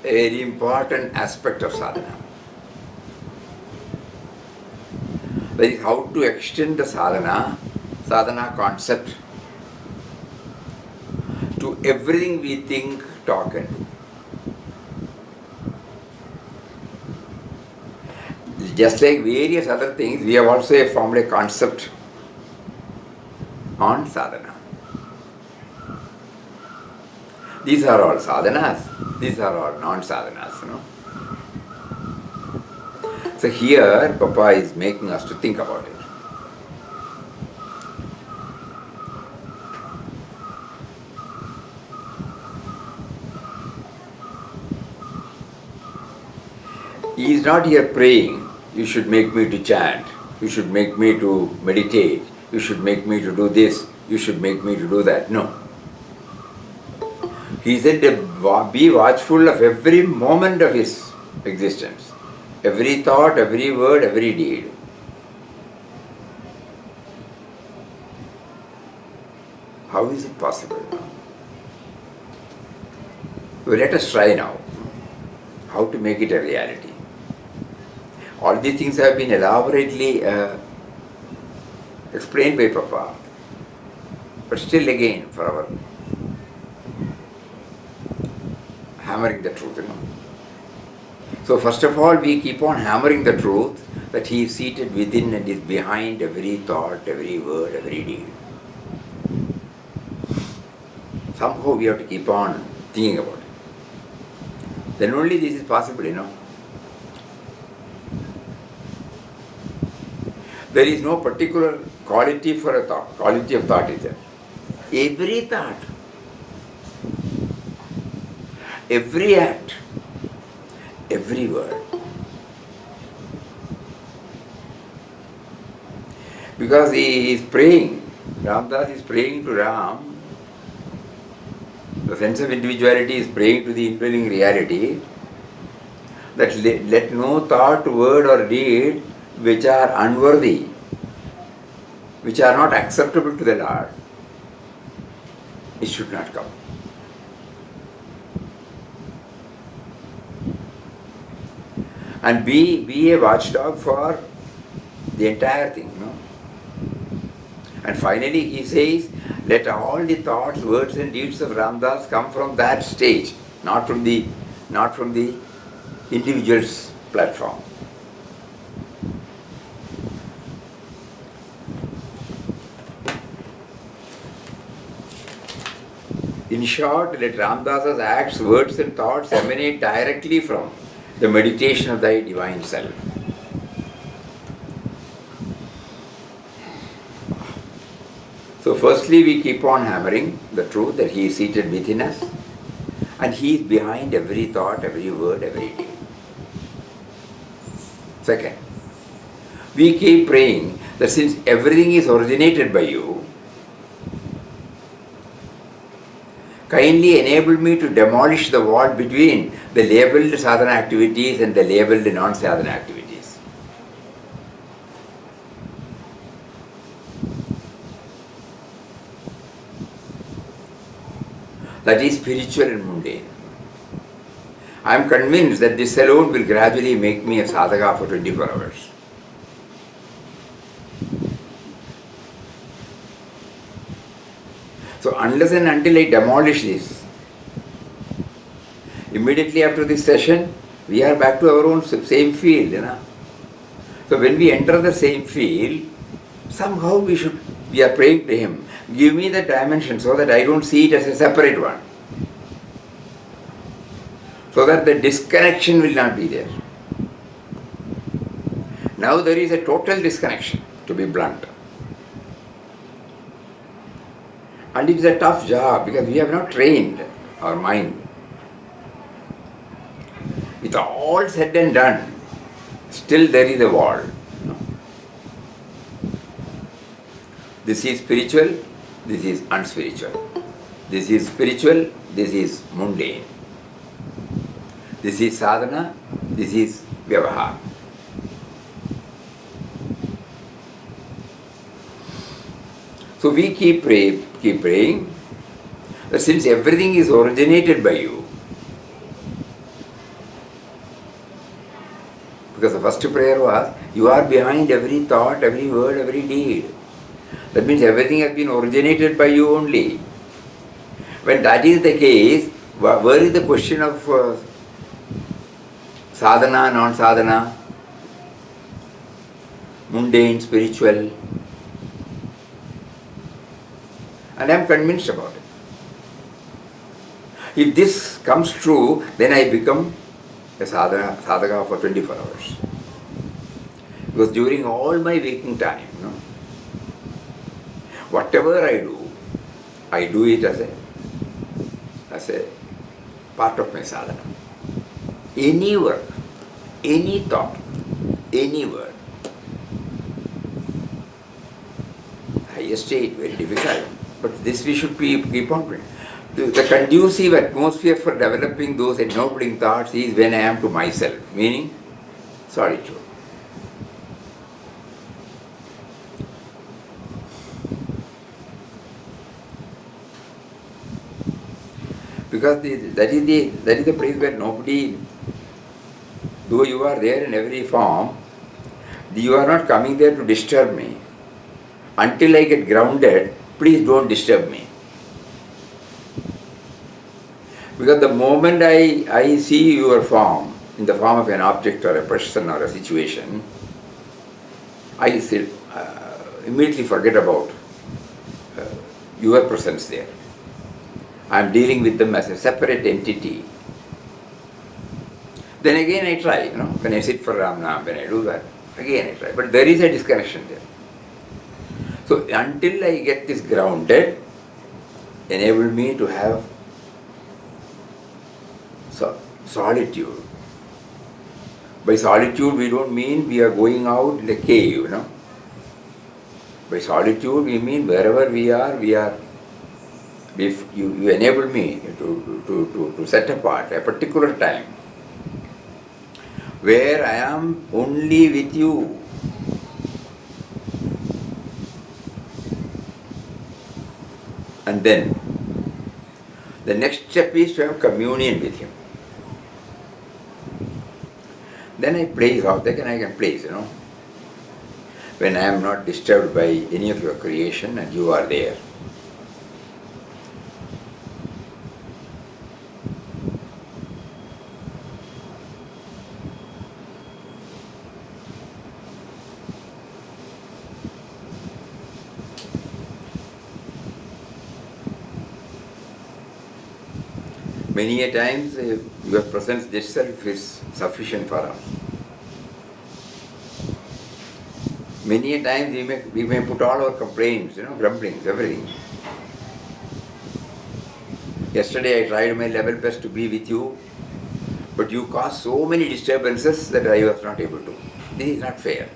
a very important aspect of sadhana. That is how to extend the sadhana concept to everything we think, talk and do. Just like various other things, we have also formed a concept on sadhana. These are all sadhanas, these are all non-sadhanas, So here, Papa is making us to think about it. He is not here praying, you should make me to chant, you should make me to meditate, you should make me to do this, you should make me to do that. No. He said, be watchful of every moment of his existence. Every thought, every word, every deed. How is it possible now? So let us try now how to make it a reality. All these things have been elaborately explained by Papa, but still again for our hammering the truth. So first of all, we keep on hammering the truth that he is seated within and is behind every thought, every word, every deed. Somehow we have to keep on thinking about it. Then only this is possible, There is no particular quality for a thought. Quality of thought is there. Every thought, every act, every word. Because he is praying, Ramdas is praying to Ram, the sense of individuality is praying to the indwelling reality, that let no thought, word or deed which are unworthy, which are not acceptable to the Lord, it should not come. and be a watchdog for the entire thing, you know. And finally he says, let all the thoughts, words and deeds of Ramdas come from that stage, not from the individual's platform. In short, let Ramdas's acts, words and thoughts emanate directly from the meditation of thy divine self. So firstly we keep on hammering the truth that he is seated within us and he is behind every thought, every word, every deed. Second, we keep praying that since everything is originated by you, kindly enable me to demolish the wall between the labeled sadhana activities and the labeled non-sadhana activities. That is spiritual and mundane. I am convinced that this alone will gradually make me a sadhaka for 24 hours. So unless and until I demolish this, immediately after this session, we are back to our own same field, you know. So when we enter the same field, somehow we are praying to him, give me the dimension so that I don't see it as a separate one. So that the disconnection will not be there. Now there is a total disconnection, to be blunt. And it is a tough job because we have not trained our mind. With all said and done, still there is a wall. This is spiritual, this is unspiritual. This is spiritual, this is mundane. This is sadhana, this is vyavahar. So we keep praying that since everything is originated by you, because the first prayer was, you are behind every thought, every word, every deed. That means everything has been originated by you only. When that is the case, where is the question of sadhana, non-sadhana, mundane, spiritual? And I am convinced about it. If this comes true, then I become a sadhaka for 24 hours. Because during all my waking time, whatever I do it as a part of my sadhana. Any work, any thought, any word. Highest state, very difficult. But this we should keep on doing. The conducive atmosphere for developing those ennobling thoughts is when I am to myself, meaning solitude. Because that is the place where nobody, though you are there in every form, you are not coming there to disturb me. Until I get grounded, please don't disturb me. Because the moment I see your form, in the form of an object or a person or a situation, I immediately forget about your presence there. I am dealing with them as a separate entity. Then again I try, when I sit for Ramnam, when I do that, again I try. But there is a disconnection there. So until I get this grounded, enable me to have solitude. By solitude we don't mean we are going out in the cave, By solitude we mean wherever we are, if you enable me to set apart a particular time where I am only with you. And then the next step is to have communion with him. Then I place out there and I can place, when I am not disturbed by any of your creation and you are there. Many a times your presence itself is sufficient for us. Many a times we may put all our complaints, grumblings, everything. Yesterday I tried my level best to be with you, but you caused so many disturbances that I was not able to. This is not fair.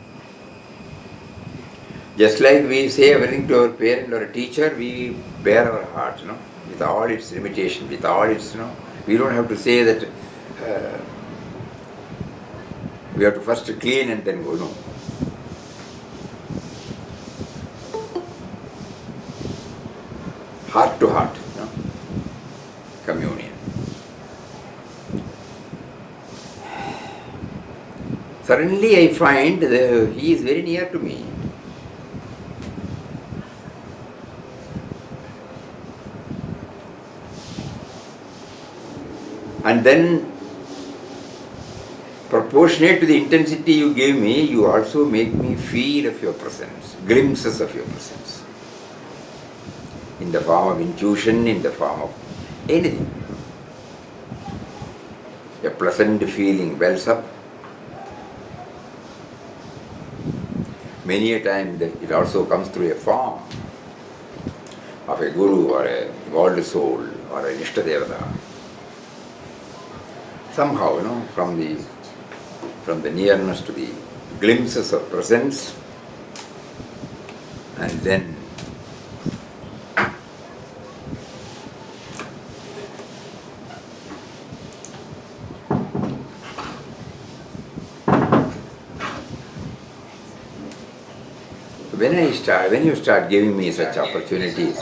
Just like we say everything to our parent or a teacher, we bear our heart, with all its limitations, with all its, we don't have to say that we have to first clean and then go, no. Heart to heart, communion. Suddenly I find he is very near to me. And then, proportionate to the intensity you give me, you also make me feel of your presence, glimpses of your presence. In the form of intuition, in the form of anything. A pleasant feeling wells up. Many a time it also comes through a form of a guru or a evolved soul or an Ishtadevata. Somehow, from the nearness to the glimpses of presence, and then when you start giving me such opportunities,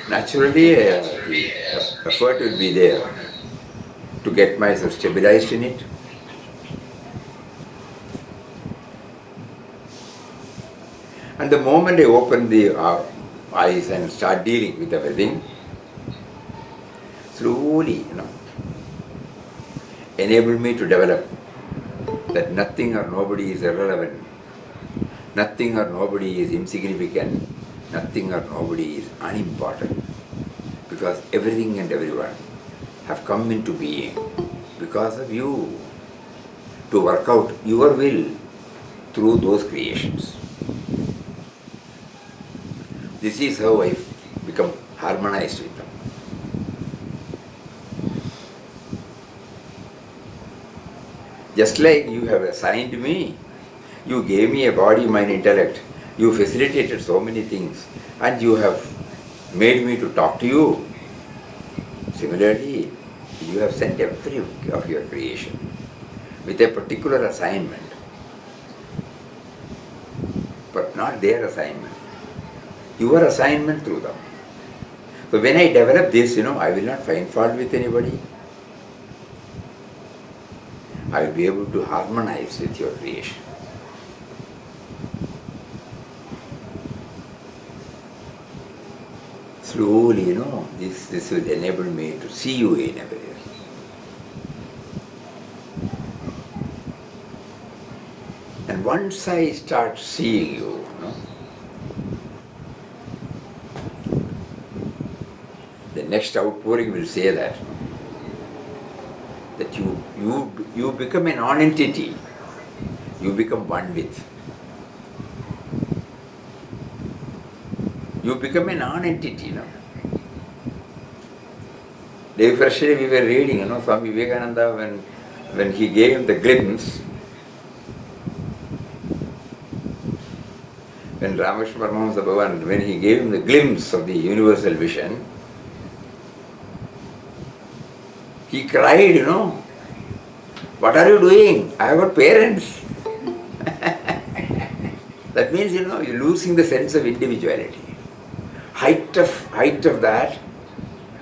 naturally the effort will be there to get myself stabilized in it. And the moment I open the eyes and start dealing with everything, slowly, enable me to develop that nothing or nobody is irrelevant, nothing or nobody is insignificant, nothing or nobody is unimportant, because everything and everyone have come into being because of you, to work out your will through those creations. This is how I become harmonized with them. Just like you have assigned me, you gave me a body, mind, intellect, you facilitated so many things, and you have made me to talk to you. Similarly, you have sent every of your creation with a particular assignment, but not their assignment, your assignment through them. So when I develop this, I will not find fault with anybody. I will be able to harmonize with your creation. Slowly, this will enable me to see you in everywhere. And once I start seeing you, the next outpouring will say that you become a non-entity, you become one with. You become a non-entity now. Day first we were reading, Swami Vivekananda, when he gave him the glimpse, when Rameshwar Paramahamsa Bhavan, when he gave him the glimpse of the universal vision, he cried, what are you doing? I have got parents. That means, you're losing the sense of individuality. Height of that,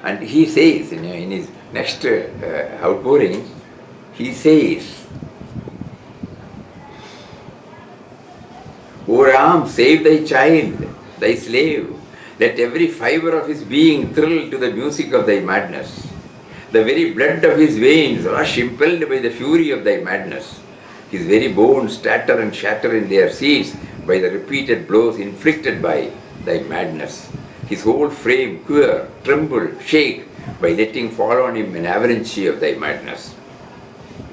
and he says, in his next outpouring, he says, Ram, save thy child, thy slave. Let every fibre of his being thrill to the music of thy madness. The very blood of his veins rush impelled by the fury of thy madness. His very bones tatter and shatter in their seats by the repeated blows inflicted by thy madness. His whole frame quiver, tremble, shake by letting fall on him an avalanche of thy madness.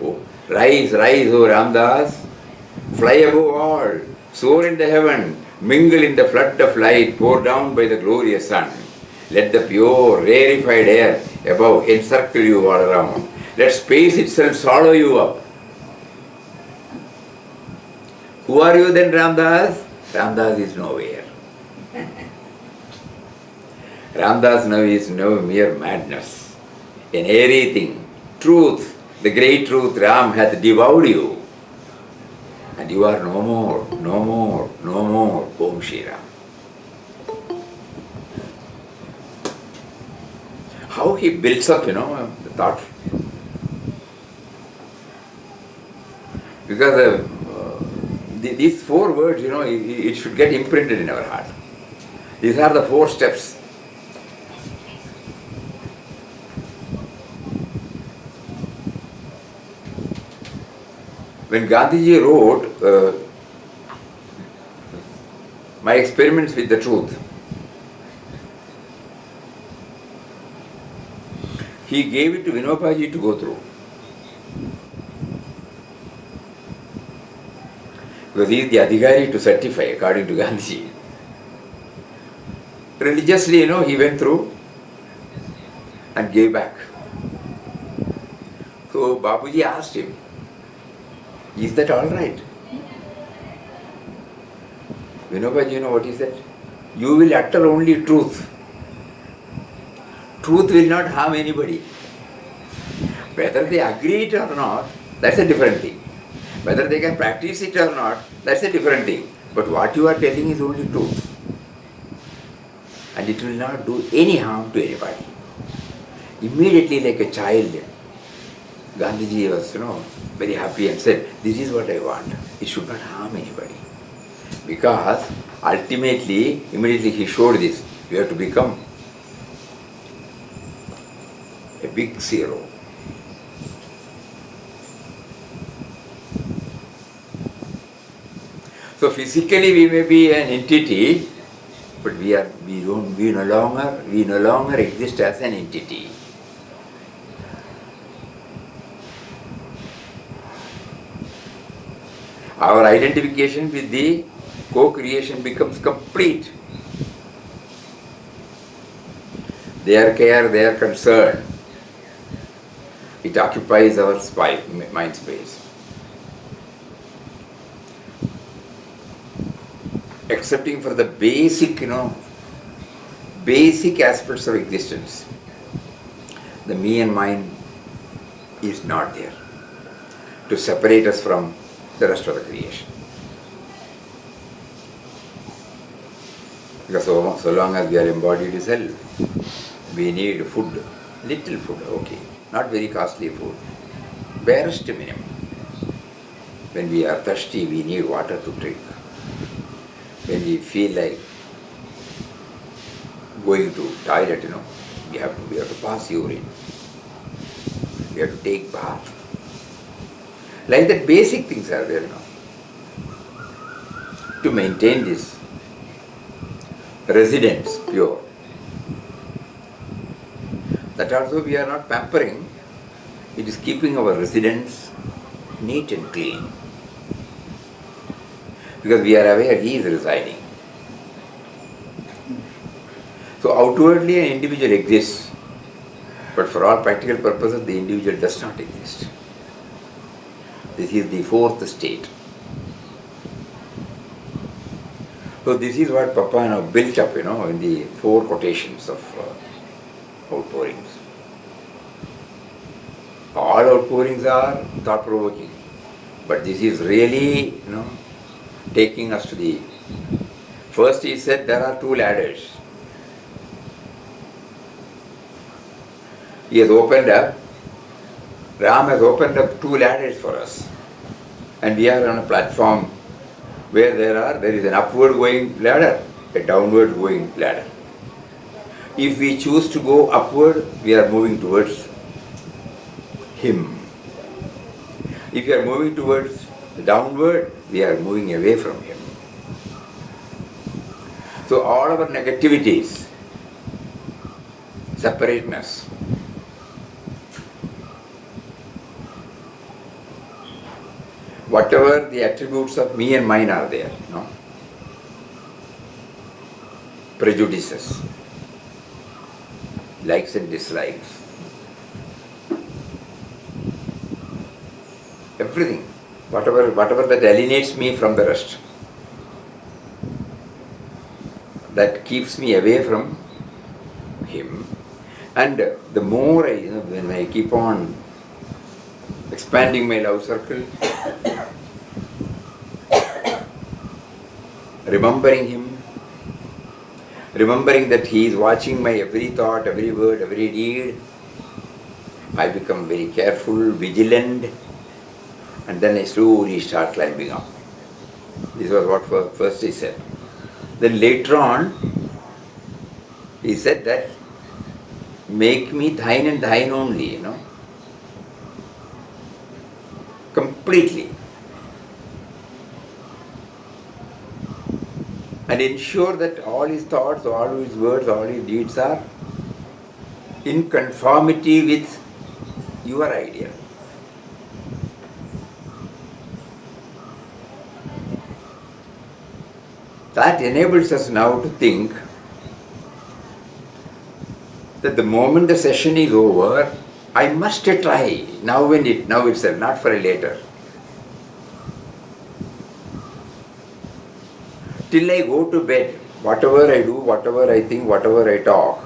Oh, rise, rise, O Ramdas, fly above all, soar in the heaven, mingle in the flood of light poured down by the glorious sun. Let the pure, rarefied air above encircle you all around. Let space itself swallow you up. Who are you then, Ramdas? Ramdas is nowhere. Ramdas now is no mere madness, an airy thing. Truth, the great truth, Ram hath devoured you. And you are no more, no more, no more, Om Shri Ram. How he builds up, the thought. Because these 4 words, it should get imprinted in our heart. These are the 4 steps. When Gandhiji wrote My Experiments with the Truth, he gave it to Vinobaji to go through. Because he is the adhikari to certify according to Gandhiji. Religiously, he went through and gave back. So Bapuji asked him, is that all right? Vinobaji, you know what he said? You will utter only truth. Truth will not harm anybody. Whether they agree it or not, that's a different thing. Whether they can practice it or not, that's a different thing. But what you are telling is only truth. And it will not do any harm to anybody. Immediately, like a child, Gandhiji was, very happy and said, this is what I want. It should not harm anybody. Because ultimately, immediately he showed this. You have to become a big zero. So physically we may be an entity, but we no longer exist as an entity. Our identification with the co-creation becomes complete. Their care, their concern, it occupies our mind space. Excepting for the basic aspects of existence, the me and mine is not there to separate us from the rest of the creation. Because so long as we are embodied self, we need food, little food, okay, not very costly food, barest minimum. When we are thirsty, we need water to drink. When we feel like going to toilet, we have to pass urine. We have to take bath. Like that, basic things are there now. To maintain this residence pure. That also we are not pampering. It is keeping our residence neat and clean. Because we are aware he is residing. So outwardly an individual exists, but for all practical purposes the individual does not exist. This is the 4th state. So this is what Papa now built up, in the 4 quotations of outpourings. All outpourings are thought-provoking, but this is really, taking us to the... First he said there are 2 ladders. He has opened up, Ram has opened up 2 ladders for us. And we are on a platform where there is an upward going ladder, a downward going ladder. If we choose to go upward, we are moving towards Him. If we are moving towards downward, we are moving away from Him. So all our negativities, separateness, whatever the attributes of me and mine are there, no? Prejudices, likes and dislikes, everything, whatever that alienates me from the rest, that keeps me away from Him. And the more I, when I keep on expanding my love circle, remembering Him, remembering that He is watching my every thought, every word, every deed, I become very careful, vigilant, and then I slowly start climbing up. This was what first he said. Then later on, he said that, make me thine and thine only, completely. And ensure that all his thoughts, all his words, all his deeds are in conformity with your ideal. That enables us now to think that the moment the session is over, I must try now itself, not for a later. Till I go to bed, whatever I do, whatever I think, whatever I talk,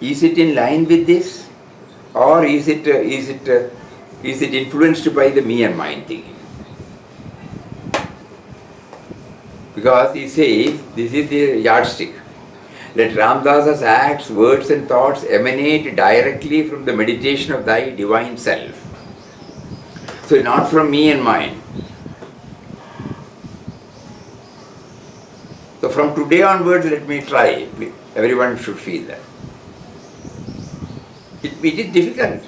is it in line with this, or is it influenced by the me and mine thinking? Because he says, this is the yardstick. Let Ramdasa's acts, words and thoughts emanate directly from the meditation of thy divine self. So not from me and mine. So from today onwards, let me try. Everyone should feel that. It is difficult.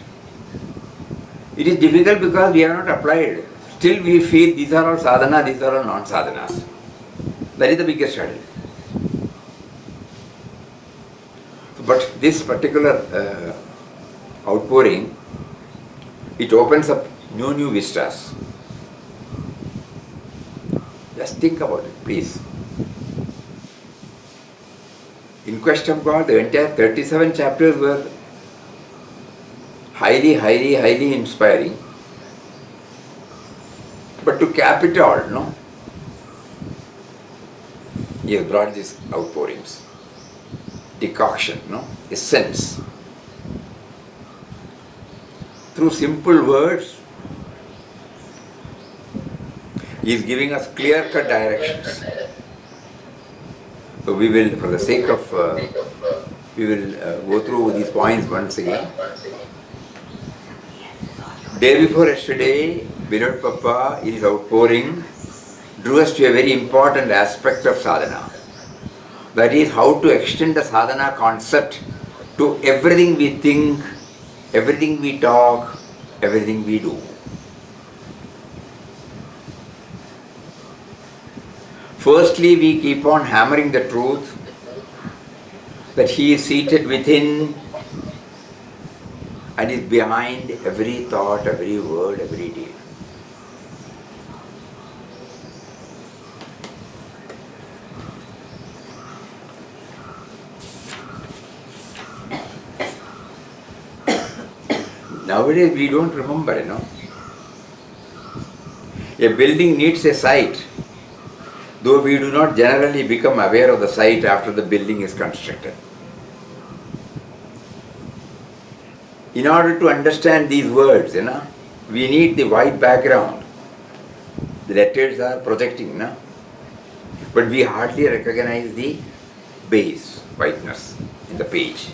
It is difficult because we are not applied. Still we feel these are all sadhana, these are all non-sadhanas. That is the biggest hurdle. But this particular outpouring, it opens up new vistas. Just think about it, please. In Quest of God, the entire 37 chapters were highly inspiring. But to cap it all, he has brought these outpourings, decoction, essence. Through simple words, he is giving us clear-cut directions. So we will, for the sake of, we will go through these points once again. Day before yesterday, beloved Papa, in his outpouring, drew us to a very important aspect of sadhana. That is how to extend the sadhana concept to everything we think, everything we talk, everything we do. Firstly, we keep on hammering the truth that He is seated within and is behind every thought, every word, every deed. Nowadays we don't remember, A building needs a site, though we do not generally become aware of the site after the building is constructed. In order to understand these words, we need the white background. The letters are projecting, but we hardly recognize the base, whiteness in the page.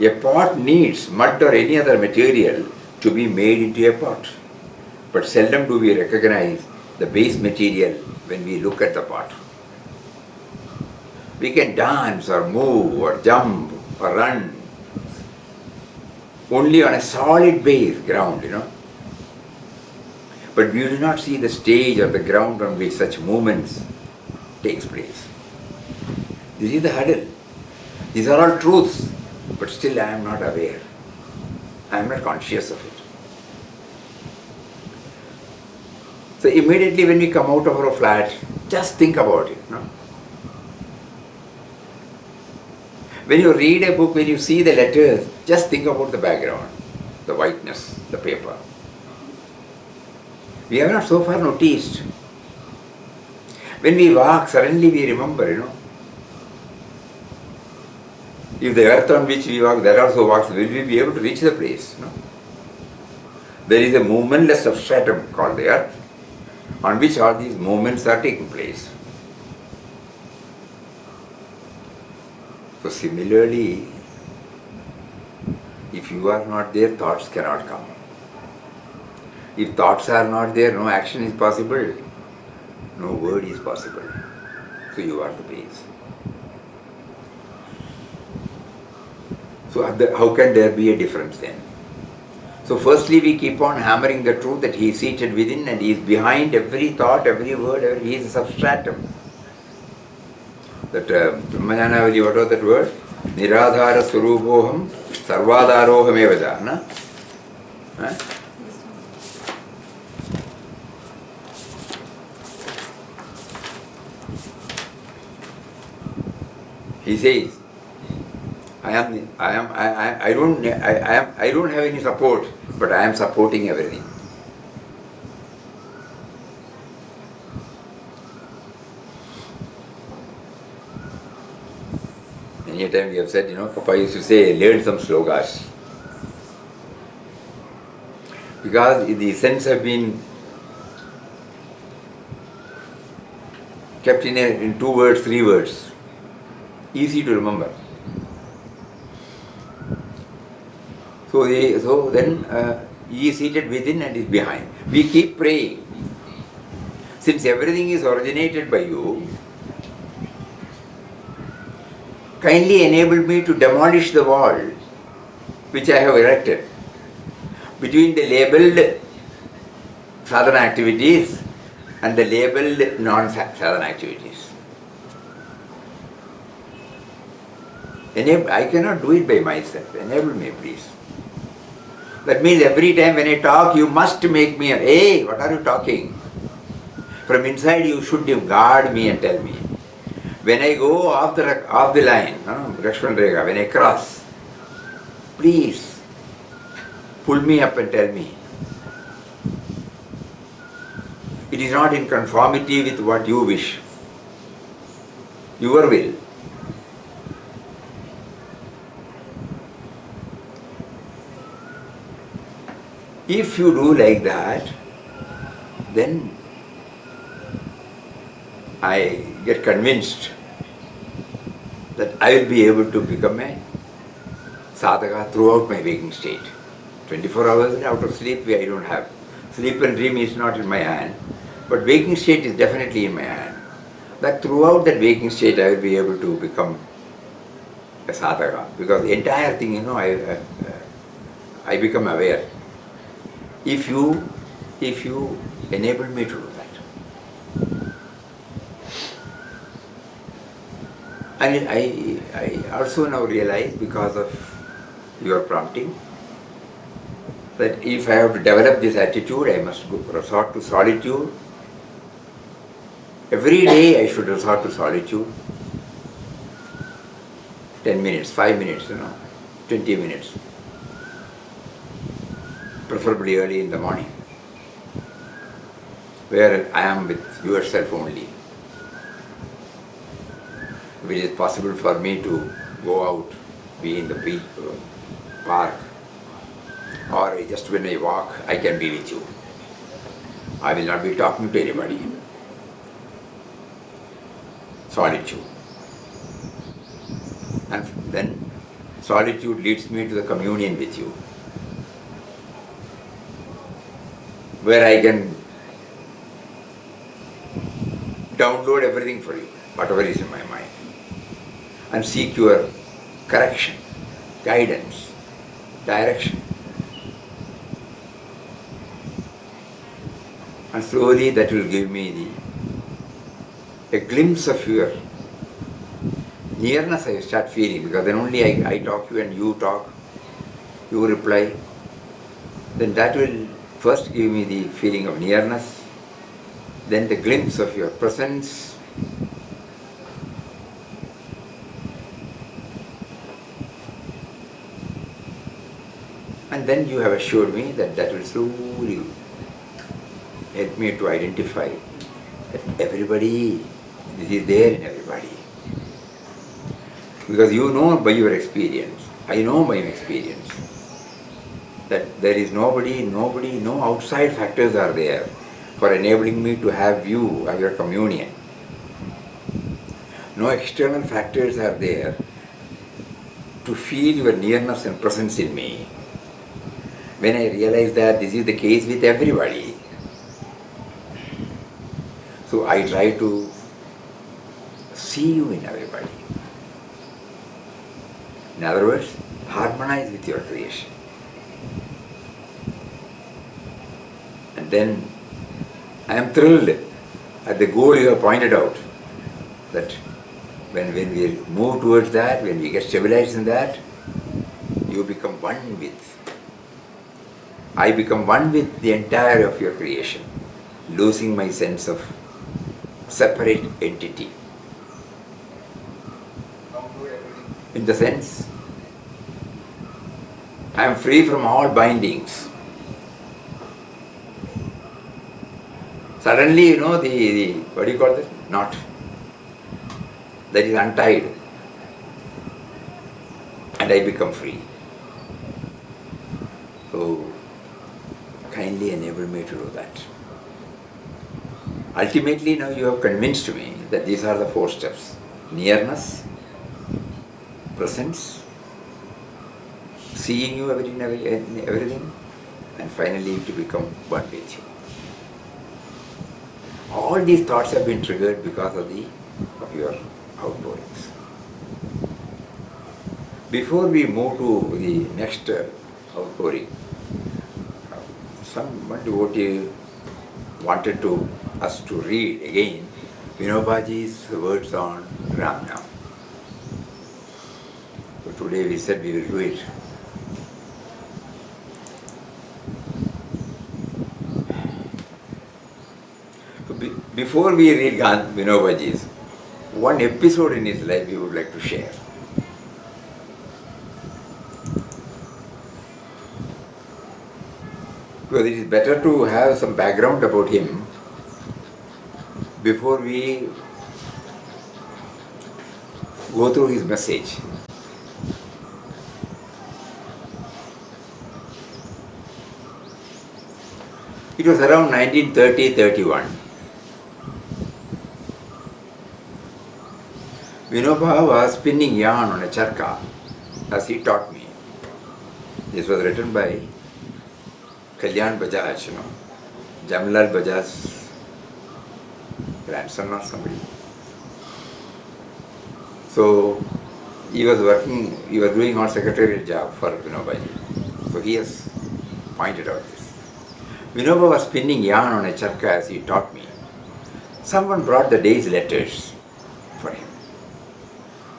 A pot needs mud or any other material to be made into a pot. but seldom do we recognize the base material when we look at the pot. We can dance or move or jump or run only on a solid base ground, But we do not see the stage or the ground on which such movements takes place. This is the hurdle. These are all truths, but still I am not aware. I am not conscious of it. So immediately when we come out of our flat, just think about it. When you read a book, when you see the letters, just think about the background, the whiteness, the paper. We have not so far noticed. When we walk, suddenly we remember, If the earth on which we walk, that also walks, will we be able to reach the place? There is a movementless substratum called the earth, on which all these movements are taking place. So similarly, if you are not there, thoughts cannot come. If thoughts are not there, no action is possible, no word is possible. So you are the base. So how can there be a difference then? So firstly we keep on hammering the truth that he is seated within and he is behind every thought, every word, he is a substratum. That Brahmajanavali, what was that word? Niradhara Swarupoham Sarvadaroham Evaja. Huh? He says, I don't have any support, but I am supporting everything. Many a time we have said, Papa used to say, learn some slogas. Because the sense have been kept in 2 words, 3 words. Easy to remember. So then he is seated within and is behind. We keep praying. Since everything is originated by you, kindly enable me to demolish the wall which I have erected between the labelled sadhana activities and the labelled non-sadhana activities. I cannot do it by myself. Enable me, please. That means every time when I talk, you must make me, hey, what are you talking? From inside you should guard me and tell me. When I go off the line, Lakshman Rekha, when I cross, please pull me up and tell me. It is not in conformity with what you wish. Your will. If you do like that, then I get convinced that I will be able to become a sadhaka throughout my waking state. 24 hours out of sleep I don't have. Sleep and dream is not in my hand, but waking state is definitely in my hand. That throughout that waking state I will be able to become a sadhaka, because the entire thing, I become aware. If you enable me to do that. And I also now realize, because of your prompting, that if I have to develop this attitude, I must resort to solitude. Every day I should resort to solitude. 10 minutes, 5 minutes, 20 minutes. Preferably early in the morning, where I am with yourself only. If it is possible for me to go out, be in the beach, park, or just when I walk, I can be with you. I will not be talking to anybody. Solitude. And then solitude leads me to the communion with you. where I can download everything for you, whatever is in my mind, and seek your correction, guidance, direction. And slowly that will give me a glimpse of your nearness. I start feeling, because then only I talk to you and you talk, you reply. Then that will first give me the feeling of nearness, then the glimpse of your presence, and then you have assured me that that will slowly help me to identify that everybody, this is there in everybody. Because you know by your experience, I know by my experience, that there is nobody, no outside factors are there for enabling me to have you, have your communion. No external factors are there to feel your nearness and presence in me. When I realize that this is the case with everybody, so I try to see you in everybody. In other words, harmonize with your creation. And then I am thrilled at the goal you have pointed out, that when we move towards that, when we get stabilized in that, you become one with, I become one with the entire of your creation, losing my sense of separate entity. In the sense, I am free from all bindings. Suddenly, the what do you call that? Knot that is untied, and I become free. So, kindly enable me to do that. Ultimately, now you have convinced me that these are the 4 steps: nearness, presence, seeing you in everything, and finally to become one with you. All these thoughts have been triggered because of your outpourings. Before we move to the next outpouring, some devotee wanted us to read again Vinobaji's words on Ram Nam. So today we said we will do it. So before we read Vinobaji's, one episode in his life we would like to share. Because it is better to have some background about him before we go through his message. It was around 1930-31. Vinoba was spinning yarn on a charka, as he taught me. This was written by Kalyan Bajaj, Jamlal Bajaj's grandson or somebody. So he was doing our secretarial job for Vinobaji. So he has pointed out this. Vinoba was spinning yarn on a charka as he taught me. Someone brought the day's letters for him.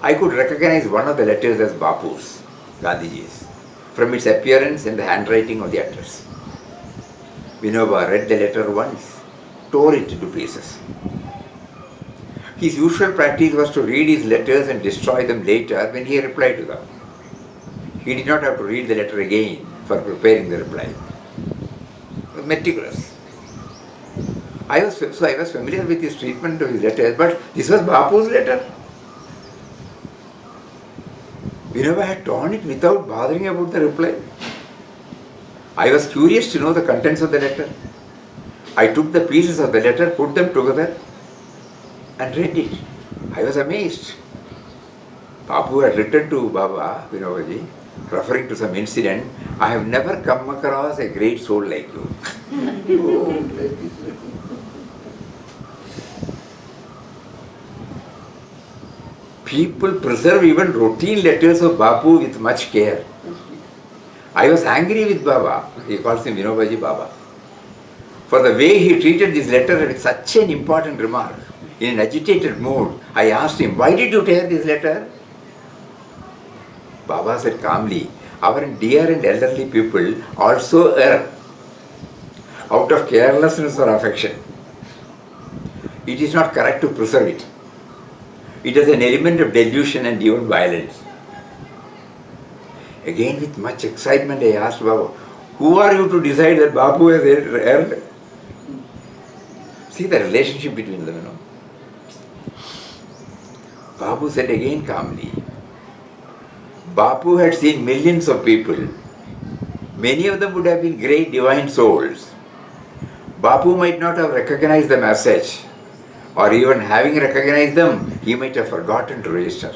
I could recognize one of the letters as Bapu's, Gandhiji's, from its appearance and the handwriting of the address. Vinoba read the letter once, tore it into pieces. His usual practice was to read his letters and destroy them later when he replied to them. He did not have to read the letter again for preparing the reply. He was meticulous. I was familiar with his treatment of his letters, but this was Bapu's letter. Vinoba had torn it without bothering about the reply. I was curious to know the contents of the letter. I took the pieces of the letter, put them together, and read it. I was amazed. Bapu had written to Baba, Vinobaji, referring to some incident, I have never come across a great soul like you. Oh, that is People preserve even routine letters of Bapu with much care. I was angry with Baba. He calls him Vinobaji Baba. For the way he treated this letter with such an important remark. In an agitated mood, I asked him, why did you tear this letter? Baba said calmly, our dear and elderly people also err out of carelessness or affection. It is not correct to preserve it. It has an element of delusion and even violence. Again, with much excitement, I asked Baba, who are you to decide that Babu has erred? See the relationship between them, Babu said again calmly, Bapu had seen millions of people. Many of them would have been great divine souls. Bapu might not have recognized them as such, or even having recognized them, he might have forgotten to register.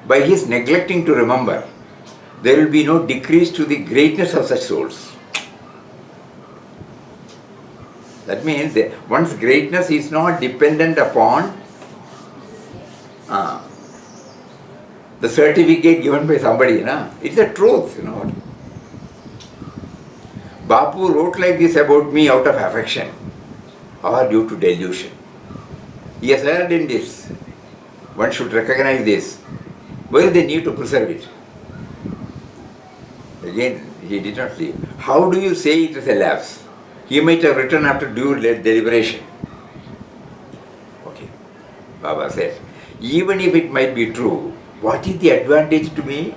By his neglecting to remember, there will be no decrease to the greatness of such souls. That means that one's greatness is not dependent upon the certificate given by somebody. It's the truth. Bapu wrote like this about me out of affection or due to delusion. He has erred in this. One should recognize this. Where is the need to preserve it? Again, he did not leave. How do you say it is a lapse? He might have written after due deliberation. Okay. Baba said, even if it might be true, what is the advantage to me?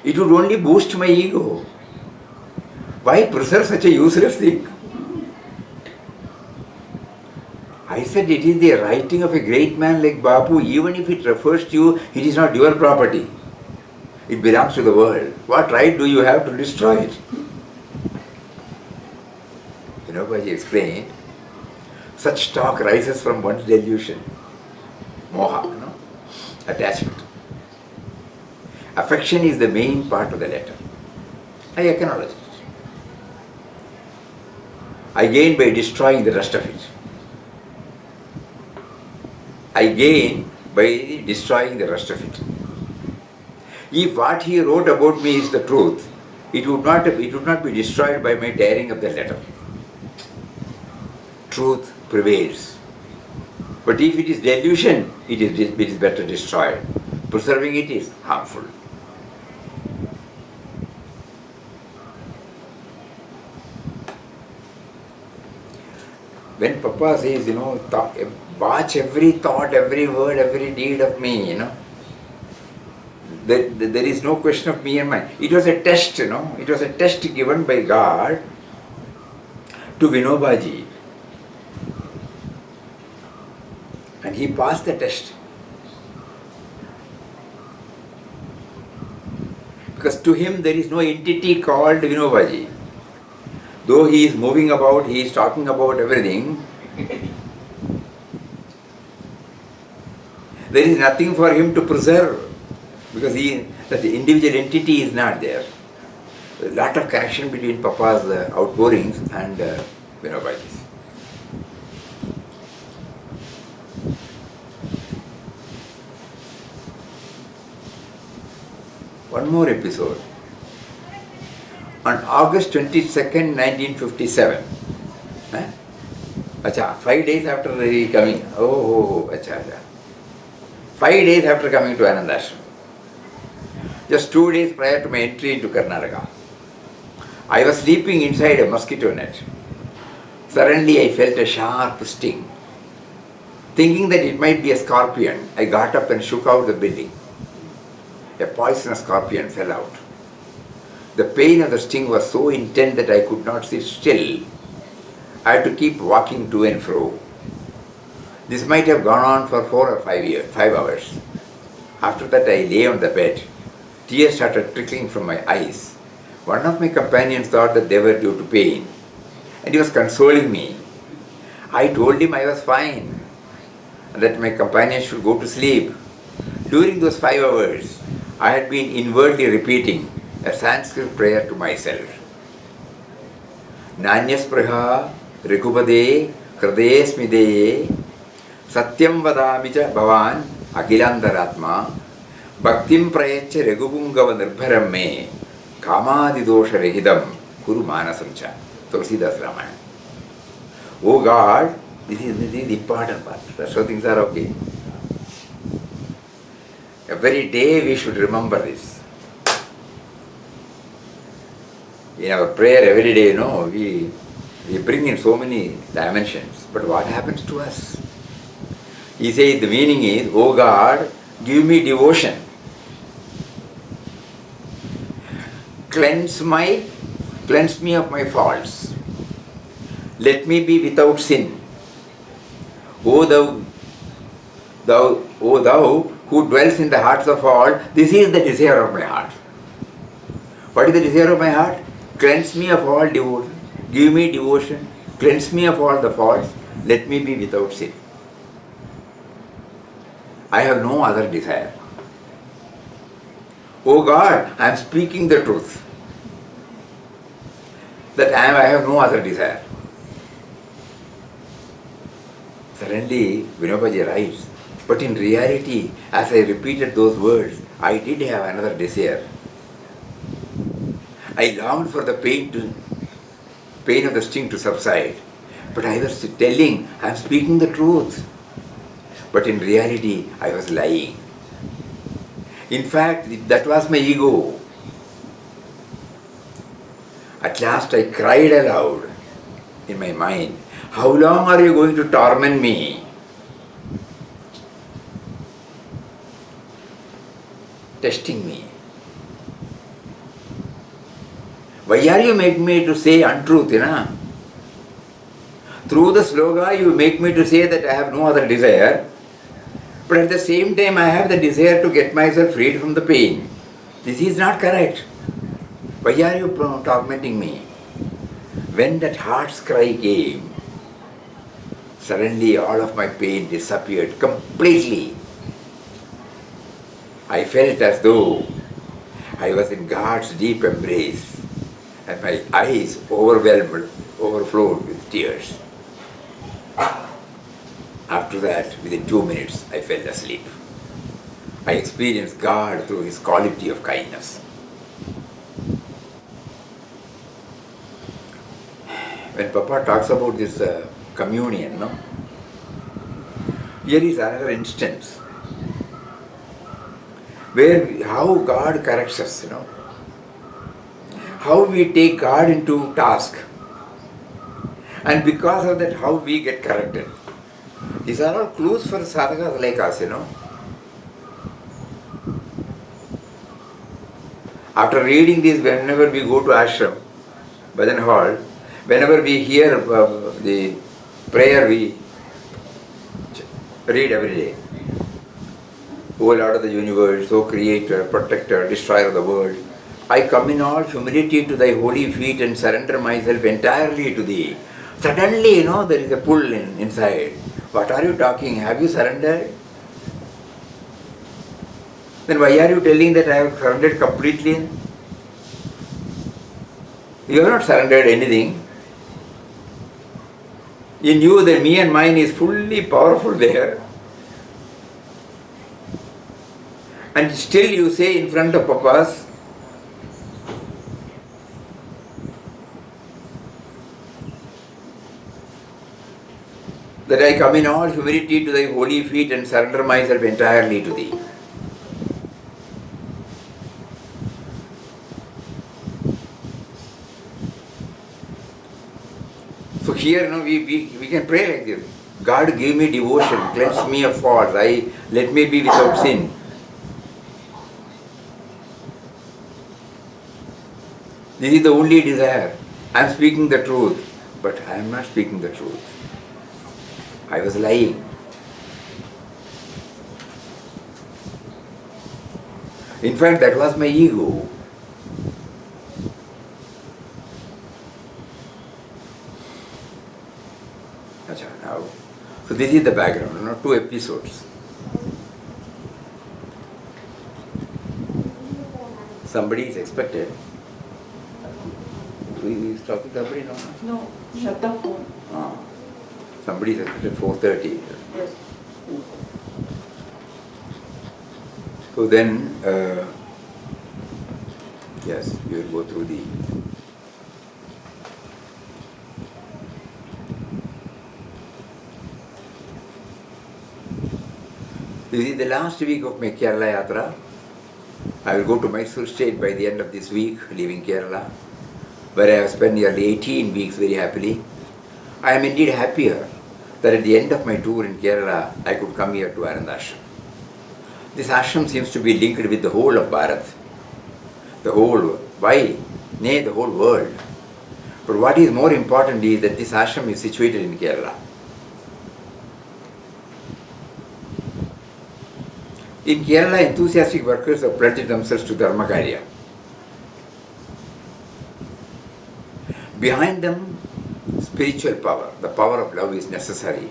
It would only boost my ego. Why preserve such a useless thing? I said it is the writing of a great man like Bapu. Even if it refers to you, it is not your property. It belongs to the world. What right do you have to destroy it? Babaji explained, such talk rises from one's delusion, moha, attachment. Affection is the main part of the letter. I acknowledge it. I gain by destroying the rest of it. I gain by destroying the rest of it. If what he wrote about me is the truth, it would not be destroyed by my tearing of the letter. Truth prevails. But if it is delusion, it is better destroyed. Preserving it is harmful. When Papa says, watch every thought, every word, every deed of me, there is no question of me and mine. It was a test, it was a test given by God to Vinobaji. And he passed the test. Because to him there is no entity called Vinobaji. Though he is moving about, he is talking about everything, there is nothing for him to preserve. Because that the individual entity is not there. A lot of connection between Papa's outpourings and Vinobaji's. One more episode. On August 22nd, 1957. 5 days after he coming. 5 days after coming to Anandashram. Just 2 days prior to my entry into Karnataka. I was sleeping inside a mosquito net. Suddenly I felt a sharp sting. Thinking that it might be a scorpion, I got up and shook out the building. A poisonous scorpion fell out. The pain of the sting was so intense that I could not sit still. I had to keep walking to and fro. This might have gone on for 4 or 5 hours. After that I lay on the bed. Tears started trickling from my eyes. One of my companions thought that they were due to pain, and he was consoling me. I told him I was fine, and that my companion should go to sleep. During those 5 hours, I had been inwardly repeating a Sanskrit prayer to myself. Nanyaspraha Rikupade Hridaye Smideye Satyam Vadamicha Bhavan Akilandaratma Bhaktim Prayacha Regubungava Nirbharam Me Kamadidosha Rehidam Kuru Manasamcha. Tulsidas Ramayana. Oh God, this is the important part. Rest of things are okay. Every day we should remember this. In our prayer every day, we bring in so many dimensions. But what happens to us? He says the meaning is, oh God, give me devotion. Cleanse me of my faults. Let me be without sin. O thou who dwells in the hearts of all, this is the desire of my heart. What is the desire of my heart? Cleanse me of all devotion. Give me devotion. Cleanse me of all the faults. Let me be without sin. I have no other desire. Oh God, I am speaking the truth. That I have no other desire. Suddenly, Vinobaji writes, but in reality, as I repeated those words, I did have another desire. I longed for the pain of the sting to subside. But I was telling, I am speaking the truth. But in reality, I was lying. In fact, that was my ego. At last I cried aloud in my mind, how long are you going to torment me? Testing me. Why are you making me to say untruth, Through the sloga you make me to say that I have no other desire, but at the same time I have the desire to get myself freed from the pain. This is not correct. Why are you tormenting me? When that heart's cry came, suddenly all of my pain disappeared completely. I felt as though I was in God's deep embrace and my eyes overflowed with tears. After that, within 2 minutes, I fell asleep. I experienced God through His quality of kindness. When Papa talks about this communion, here is another instance where how God corrects us, how we take God into task, and because of that, how we get corrected. These are all clues for sadhakas like us, After reading this, whenever we go to ashram, bhajan hall, whenever we hear the prayer, we read every day. O Lord of the universe, O Creator, Protector, Destroyer of the world, I come in all humility to Thy holy feet and surrender myself entirely to Thee. Suddenly, there is a pull inside. What are you talking? Have you surrendered? Then why are you telling that I have surrendered completely? You have not surrendered anything. You knew that me and mine is fully powerful there. And still you say in front of Papas, that I come in all humility to Thy holy feet and surrender myself entirely to Thee. So here, we can pray like this. God, give me devotion, cleanse me of faults, let me be without sin. This is the only desire. I am speaking the truth, but I am not speaking the truth. I was lying. In fact, that was my ego. Now, so this is the background, 2 episodes. Somebody is expected. We stop with somebody now? No, shut the phone. Ah. Somebody is expected 4:30. Yes. So then, yes, we will go through the. This is the last week of my Kerala Yatra. I will go to Mysore state by the end of this week, leaving Kerala, where I have spent nearly 18 weeks very happily. I am indeed happier that at the end of my tour in Kerala, I could come here to Anand Ashram. This ashram seems to be linked with the whole of Bharat. The whole, why? Nay, the whole world. But what is more important is that this ashram is situated in Kerala. In Kerala, enthusiastic workers have pledged themselves to Dharmakarya. Behind them, spiritual power, the power of love is necessary.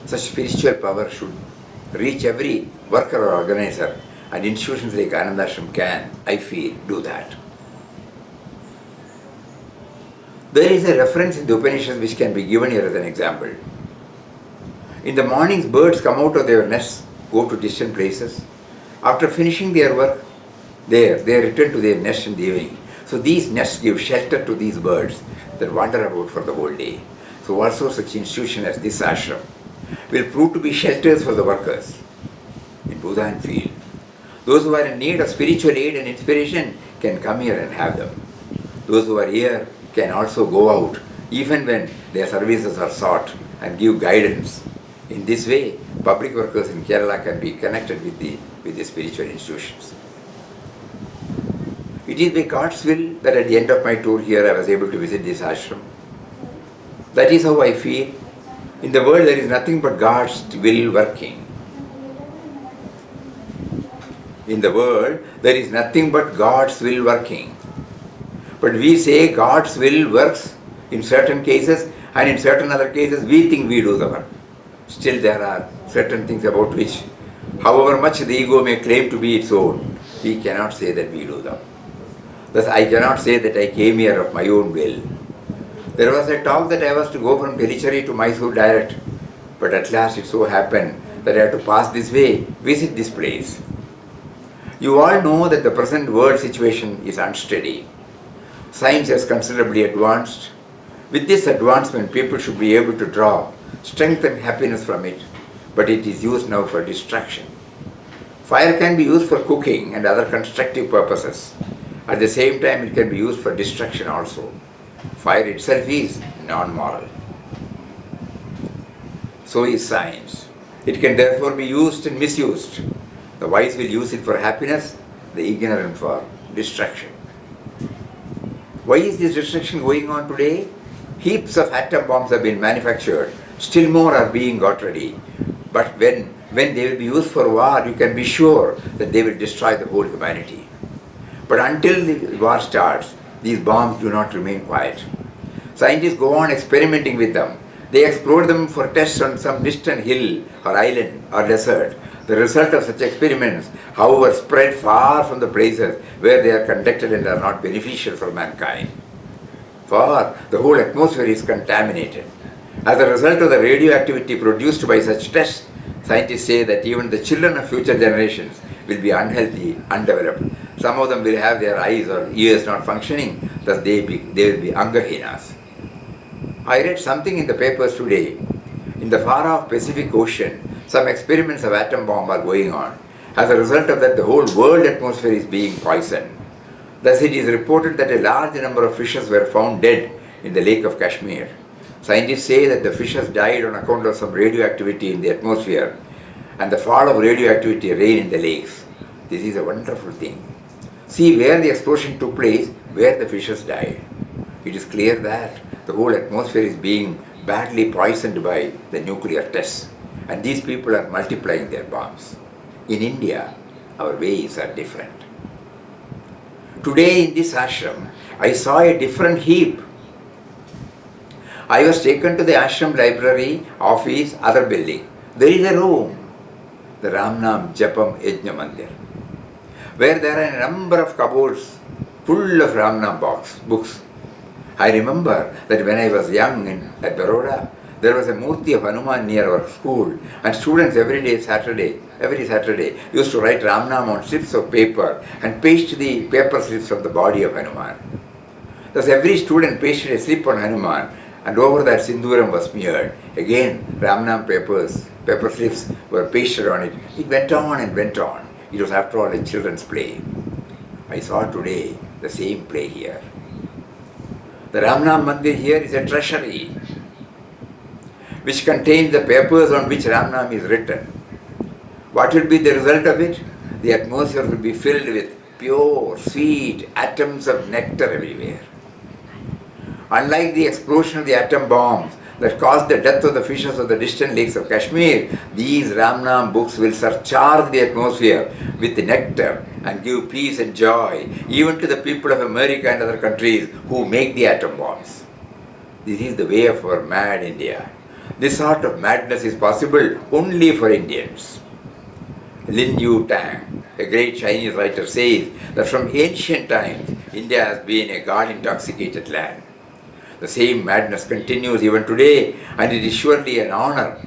Such spiritual power should reach every worker or organizer, and institutions like Anand Ashram can, I feel, do that. There is a reference in the Upanishads which can be given here as an example. In the mornings, birds come out of their nests, go to distant places. After finishing their work, they return to their nest in the evening. So these nests give shelter to these birds that wander about for the whole day. So also such institution as this ashram will prove to be shelters for the workers in Buddha and field. Those who are in need of spiritual aid and inspiration can come here and have them. Those who are here can also go out even when their services are sought and give guidance. In this way, public workers in Kerala can be connected with the spiritual institutions. It is by God's will that at the end of my tour here I was able to visit this ashram. That is how I feel. In the world there is nothing but God's will working. In the world there is nothing but God's will working. But we say God's will works in certain cases, and in certain other cases we think we do the work. Still there are certain things about which, however much the ego may claim to be its own, we cannot say that we do them. Thus I cannot say that I came here of my own will. There was a talk that I was to go from Pelicheri to Mysore direct, but at last it so happened that I had to pass this way, visit this place. You all know that the present world situation is unsteady. Science has considerably advanced. With this advancement, people should be able to draw strength and happiness from it, but it is used now for distraction. Fire can be used for cooking and other constructive purposes. At the same time, it can be used for destruction also. Fire itself is non-moral. So is science. It can therefore be used and misused. The wise will use it for happiness, the ignorant for destruction. Why is this destruction going on today? Heaps of atom bombs have been manufactured. Still more are being got ready. But when they will be used for war, you can be sure that they will destroy the whole humanity. But until the war starts, these bombs do not remain quiet. Scientists go on experimenting with them. They explode them for tests on some distant hill or island or desert. The result of such experiments, however, spread far from the places where they are conducted and are not beneficial for mankind. For the whole atmosphere is contaminated. As a result of the radioactivity produced by such tests, scientists say that even the children of future generations will be unhealthy, undeveloped. Some of them will have their eyes or ears not functioning, thus they will be Angahinas. I read something in the papers today. In the far-off Pacific Ocean, some experiments of atom bomb are going on. As a result of that, the whole world atmosphere is being poisoned. Thus, it is reported that a large number of fishes were found dead in the Lake of Kashmir. Scientists say that the fishes died on account of some radioactivity in the atmosphere and the fall of radioactivity rain in the lakes. This is a wonderful thing. See where the explosion took place, where the fishes died. It is clear that the whole atmosphere is being badly poisoned by the nuclear tests, and these people are multiplying their bombs. In India, our ways are different. Today in this ashram, I saw a different heap. I was taken to the ashram library, office, other building. There is a room, the Ramnam Japam Yajna Mandir. where there are a number of cupboards full of Ramnam books. I remember that when I was young at Baroda, there was a Murti of Hanuman near our school, and students every Saturday, used to write Ramnam on strips of paper and paste the paper slips on the body of Hanuman. Thus every student pasted a slip on Hanuman, and over that Sinduram was smeared. Again, Ramnam paper slips were pasted on it. It went on and went on. It was after all a children's play. I saw today the same play here. The Ramnam Mandir here is a treasury which contains the papers on which Ramnam is written. What will be the result of it? The atmosphere will be filled with pure, sweet atoms of nectar everywhere. Unlike the explosion of the atom bombs that caused the death of the fishes of the distant lakes of Kashmir, these Ramnam books will surcharge the atmosphere with nectar and give peace and joy even to the people of America and other countries who make the atom bombs. This is the way of our mad India. This sort of madness is possible only for Indians. Lin Yu Tang, a great Chinese writer, says that from ancient times, India has been a God-intoxicated land. The same madness continues even today, and it is surely an honor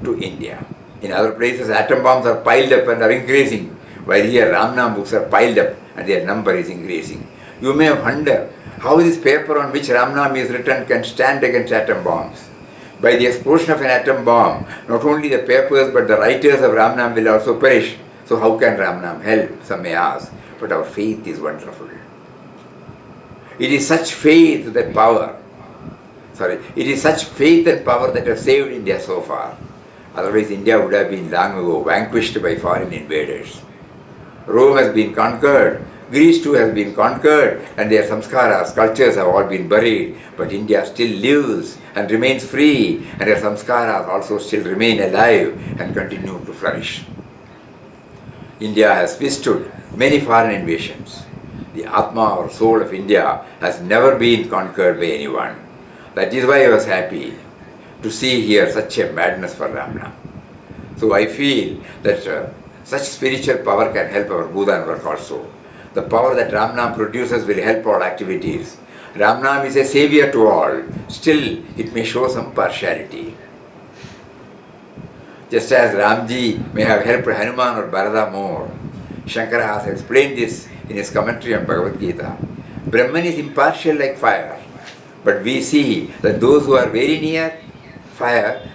to India. In other places, atom bombs are piled up and are increasing, while here Ramnam books are piled up and their number is increasing. You may wonder how this paper on which Ramnam is written can stand against atom bombs. By the explosion of an atom bomb, not only the papers but the writers of Ramnam will also perish. So how can Ramnam help, some may ask, but our faith is wonderful. It is such faith and power that have saved India so far. Otherwise India would have been long ago vanquished by foreign invaders. Rome has been conquered, Greece too has been conquered, and their samskaras, cultures have all been buried, but India still lives and remains free, and their samskaras also still remain alive and continue to flourish. India has withstood many foreign invasions. The Atma or soul of India has never been conquered by anyone. That is why I was happy to see here such a madness for Ramnam. So I feel that such spiritual power can help our Bhudan work also. The power that Ramnam produces will help all activities. Ramnam is a savior to all. Still, it may show some partiality. Just as Ramji may have helped Hanuman or Bharata more, Shankara has explained this in his commentary on Bhagavad Gita. Brahman is impartial like fire, but we see that those who are very near fire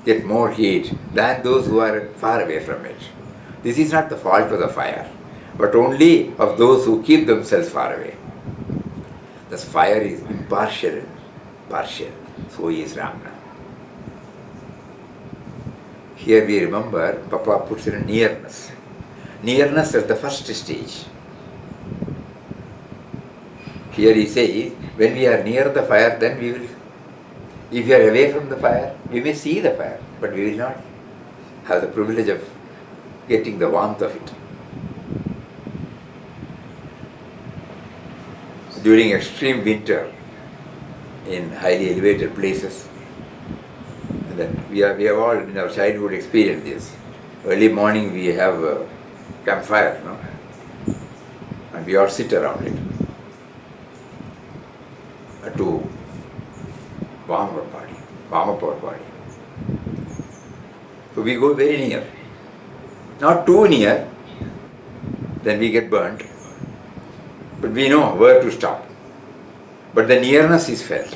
get more heat than those who are far away from it. This is not the fault of the fire, but only of those who keep themselves far away. Thus fire is impartial and partial, so is Ramnam. Here we remember, Papa puts in nearness. Nearness is the first stage. Here he says, when we are near the fire, then we will, if we are away from the fire, we may see the fire, but we will not have the privilege of getting the warmth of it. During extreme winter in highly elevated places, and then we have all in our childhood experienced this. Early morning we have a campfire, no? And we all sit around it to warm up our body. So we go very near. Not too near, then we get burnt. But we know where to stop. But the nearness is felt.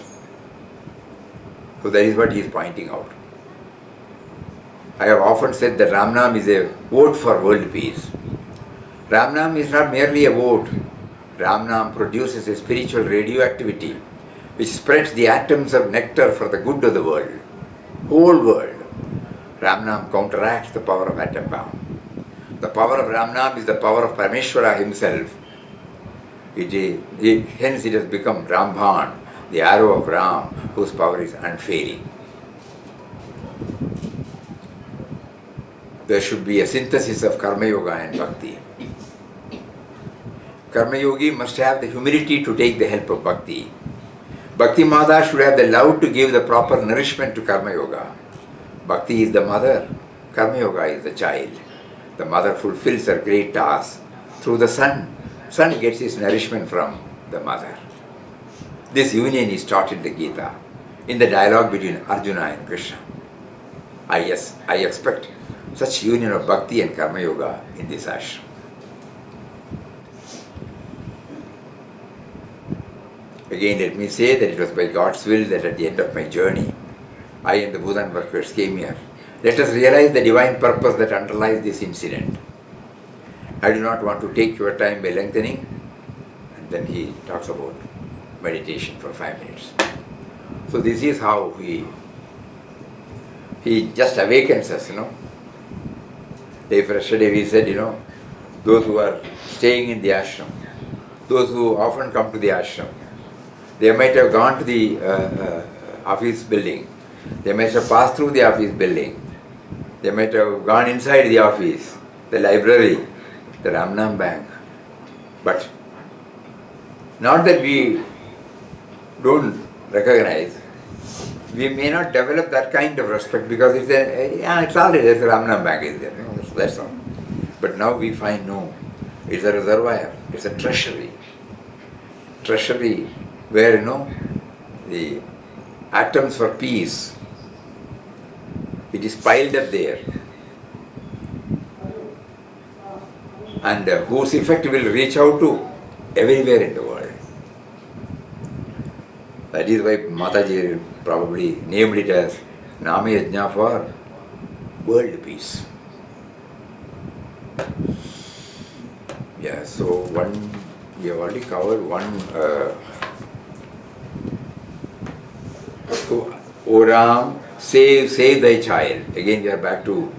So that is what he is pointing out. I have often said that Ramnam is a vote for world peace. Ramnam is not merely a vote. Ramnam produces a spiritual radioactivity which spreads the atoms of nectar for the good of the world, whole world. Ramnam counteracts the power of atom bomb. The power of Ramnam is the power of Parameshwara himself. Hence it has become Rambhan, the arrow of Ram, whose power is unfailing. There should be a synthesis of Karma Yoga and Bhakti. Karma Yogi must have the humility to take the help of Bhakti. Bhakti Mata should have the love to give the proper nourishment to Karma Yoga. Bhakti is the mother, Karma Yoga is the child. the mother fulfills her great task through the son. Son gets his nourishment from the mother. This union is taught in the Gita, in the dialogue between Arjuna and Krishna. I expect such union of bhakti and karma yoga in this ashram. Again, let me say that it was by God's will that at the end of my journey, I and the Bhutan workers came here. Let us realize the divine purpose that underlies this incident. I do not want to take your time by lengthening. And then he talks about meditation for 5 minutes. So this is how he just awakens us, Day for yesterday we said, those who are staying in the ashram, those who often come to the ashram, they might have gone to the office building. They might have passed through the office building. They might have gone inside the office, the library, the Ramnam Bank. But not that we don't recognize, we may not develop that kind of respect because it's already there's a Ramnam Bank is there. That's all. But now we find no, it's a reservoir, it's a treasury. Treasury where the atoms for peace, it is piled up there, and whose effect will reach out to everywhere in the world. That is why Mataji probably named it as Nama Yajna for world peace. Yeah, so we have already covered one. O Ram, save thy child. Again we are back to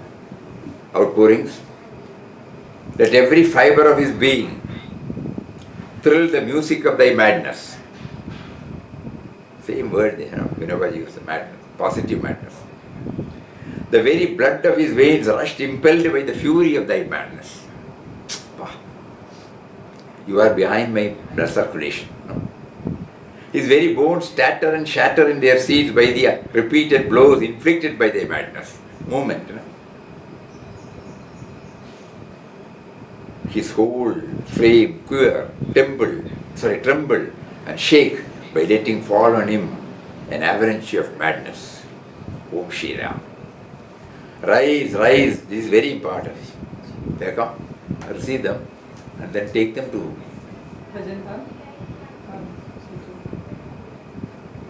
outpourings. Let every fiber of his being thrill the music of thy madness. Same word, Vinoba used the madness, positive madness. The very blood of his veins rushed, impelled by the fury of thy madness. You are behind my blood circulation. His very bones statter and shatter in their seats by the repeated blows inflicted by thy madness. Movement. His whole frame tremble and shake by letting fall on him an avalanche of madness. Om Shri Ram. Rise, rise. This is very important. They come, receive them, and then take them to.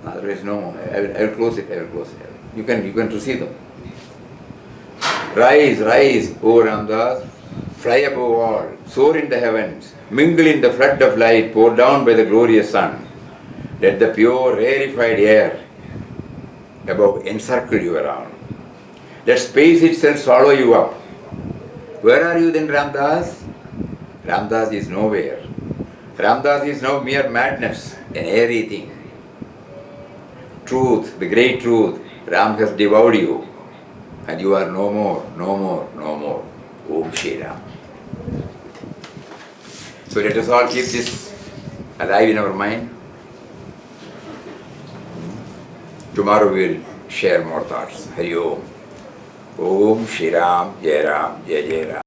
Otherwise, no. I will close it. You can receive them. Rise, rise, O Ramdas. Fly above all, soar in the heavens, mingle in the flood of light poured down by the glorious sun. Let the pure, rarefied air above encircle you around. Let space itself swallow you up. Where are you then, Ramdas? Ramdas is nowhere. Ramdas is now mere madness, an airy thing. Truth, the great truth, Ram has devoured you, and you are no more, no more, no more. Om Shri Ram. So let us all keep this alive in our mind. Tomorrow we will share more thoughts. Hari Om. Om Shri Ram, Jai Ram, Jai Jai Ram.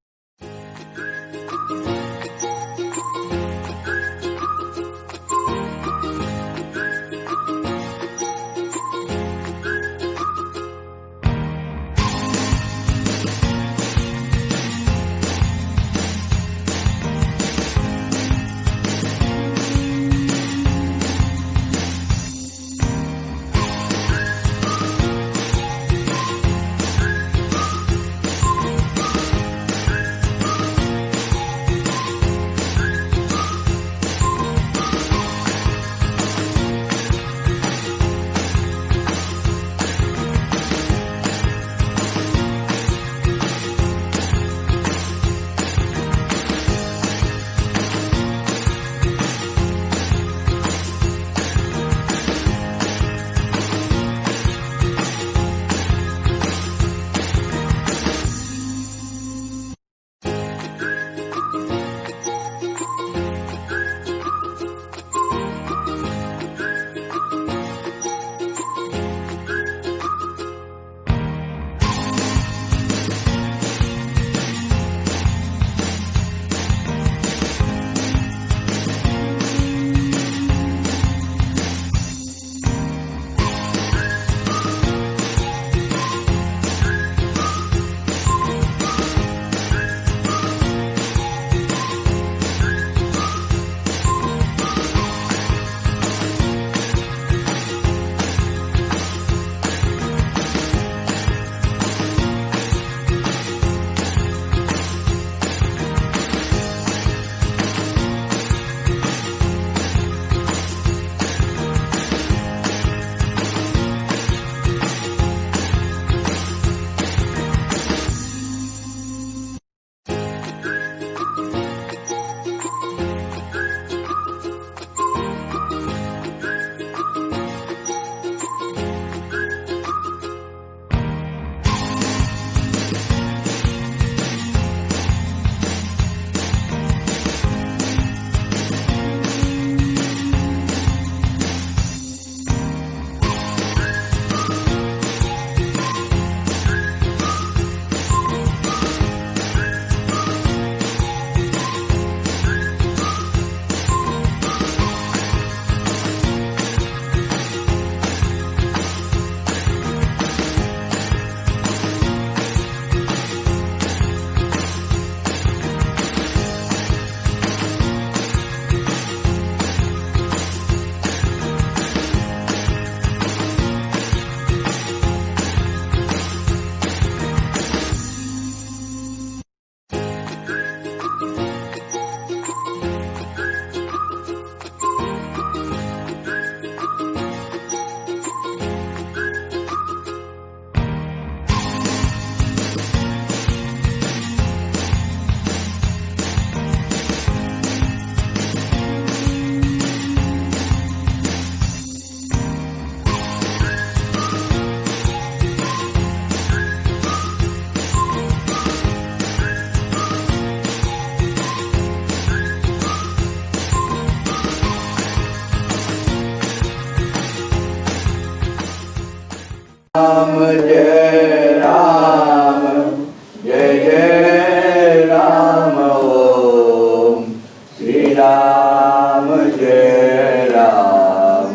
Ram Jai Ram, Jai Jai Ram Om. Shri Ram Jai Ram,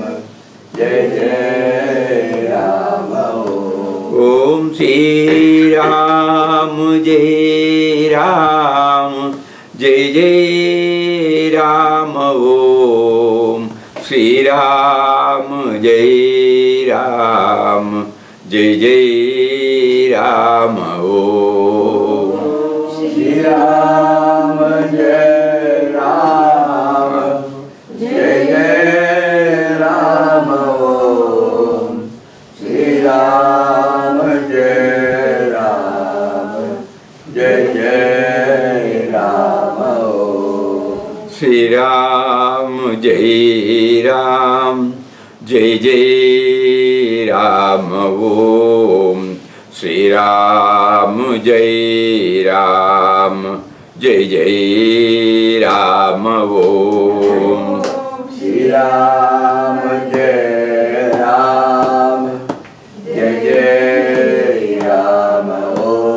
Jai Jai Ram Om. Om Shri Ram Jai Ram, Jai Jai Ram Om. Shri Ram Jai Ram, Jai Jai Ram Om. Shri Ram Jai Ram, Jai Jai Ram Om. Shri Ram Jai Ram, Jai Jai Ram Om. Shri Ram Jai Ram, Jai Jai Ram Om. Shri Ram Jai Ram, Jai Jai Ram Om. Shri Ram Jai Ram, Jai Jai Ram Om.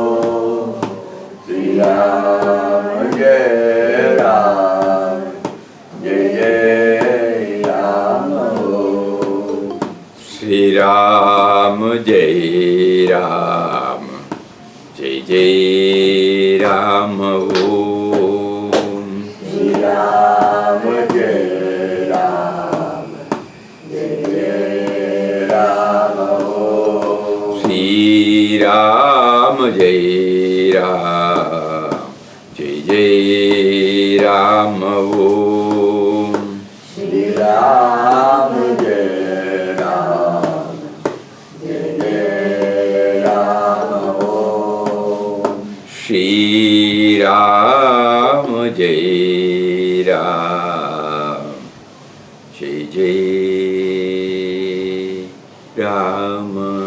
Shri Ram Jai Ram, Jai Jai Ram Om. Shri Ram Jai Ram, Jai Jai Ram Om. Shri Ram Jai Ram, Jai Jai Ram Om. Shri Ram Jai Ram, Jai Jai Ram Om. Shri Ram Jai Ram, Jai Jai Ram Om. Shri Ram Jai Ram, Jai Jai Ram Om.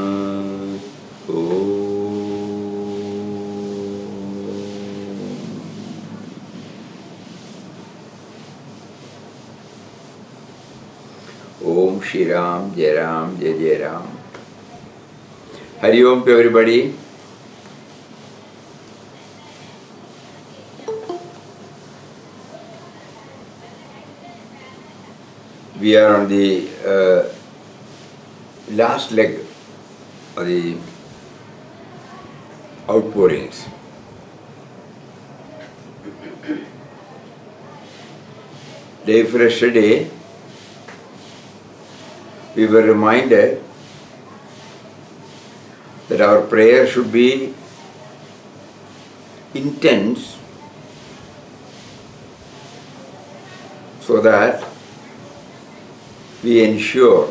Shri Ram Jai Ram, Jai Jai Ram. Hari Om to everybody. We are on the last leg of the outpourings. Day for yesterday, we were reminded that our prayer should be intense so that we ensure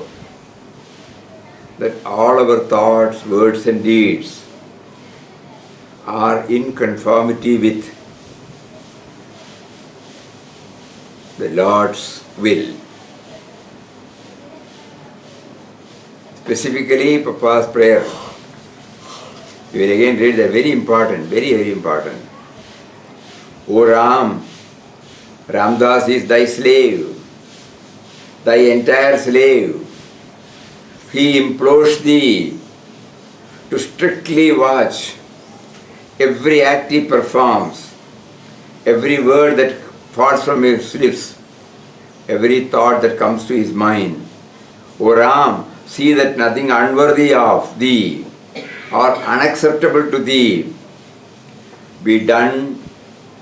that all our thoughts, words and deeds are in conformity with the Lord's will. Specifically, Papa's prayer. We will again read that, very important, very, very important. O Ram, Ramdas is thy slave, thy entire slave. He implores thee to strictly watch every act he performs, every word that falls from his lips, every thought that comes to his mind. O Ram, see that nothing unworthy of thee or unacceptable to thee be done,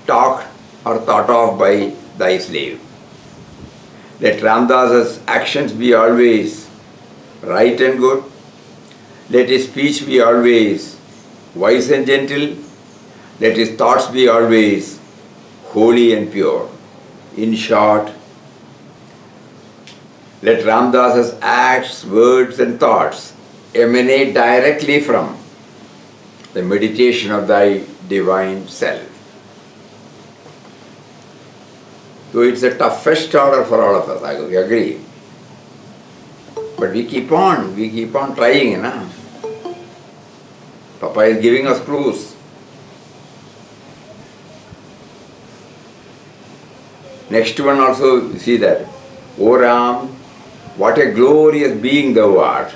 talked or thought of by thy slave. Let Ramdas's actions be always right and good. Let his speech be always wise and gentle. Let his thoughts be always holy and pure. In short, let Ramdas's acts, words and thoughts emanate directly from the meditation of thy divine self. So it's the toughest order for all of us, I agree. But we keep on trying, you know. Papa is giving us clues. Next one also, you see that. O Ram, what a glorious being thou art.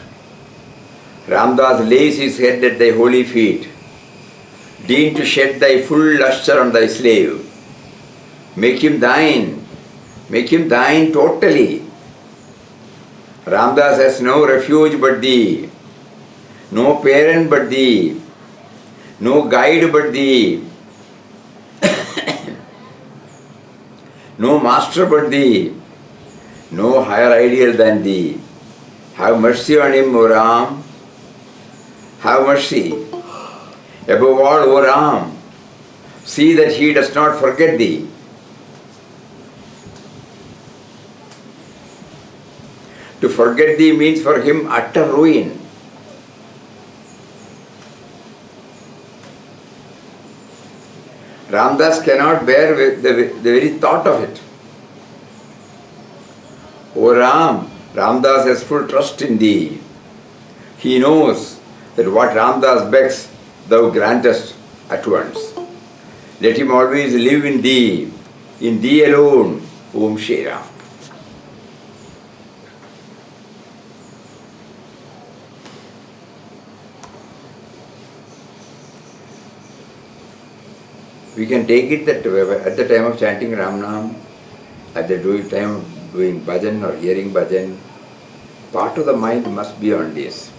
Ramdas lays his head at thy holy feet. Deign to shed thy full lustre on thy slave. Make him thine totally. Ramdas has no refuge but thee, no parent but thee, no guide but thee, no master but thee, no higher ideal than thee. Have mercy on him, O Ram. Have mercy. Above all, O Ram, see that he does not forget thee. To forget thee means for him utter ruin. Ramdas cannot bear the very thought of it. O Ram, Ramdas has full trust in thee. He knows that what Ramdas begs, thou grantest at once. Let him always live in thee alone, Om Shri Ram. We can take it that at the time of chanting Ram Nam, at the time of doing bhajan or hearing bhajan, part of the mind must be on this.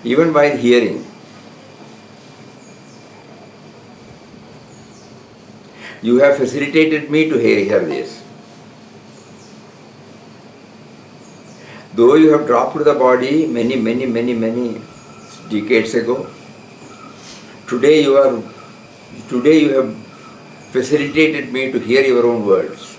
Even while hearing, you have facilitated me to hear this. Though you have dropped the body many decades ago, today you have facilitated me to hear your own words.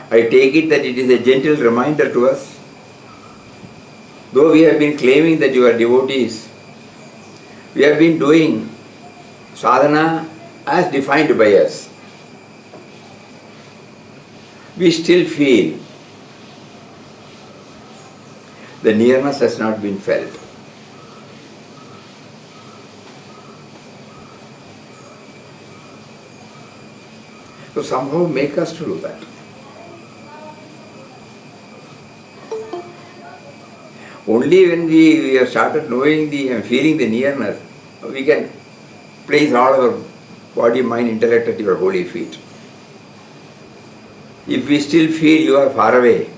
I take it that it is a gentle reminder to us. Though we have been claiming that you are devotees, we have been doing sadhana as defined by us. We still feel the nearness has not been felt. So somehow make us to do that. Only when we have started knowing and feeling the nearness, we can place all our body, mind, intellect at your holy feet. If we still feel you are far away,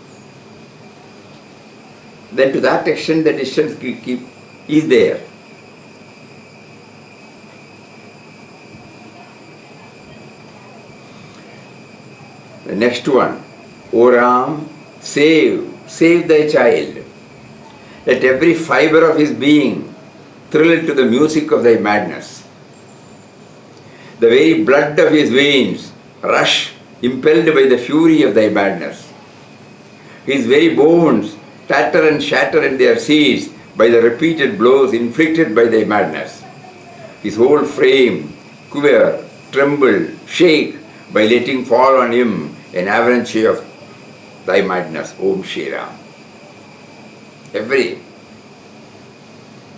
then to that extent the distance is there. The next one, O Ram, save thy child. Let every fibre of his being thrill to the music of thy madness. The very blood of his veins rush, impelled by the fury of thy madness. His very bones tatter and shatter in their seats by the repeated blows inflicted by thy madness. His whole frame quiver, tremble, shake by letting fall on him an avalanche of thy madness, Om Shri Ram.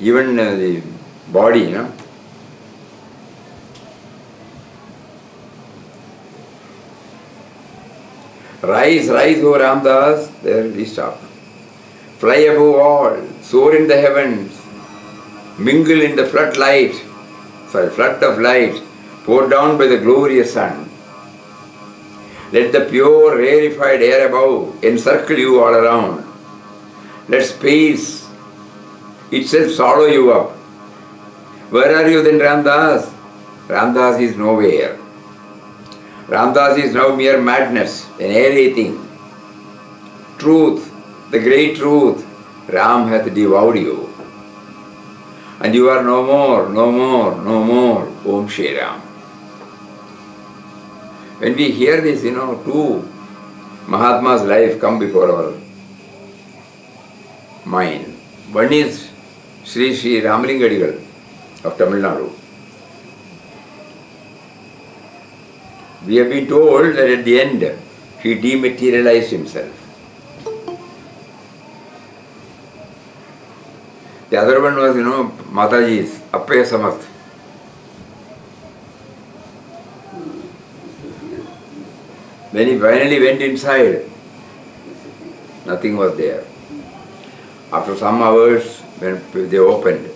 Even the body, Rise, O Ramdas, there we stop. Fly above all, soar in the heavens, mingle in the flood of light, poured down by the glorious sun. Let the pure, rarefied air above encircle you all around. Let space itself swallow you up. Where are you then, Ramdas? Ramdas is nowhere. Ramdas is now mere madness, annihilating. Truth, the great truth, Ram hath devoured you. And you are no more, Om Shri Ram. When we hear this, two Mahatma's life come before our mind. One is Sri Ramalingadigal of Tamil Nadu. We have been told that at the end he dematerialized himself. The other one was, Mataji's Appaya Samarth. When he finally went inside, nothing was there. After some hours, when they opened.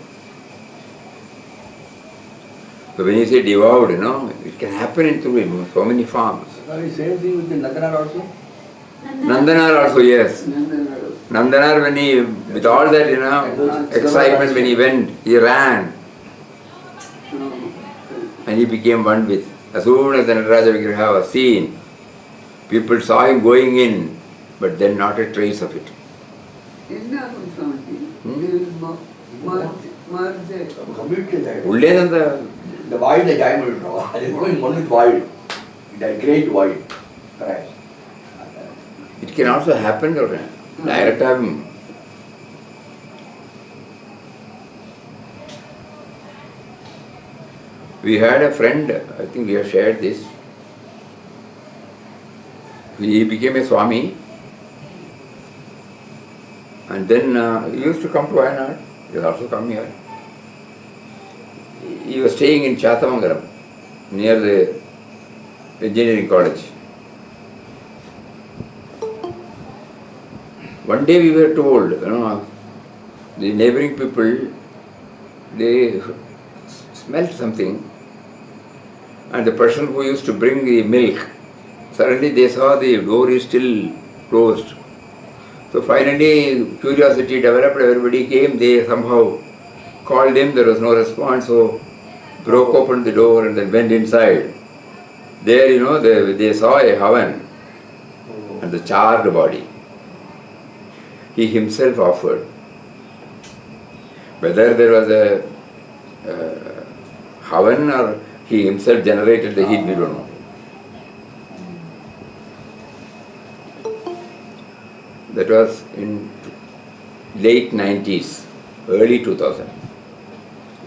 So when you say devoured, it can happen in so many forms. Same thing with the Nandanar also? Nandanar also, yes. Nandanar, when he, with all that, excitement, when he went, he ran. And he became one with. As soon as the Nataraja Vigraha was seen, people saw him going in, but then not a trace of it. Completely died. ಒಳ್ಳೆಯದಂತ The void, the diamond, there is going one with void. The great void. Correct. it can also happen direct happen. We had a friend, I think we have shared this. He became a Swami, and then he used to come to Wayanad. He has also come here. He was staying in Chatamangalam, near the engineering college. One day we were told, the neighboring people, they smelled something, and the person who used to bring the milk, suddenly they saw the door is still closed. So finally curiosity developed, everybody came, they somehow called him, there was no response, so broke open the door and then went inside. There, they saw a oven and the charred body. He himself offered. Whether there was a oven or he himself generated the heat, we don't know. That was in late 90s, early 2000.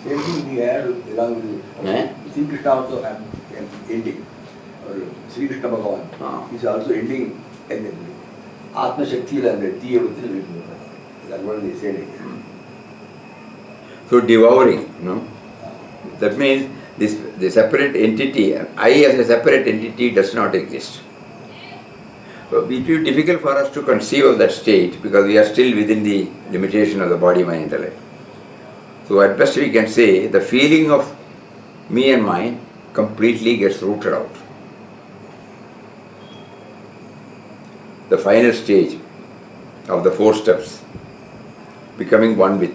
Same thing we had along with Sri Krishna also ending. Sri Krishna Bhagavan is also ending Atma Shakti and the Tiya Vithil. That's what they say. So devouring, that means the separate entity, I as a separate entity does not exist. So it will be difficult for us to conceive of that state because we are still within the limitation of the body, mind, intellect. So at best we can say the feeling of me and mine completely gets rooted out. The final stage of the 4 steps, becoming one with,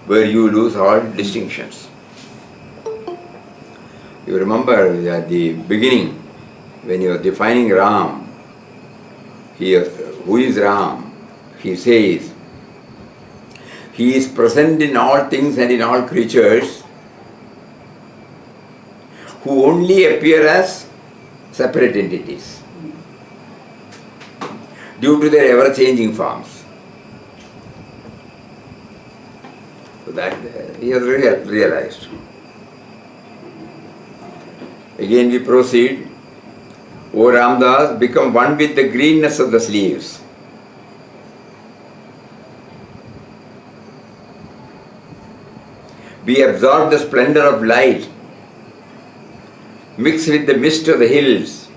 where you lose all distinctions. You remember at the beginning, when you are defining Ram, who is Ram? He says, he is present in all things and in all creatures who only appear as separate entities due to their ever-changing forms. So that he has realized. Again we proceed. O Ramdas, become one with the greenness of the leaves. Be absorbed the splendor of light. Mix with the mist of the hills.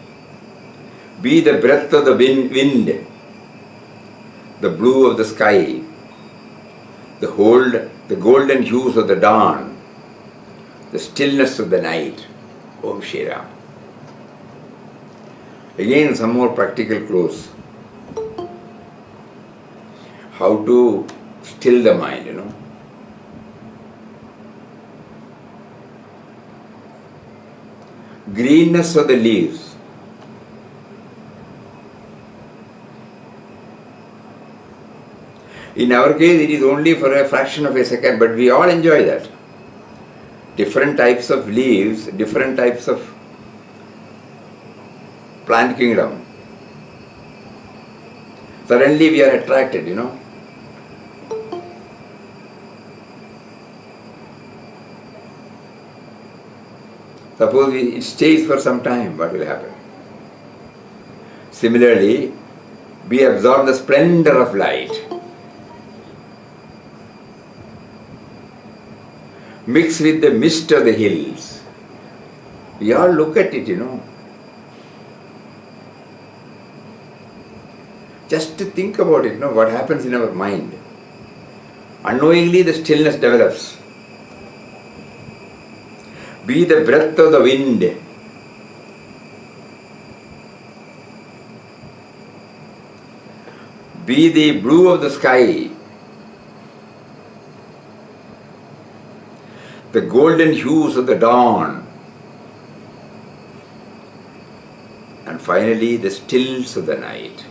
Be the breath of the wind, the blue of the sky, the golden hues of the dawn, the stillness of the night. Om Shri Ram. Again, some more practical clues. How to still the mind, Greenness of the leaves. In our case, it is only for a fraction of a second, but we all enjoy that. Different types of leaves, different types of plant kingdom. Suddenly we are attracted, Suppose it stays for some time, what will happen? Similarly, we absorb the splendor of light. Mix with the mist of the hills. We all look at it, just to think about it, what happens in our mind. Unknowingly the stillness develops. Be the breath of the wind. Be the blue of the sky. The golden hues of the dawn. And finally the stills of the night.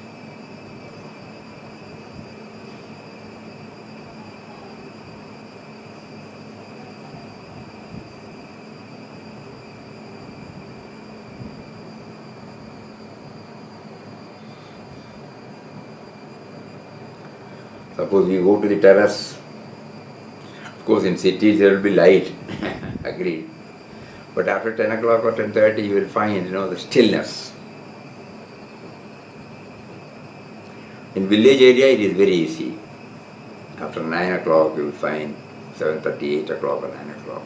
Suppose we go to the terrace. Of course, in cities there will be light, agreed. But after 10 o'clock or 10:30, you will find, the stillness. In village area, it is very easy. After 9 o'clock, you will find 7:30, 8 o'clock or 9 o'clock.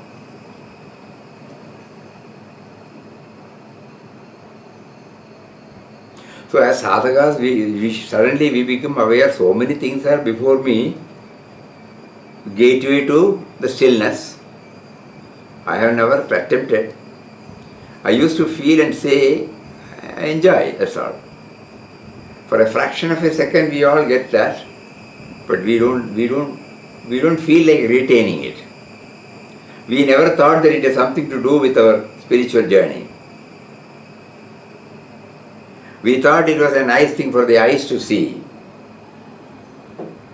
So as sadhakas, suddenly we become aware so many things are before me, gateway to the stillness. I have never attempted. I used to feel and say, enjoy, that's all. For a fraction of a second we all get that, but we don't feel like retaining it. We never thought that it has something to do with our spiritual journey. We thought it was a nice thing for the eyes to see,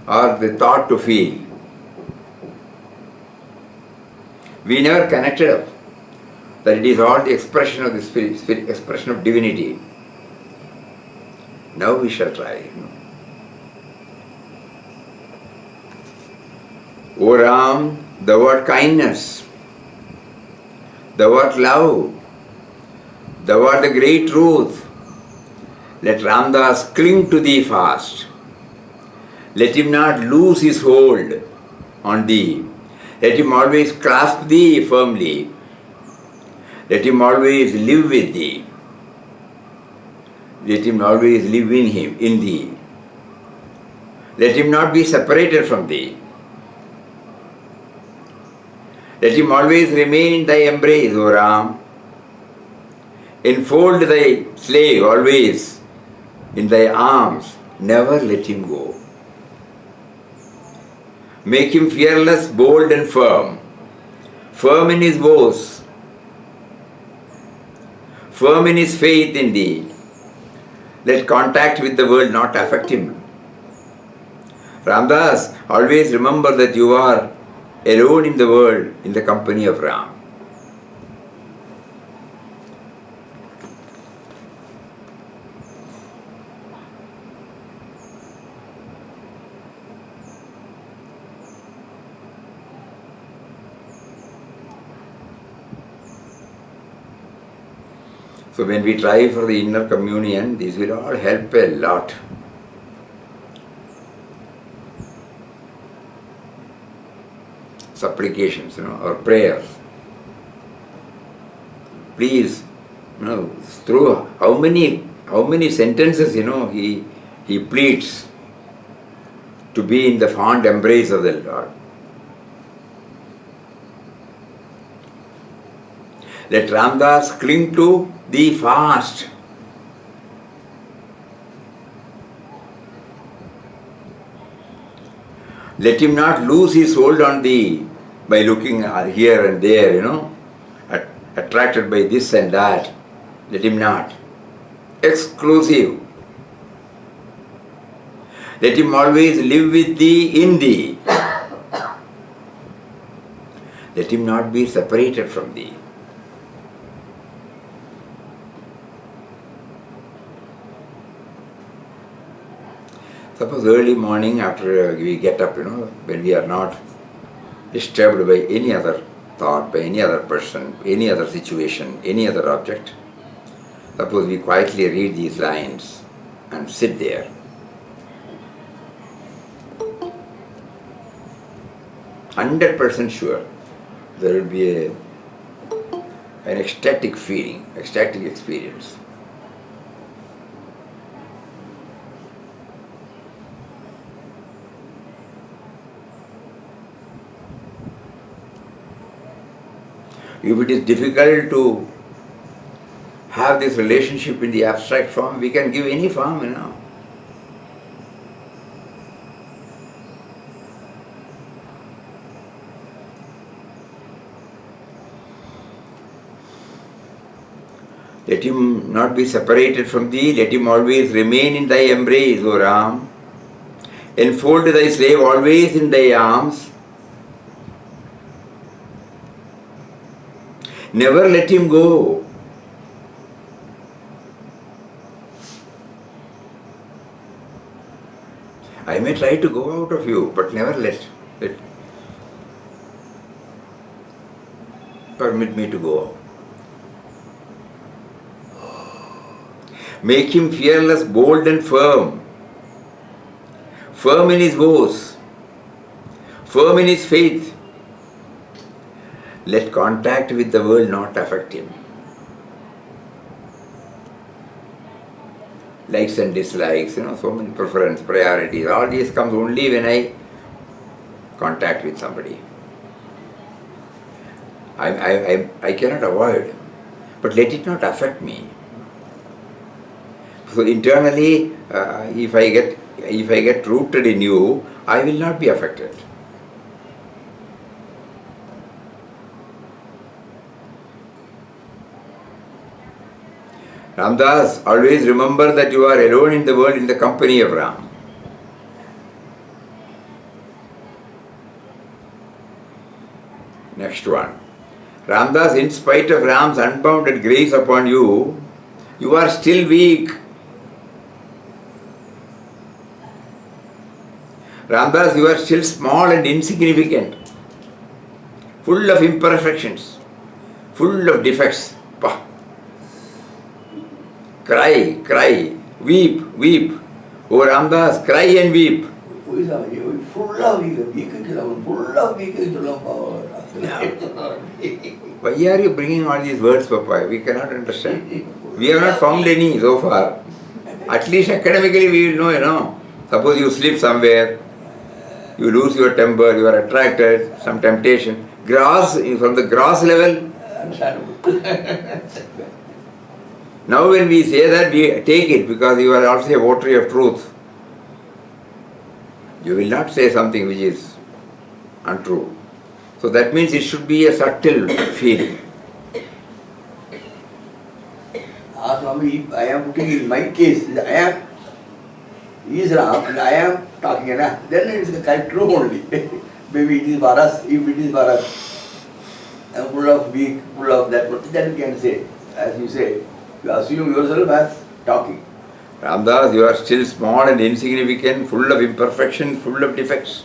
or the thought to feel. We never connected up that it is all the expression of the spirit, expression of divinity. Now we shall try. O Ram, the word kindness, the word love, the word the great truth. Let Ramdas cling to thee fast. Let him not lose his hold on thee. Let him always clasp thee firmly. Let him always live with thee. Let him always live in thee. Let him not be separated from thee. Let him always remain in thy embrace, O Ram. Enfold thy slave always in thy arms, never let him go. Make him fearless, bold and firm in his vows, firm in his faith in thee. Let contact with the world not affect him. Ramdas, always remember that you are alone in the world in the company of Ram. So when we try for the inner communion, this will all help a lot. Supplications, or prayers. Please, through how many sentences, he pleads to be in the fond embrace of the Lord. Let Ramdas cling to thee fast. Let him not lose his hold on thee by looking here and there, attracted by this and that. Let him not. Exclusive. Let him always live with thee in thee. Let him not be separated from thee. Suppose early morning after we get up, when we are not disturbed by any other thought, by any other person, any other situation, any other object, suppose we quietly read these lines and sit there. %100% sure there will be an ecstatic feeling, ecstatic experience. If it is difficult to have this relationship in the abstract form, we can give any form, Let him not be separated from thee, let him always remain in thy embrace, O Ram. Enfold thy slave always in thy arms. Never let him go. I may try to go out of you, but never let permit me to go out. Make him fearless, bold and firm. Firm in his vows. Firm in his faith. Let contact with the world not affect him. Likes and dislikes, so many preference, priorities. All these comes only when I contact with somebody. I cannot avoid, but let it not affect me. So internally, if I get rooted in you, I will not be affected. Ramdas, always remember that you are alone in the world in the company of Ram. Next one. Ramdas, in spite of Ram's unbounded grace upon you, you are still weak. Ramdas, you are still small and insignificant, full of imperfections, full of defects. Cry, cry, weep, weep. Oh Ramdas, cry and weep. Why are you bringing all these words, Papa? We cannot understand. We have not found any so far. At least academically we will know, Suppose you sleep somewhere, you lose your temper, you are attracted, some temptation. From the gross level. Now when we say that, we take it because you are also a votary of truth. You will not say something which is untrue. So that means it should be a subtle feeling. Swami, if I am putting in my case, he is Ram and I am talking, then it is quite true only. Maybe it is Bharas, if it is Bharas, I am full of weak, full of that, but then you can say, as you say, you assume yourself as talking. Ramdas, you are still small and insignificant, full of imperfection, full of defects.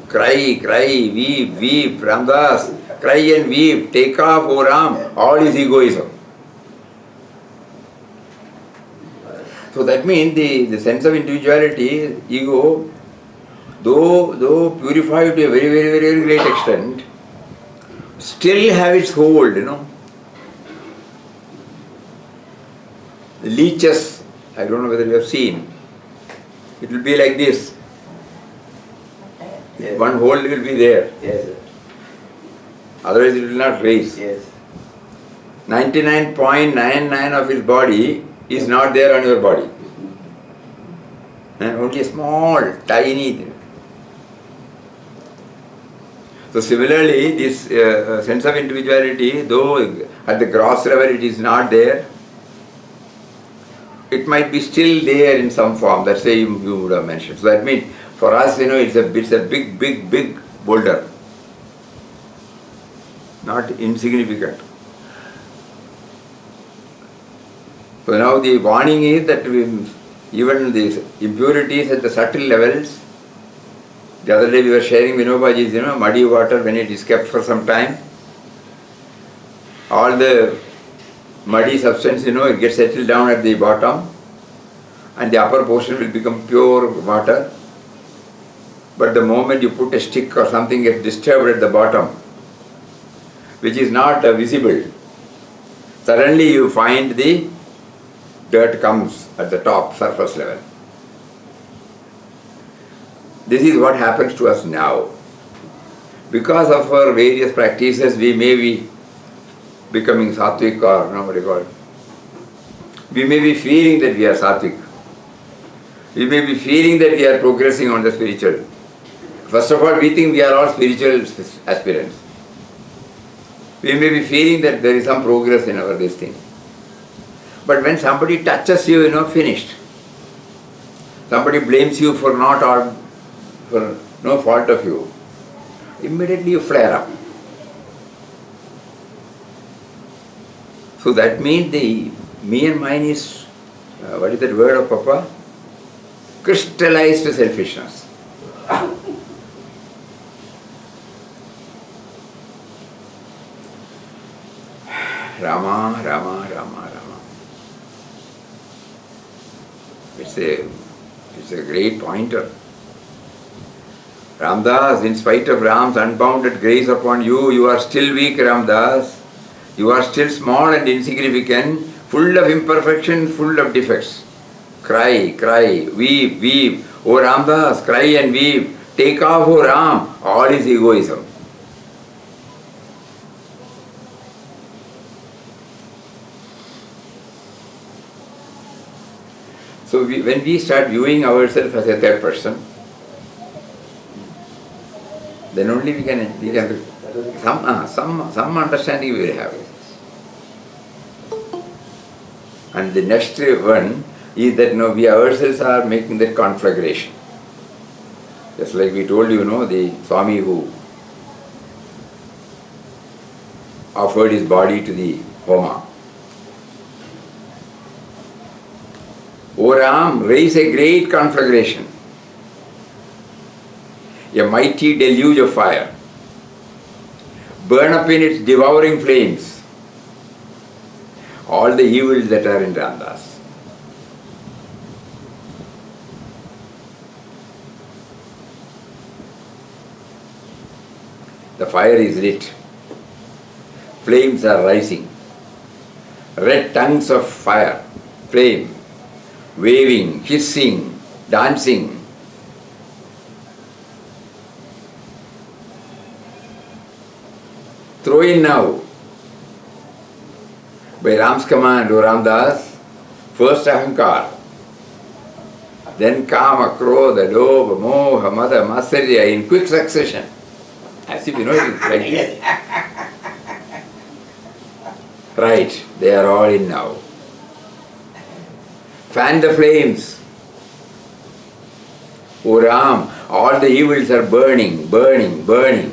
Cry, cry, weep, weep. Ramdas, cry and weep. Take off, O Ram. All is egoism. So that means the sense of individuality, ego, though purified to a very, very, very great extent, still have its hold, The leeches, I don't know whether you have seen, it will be like this. Yes. One hold will be there. Yes. Otherwise it will not raise. Yes. 99.99 of his body is not there on your body. Only a small, tiny thing. So similarly, this sense of individuality, though at the gross level it is not there, it might be still there in some form. That's why you would have mentioned. So that means for us, it's a big, big, big boulder, not insignificant. So now the warning is that even these impurities at the subtle levels, the other day we were sharing Vinobaji's, muddy water when it is kept for some time, all the muddy substance, it gets settled down at the bottom and the upper portion will become pure water. But the moment you put a stick or something gets disturbed at the bottom, which is not visible, suddenly you find the dirt comes at the top, surface level. This is what happens to us now. Because of our various practices, we may be becoming sattvic or what do you call it? We may be feeling that we are sattvic. We may be feeling that we are progressing on the spiritual. First of all, we think we are all spiritual aspirants. We may be feeling that there is some progress in our this thing. But when somebody touches you, finished. Somebody blames you for for no fault of you. Immediately you flare up. So that means the me and mine is, what is that word of Papa? Crystallized selfishness. Rama, Rama, Rama, Rama. It's a great pointer. Ramdas, in spite of Ram's unbounded grace upon you, you are still weak, Ramdas. You are still small and insignificant, full of imperfection, full of defects. Cry, cry, weep, weep. O Ramdas, cry and weep. Take off, O Ram. All is egoism. So when we start viewing ourselves as a third person, then only we can some understanding we will have. And the next one is that we ourselves are making that conflagration. Just like we told you, the Swami who offered his body to the Homa. O Ram, raise a great conflagration, a mighty deluge of fire. Burn up in its devouring flames all the evils that are in Ramdas. The fire is lit. Flames are rising. Red tongues of fire, flame, waving, hissing, dancing. Throw in now. By Ram's command, O Ramdas, first Ahankar, then Kama, Krodha, Lobha, Moha, Mada, Matsarya in quick succession. As if it is like this. Right, they are all in now. Fan the flames. O Ram, all the evils are burning, burning, burning.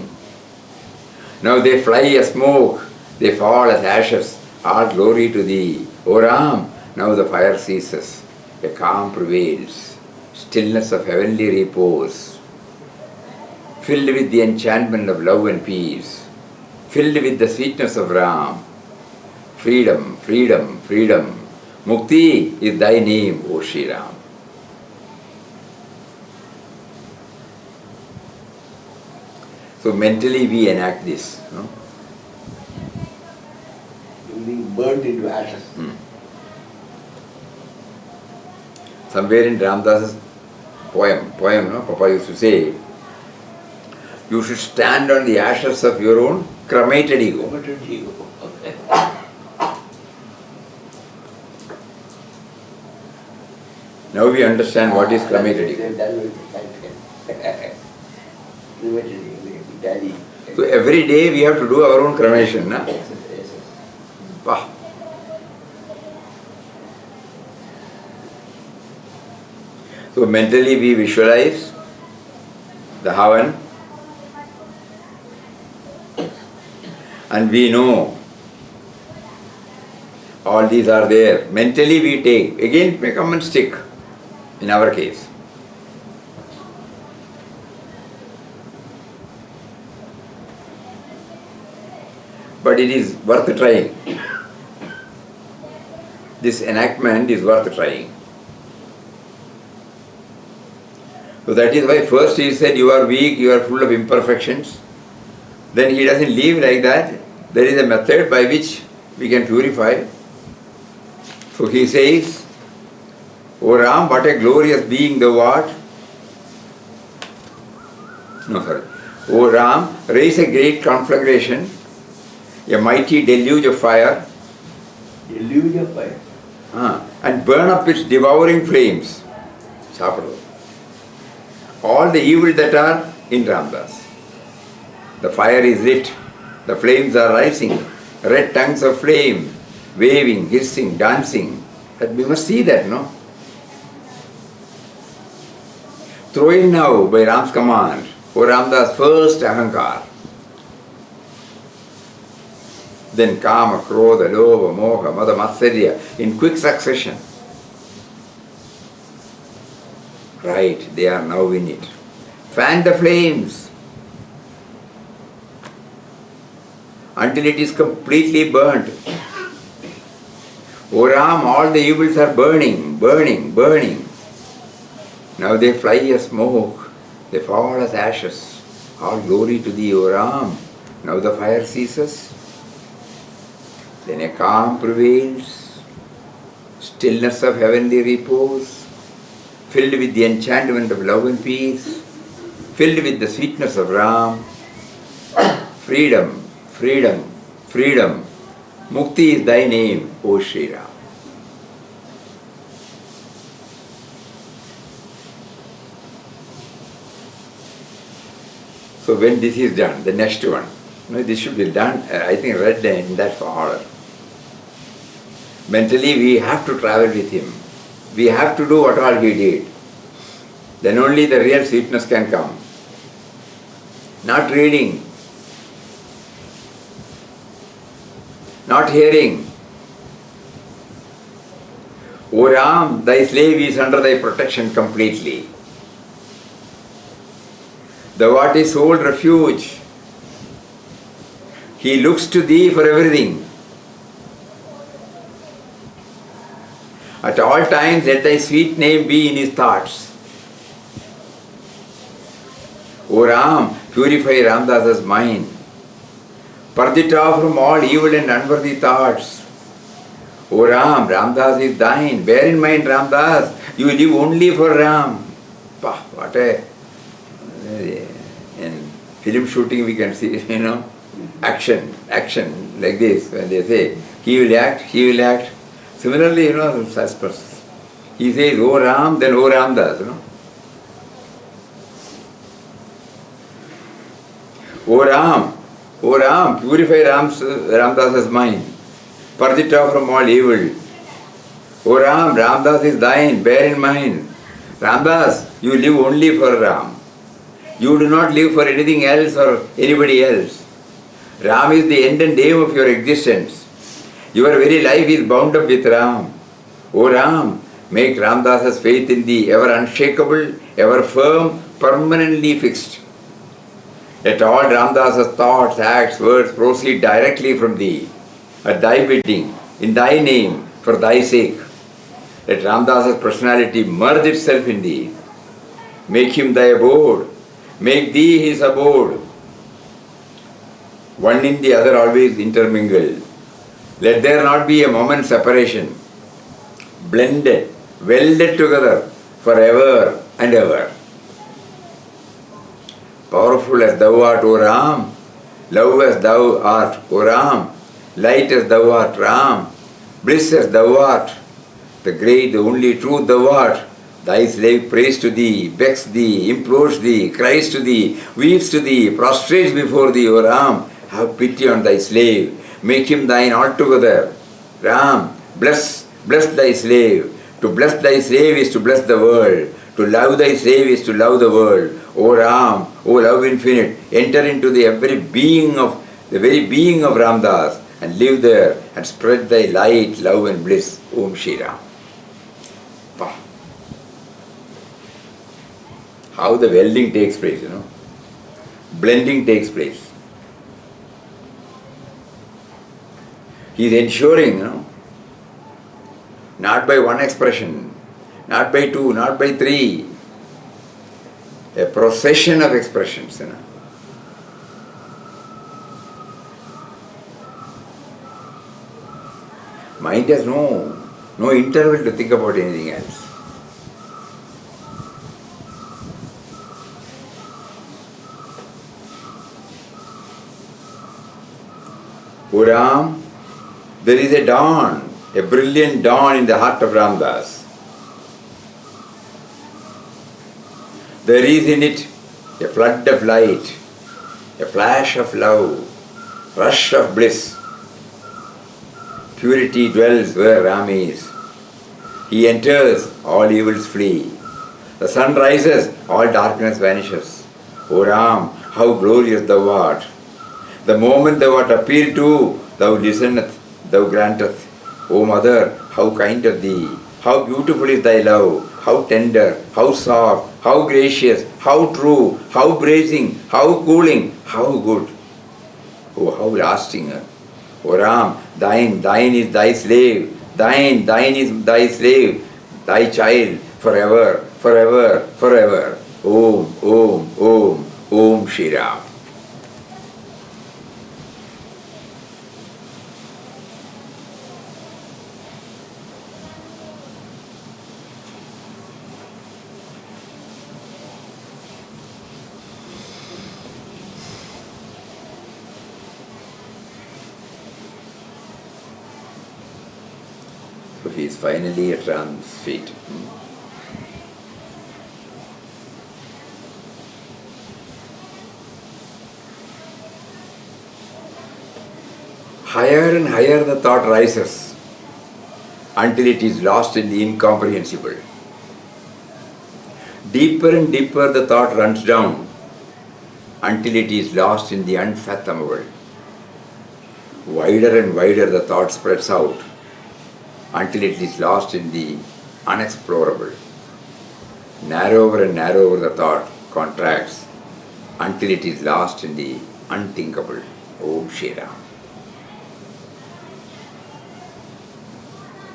Now they fly as smoke, they fall as ashes. All glory to thee. O Ram, now the fire ceases. A calm prevails. Stillness of heavenly repose. Filled with the enchantment of love and peace. Filled with the sweetness of Ram. Freedom, freedom, freedom. Mukti is thy name, O Shri Ram. So mentally we enact this. Being burnt into ashes. Somewhere in Ramdas's poem, Papa used to say, you should stand on the ashes of your own cremated ego. Cremated ego. Now we understand what is cremated ego. Cremated ego, daddy. So every day we have to do our own cremation. Na? Yes. Wow. So mentally we visualize the Havan and we know all these are there. Mentally we take. Again it may come and stick in our case. But it is worth trying. This enactment is worth trying. So that is why first he said you are weak, you are full of imperfections. Then he doesn't leave like that. There is a method by which we can purify. So he says, O Ram, what a glorious being thou art. O Ram, raise a great conflagration, a mighty deluge of fire, Deluge of fire. and burn up its devouring flames. Sapadu. All the evil that are in Ramdas. The fire is lit, the flames are rising, red tongues of flame, waving, hissing, dancing. But we must see that, no? Throw in now by Ram's command, O Ramdas' first ahankar. Then Kama, Krodha, Lobha, Moha, Mada, Matsarya in quick succession. Right, they are now in it. Fan the flames until it is completely burnt. O Ram, all the evils are burning, burning, burning. Now they fly as smoke, they fall as ashes. All glory to thee, O Ram. Now the fire ceases. Then a calm prevails, stillness of heavenly repose, filled with the enchantment of love and peace, filled with the sweetness of Ram. Freedom, freedom, freedom. Mukti is thy name, O Sri Ram. So when this is done, the next one, this should be done, I think read in that order. Mentally we have to travel with him. We have to do what all he did. Then only the real sweetness can come. Not reading, not hearing. O Ram, thy slave is under thy protection completely. Thou art his sole refuge. He looks to thee for everything. At all times let thy sweet name be in his thoughts. O Ram, purify Ramdas's mind. Purge it off from all evil and unworthy thoughts. O Ram, Ramdas is thine. Bear in mind, Ramdas, you live only for Ram. Bah, what a... In film shooting we can see, action, like this. When they say, he will act. Similarly, suspense. He says, O Ram, then O Ramdas, O Ram, purify Ramdas's mind. Purge it off from all evil. O Ram, Ramdas is thine, bear in mind. Ramdas, you live only for Ram. You do not live for anything else or anybody else. Ram is the end and aim of your existence. Your very life is bound up with Ram. O Ram, make Ramdas's faith in thee ever unshakable, ever firm, permanently fixed. Let all Ramdas's thoughts, acts, words proceed directly from thee, at thy bidding, in thy name, for thy sake. Let Ramdas's personality merge itself in thee. Make him thy abode. Make thee his abode. One in the other always intermingled. Let there not be a moment's separation. Blended, welded together forever and ever. Powerful as thou art, O Ram. Love as thou art, O Ram. Light as thou art, Ram. Bliss as thou art. The great, the only truth thou art. Thy slave prays to thee, begs thee, implores thee, cries to thee, weeps to thee, prostrates before thee, O Ram. Have pity on thy slave. Make him thine altogether. Ram, bless thy slave. To bless thy slave is to bless the world. To love thy slave is to love the world. O Ram, O love infinite, enter into the very being of Ramdas and live there and spread thy light, love and bliss. Om Shri Ram. How the welding takes place, blending takes place. He is ensuring, not by one expression, not by two, not by three, a procession of expressions. Mind has no interval to think about anything else. O Ram, there is a dawn, a brilliant dawn in the heart of Ramdas. There is in it a flood of light, a flash of love, rush of bliss. Purity dwells where Ram is. He enters, all evils flee. The sun rises, all darkness vanishes. O Ram, how glorious thou art! The moment thou art appealed to, thou listeneth, thou granteth. O Mother, how kind of thee! How beautiful is thy love! How tender, how soft, how gracious, how true, how bracing, how cooling, how good. Oh, how lasting! O Ram, thine is thy slave, thine is thy slave, thy child, forever, forever, forever. Om, Om, Om, Om Shri Ram. So he is finally at Ram's feet. Higher and higher the thought rises until it is lost in the incomprehensible. Deeper and deeper the thought runs down until it is lost in the unfathomable. Wider and wider the thought spreads out until it is lost in the unexplorable. Narrower and narrower the thought contracts until it is lost in the unthinkable. Om Shri Ram.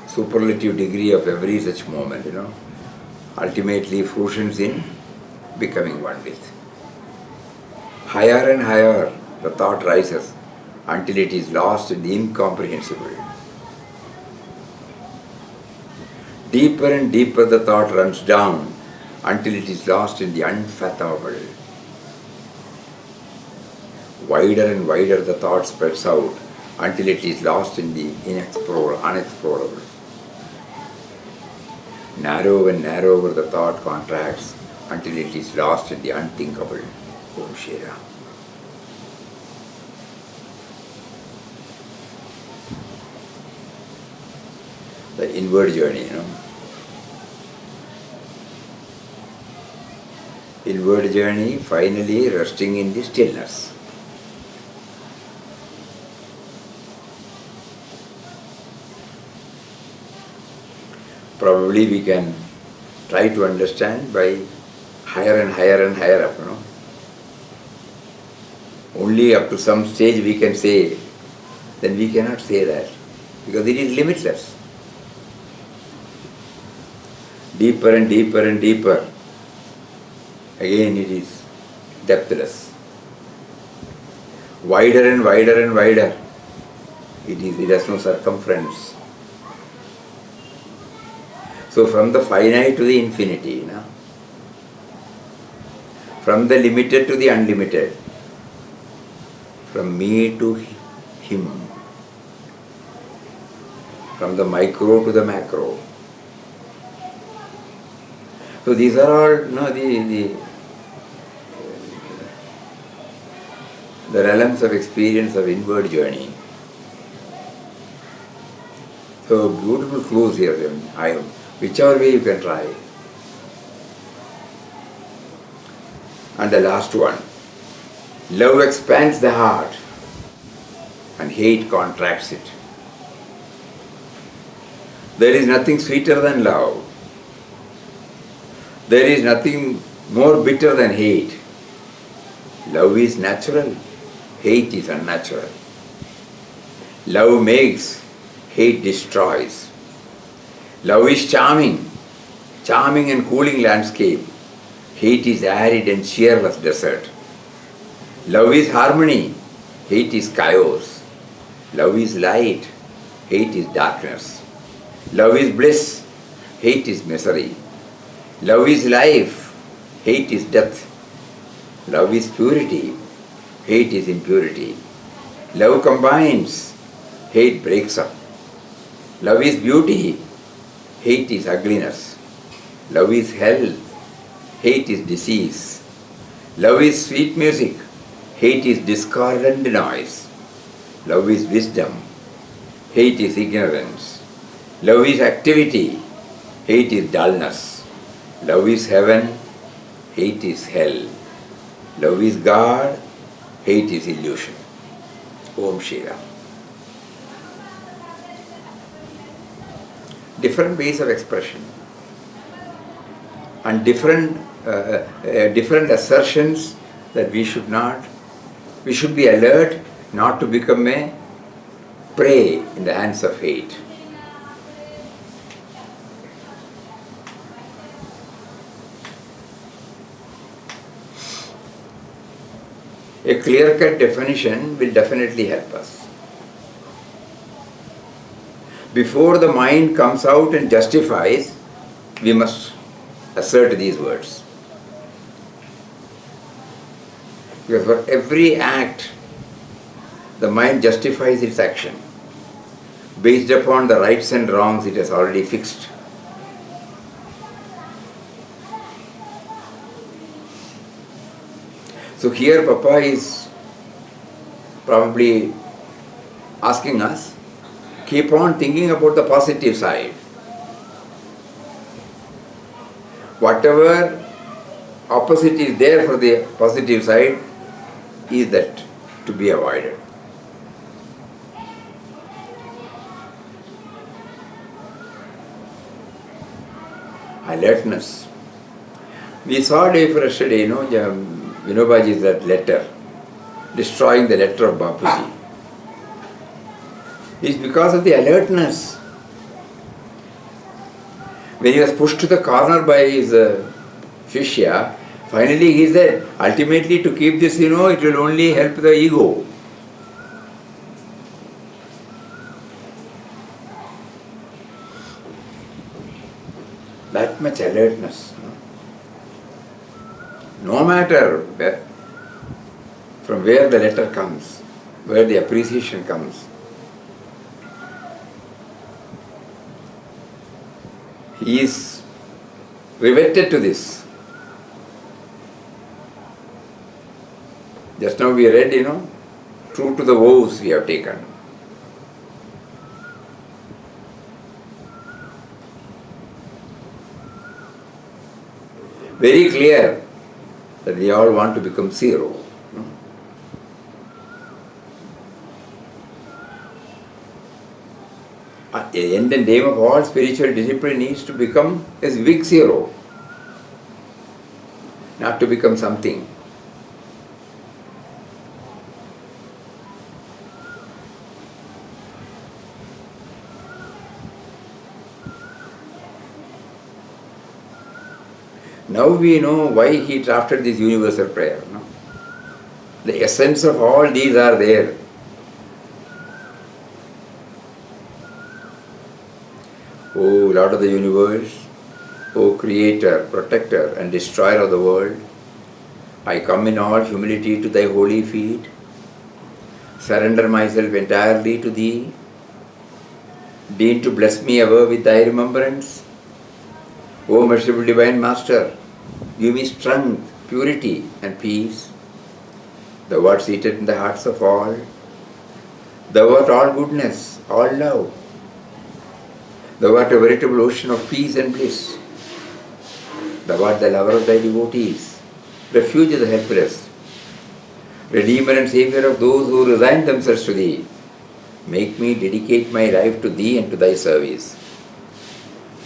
Superlative degree of every such moment, ultimately fruitions in becoming one with. Higher and higher the thought rises until it is lost in the incomprehensible. Deeper and deeper the thought runs down until it is lost in the unfathomable. Wider and wider the thought spreads out until it is lost in the unexplorable. Narrow and narrower the thought contracts until it is lost in the unthinkable. Om Shri Ram. The inward journey, Inward journey, finally resting in the stillness. Probably we can try to understand by higher and higher and higher up, Only up to some stage we can say, then we cannot say that because it is limitless. Deeper and deeper and deeper, again it is depthless. Wider and wider and wider, it has no circumference. So from the finite to the infinity, from the limited to the unlimited, from me to him, from the micro to the macro. So these are all the realms of experience of inward journey. So beautiful clues here. Whichever way you can try. And the last one. Love expands the heart and hate contracts it. There is nothing sweeter than love. There is nothing more bitter than hate. Love is natural, hate is unnatural. Love makes, hate destroys. Love is charming and cooling landscape. Hate is arid and cheerless desert. Love is harmony, hate is chaos. Love is light, hate is darkness. Love is bliss, hate is misery. Love is life, hate is death. Love is purity, hate is impurity. Love combines, hate breaks up. Love is beauty, hate is ugliness. Love is health, hate is disease. Love is sweet music, hate is discordant noise. Love is wisdom, hate is ignorance. Love is activity, hate is dullness. Love is heaven, hate is hell. Love is God, hate is illusion. Om Shri Ram. Different ways of expression and different assertions that we should be alert not to become a prey in the hands of hate. A clear-cut definition will definitely help us. Before the mind comes out and justifies, we must assert these words. Because for every act, the mind justifies its action based upon the rights and wrongs it has already fixed. So here Papa is probably asking us, keep on thinking about the positive side. Whatever opposite is there for the positive side is that to be avoided. Alertness. We saw day for yesterday, Vinobaji's that letter, destroying the letter of Bapuji. It's because of the alertness. When he was pushed to the corner by his Shishya, finally he said, ultimately to keep this, it will only help the ego. That much alertness. No matter from where the letter comes, where the appreciation comes, he is riveted to this. Just now we read, true to the vows we have taken. Very clear that we all want to become zero. The end and aim of all spiritual discipline is to become a big zero, not to become something. Now we know why he drafted this universal prayer. The essence of all these are there. O Lord of the universe, O Creator, Protector and Destroyer of the world, I come in all humility to Thy holy feet, surrender myself entirely to Thee, deign to bless me ever with Thy remembrance. O merciful Divine Master, give me strength, purity and peace. Thou art seated in the hearts of all. Thou art all goodness, all love. Thou art a veritable ocean of peace and bliss. Thou art the lover of Thy devotees, refuge of the helpless, Redeemer and Saviour of those who resign themselves to Thee. Make me dedicate my life to Thee and to Thy service.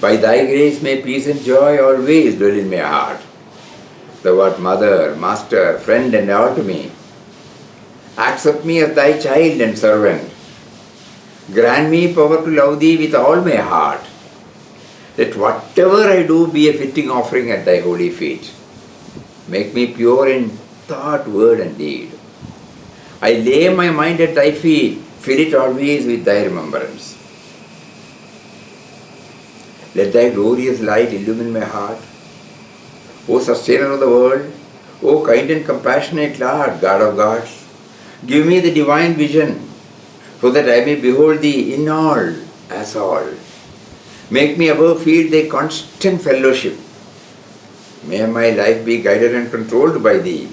By Thy grace may peace and joy always dwell in my heart. Thou art Mother, Master, Friend and all to me. Accept me as Thy child and servant. Grant me power to love Thee with all my heart. Let whatever I do be a fitting offering at Thy holy feet. Make me pure in thought, word and deed. I lay my mind at Thy feet. Fill it always with Thy remembrance. Let Thy glorious light illumine my heart. O Sustainer of the world, O kind and compassionate Lord, God of gods, Give me the divine vision so that I may behold Thee in all as all. Make me ever feel Thy constant fellowship. May my life be guided and controlled by Thee.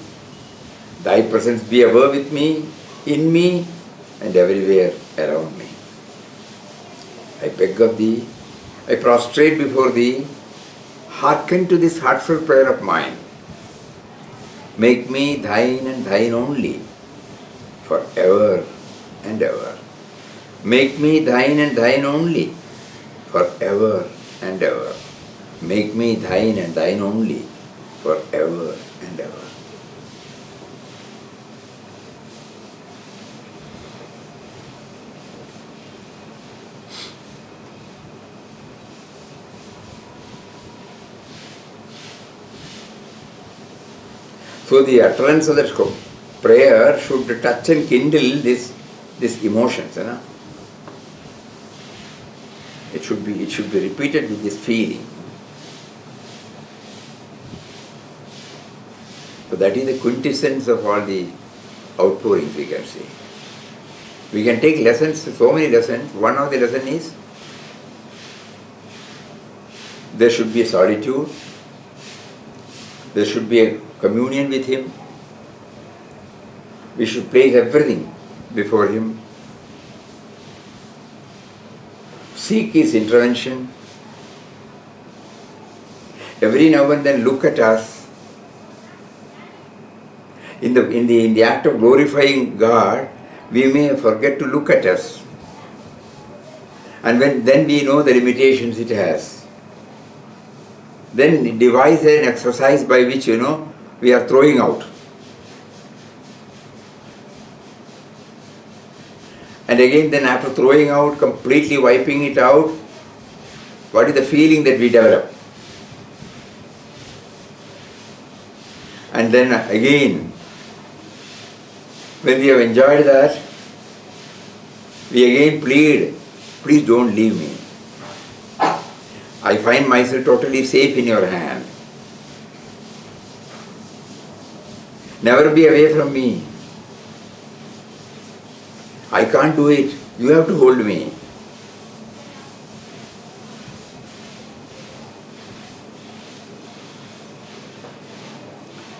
Thy presence be ever with me, in me, and everywhere around me. I beg of Thee, I prostrate before Thee, hearken to this heartfelt prayer of mine. Make me Thine and Thine only, forever and ever. Make me Thine and Thine only, forever and ever. Make me Thine and Thine only, forever and ever. So the utterance of that prayer should touch and kindle these emotions. You know? It should be repeated with this feeling. So that is the quintessence of all the outpourings, we can say. We can take lessons, so many lessons. One of the lessons is there should be a solitude, there should be a communion with Him. We should place everything before Him. Seek His intervention. Every now and then look at us. In the act of glorifying God, we may forget to look at us. And then we know the limitations it has. Then devise an exercise by which, we are throwing out. And again, then after throwing out, completely wiping it out, what is the feeling that we develop? And then again, when we have enjoyed that, we again plead, please don't leave me. I find myself totally safe in your hand. Never be away from me. I can't do it. You have to hold me.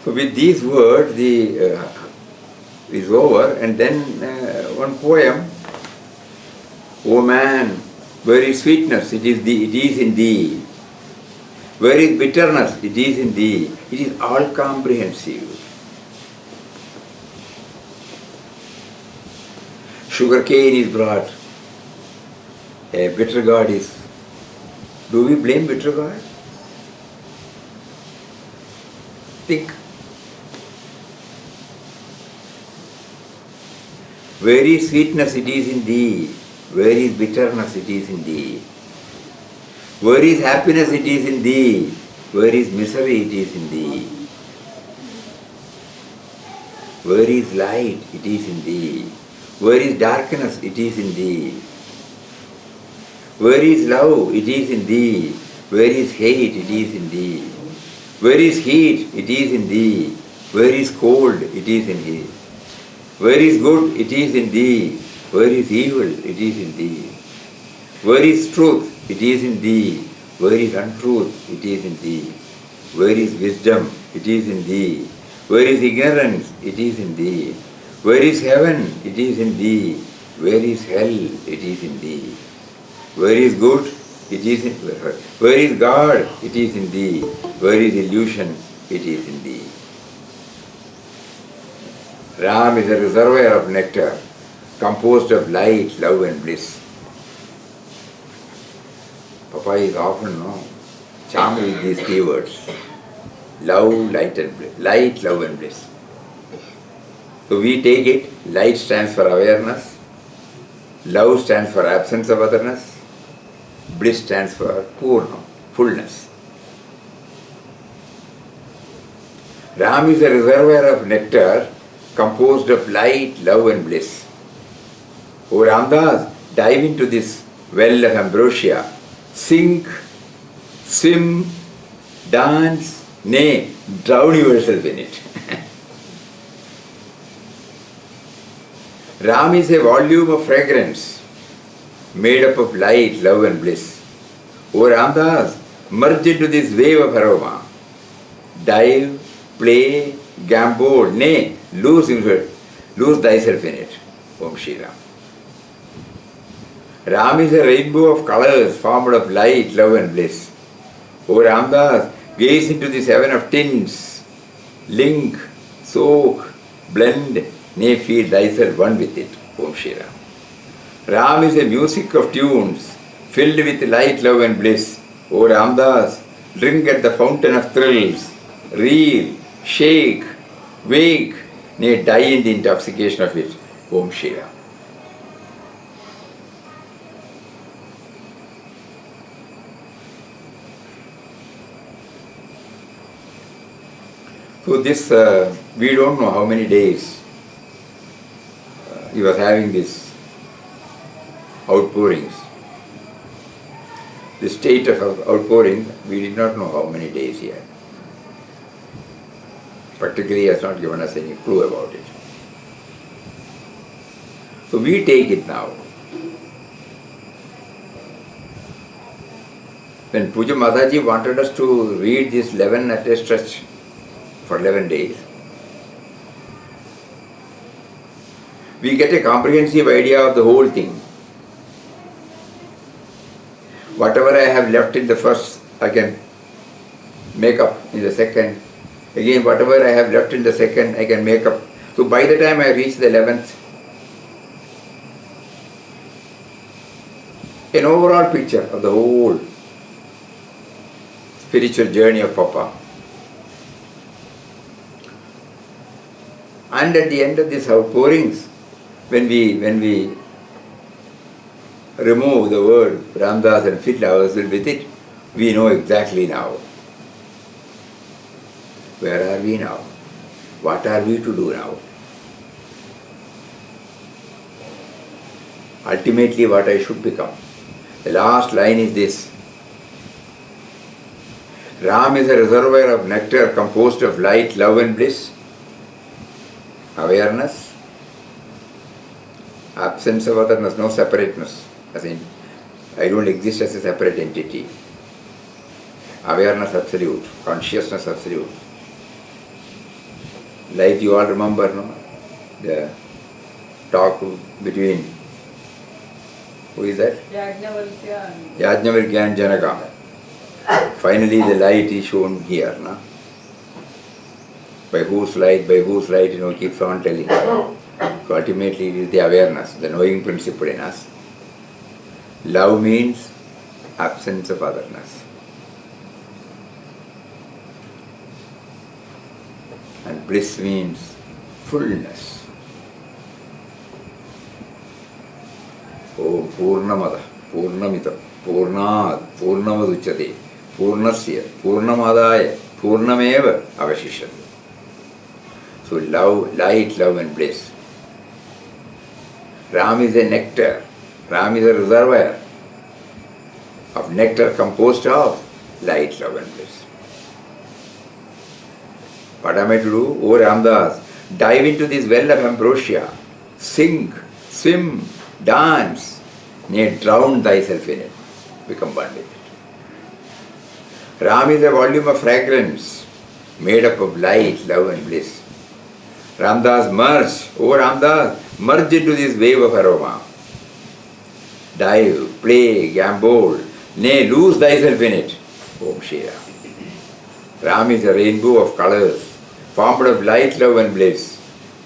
So with these words, is over, and then one poem. O man, where is sweetness? It is in thee. Where is bitterness? It is in thee. It is all comprehensive. Sugar cane is brought. A bitter God is. Do we blame bitter God? Think. Where is sweetness? It is in thee. Where is bitterness? It is in thee. Where is happiness? It is in thee. Where is misery? It is in thee. Where is light? It is in thee. Where is darkness? It is in thee. Where is love? It is in thee. Where is hate? It is in thee. Where is heat? It is in thee. Where is cold? It is in thee. Where is good? It is in thee. Where is evil? It is in thee. Where is truth? It is in thee. Where is untruth? It is in thee. Where is wisdom? It is in thee. Where is ignorance? It is in thee. Where is heaven? It is in thee. Where is hell? It is in thee. Where is good? It is in where is God? It is in thee. Where is illusion? It is in thee. Ram is a reservoir of nectar, composed of light, love and bliss. Papa is often charmed with these three words. Love, light and bliss. Light, love and bliss. So we take it, light stands for awareness, love stands for absence of otherness, bliss stands for purna, fullness. Ram is a reservoir of nectar composed of light, love and bliss. O Ramdas, dive into this well of ambrosia, sink, swim, dance, nay, drown yourself in it. Ram is a volume of fragrance made up of light, love and bliss. O Ramdas, merge into this wave of aroma. Dive, play, gambol, nay, lose thyself in it. Om Shri Ram. Ram is a rainbow of colors formed of light, love and bliss. O Ramdas, gaze into this heaven of tints. Link, soak, blend, nay, feel thyself one with it. Om Shri Ram. Ram is a music of tunes filled with light, love and bliss. O Ramdas, drink at the fountain of thrills. Reel, shake, wake, nay, die in the intoxication of it. Om Shri Ram. So this, we don't know how many days he was having these outpourings. The state of outpouring, we did not know how many days he had. Practically he has not given us any clue about it. So we take it now. When Puja Mataji wanted us to read this 11 at a stretch for 11 days, we get a comprehensive idea of the whole thing. Whatever I have left in the first, I can make up in the second. Again, whatever I have left in the second, I can make up. So by the time I reach the 11th, an overall picture of the whole spiritual journey of Papa. And at the end of these outpourings, when we remove the word Ramdas and fill ourselves with it, we know exactly now. Where are we now? What are we to do now? Ultimately, what I should become. The last line is this. Ram is a reservoir of nectar composed of light, love and bliss, awareness, absence of otherness, no separateness, as in I don't exist as a separate entity. Awareness absolute, consciousness absolute. Like you all remember, no? The talk between, who is that? Yajnavalkya and Janaka. Finally the light is shown here, no? By whose light, keeps on telling. So ultimately it is the awareness, the knowing principle in us. Love means absence of otherness. And bliss means fullness. Om Purnamada, Purnamita, Purnad, Purnamaduchate, Purnasya, Purnamadaya, Purnameva Avashishati. So love, light, love and bliss. Ram is a nectar. Ram is a reservoir of nectar composed of light, love and bliss. What am I to do? O Ramdas, dive into this well of ambrosia. Sing, swim, dance. Nay, drown thyself in it. Become one with it. Ram is a volume of fragrance made up of light, love and bliss. Ramdas, merge. O Ramdas, merge into this wave of aroma. Dive, play, gambol. Nay, lose thyself in it. Om Shri Ram. Ram is a rainbow of colors formed of light, love and bliss.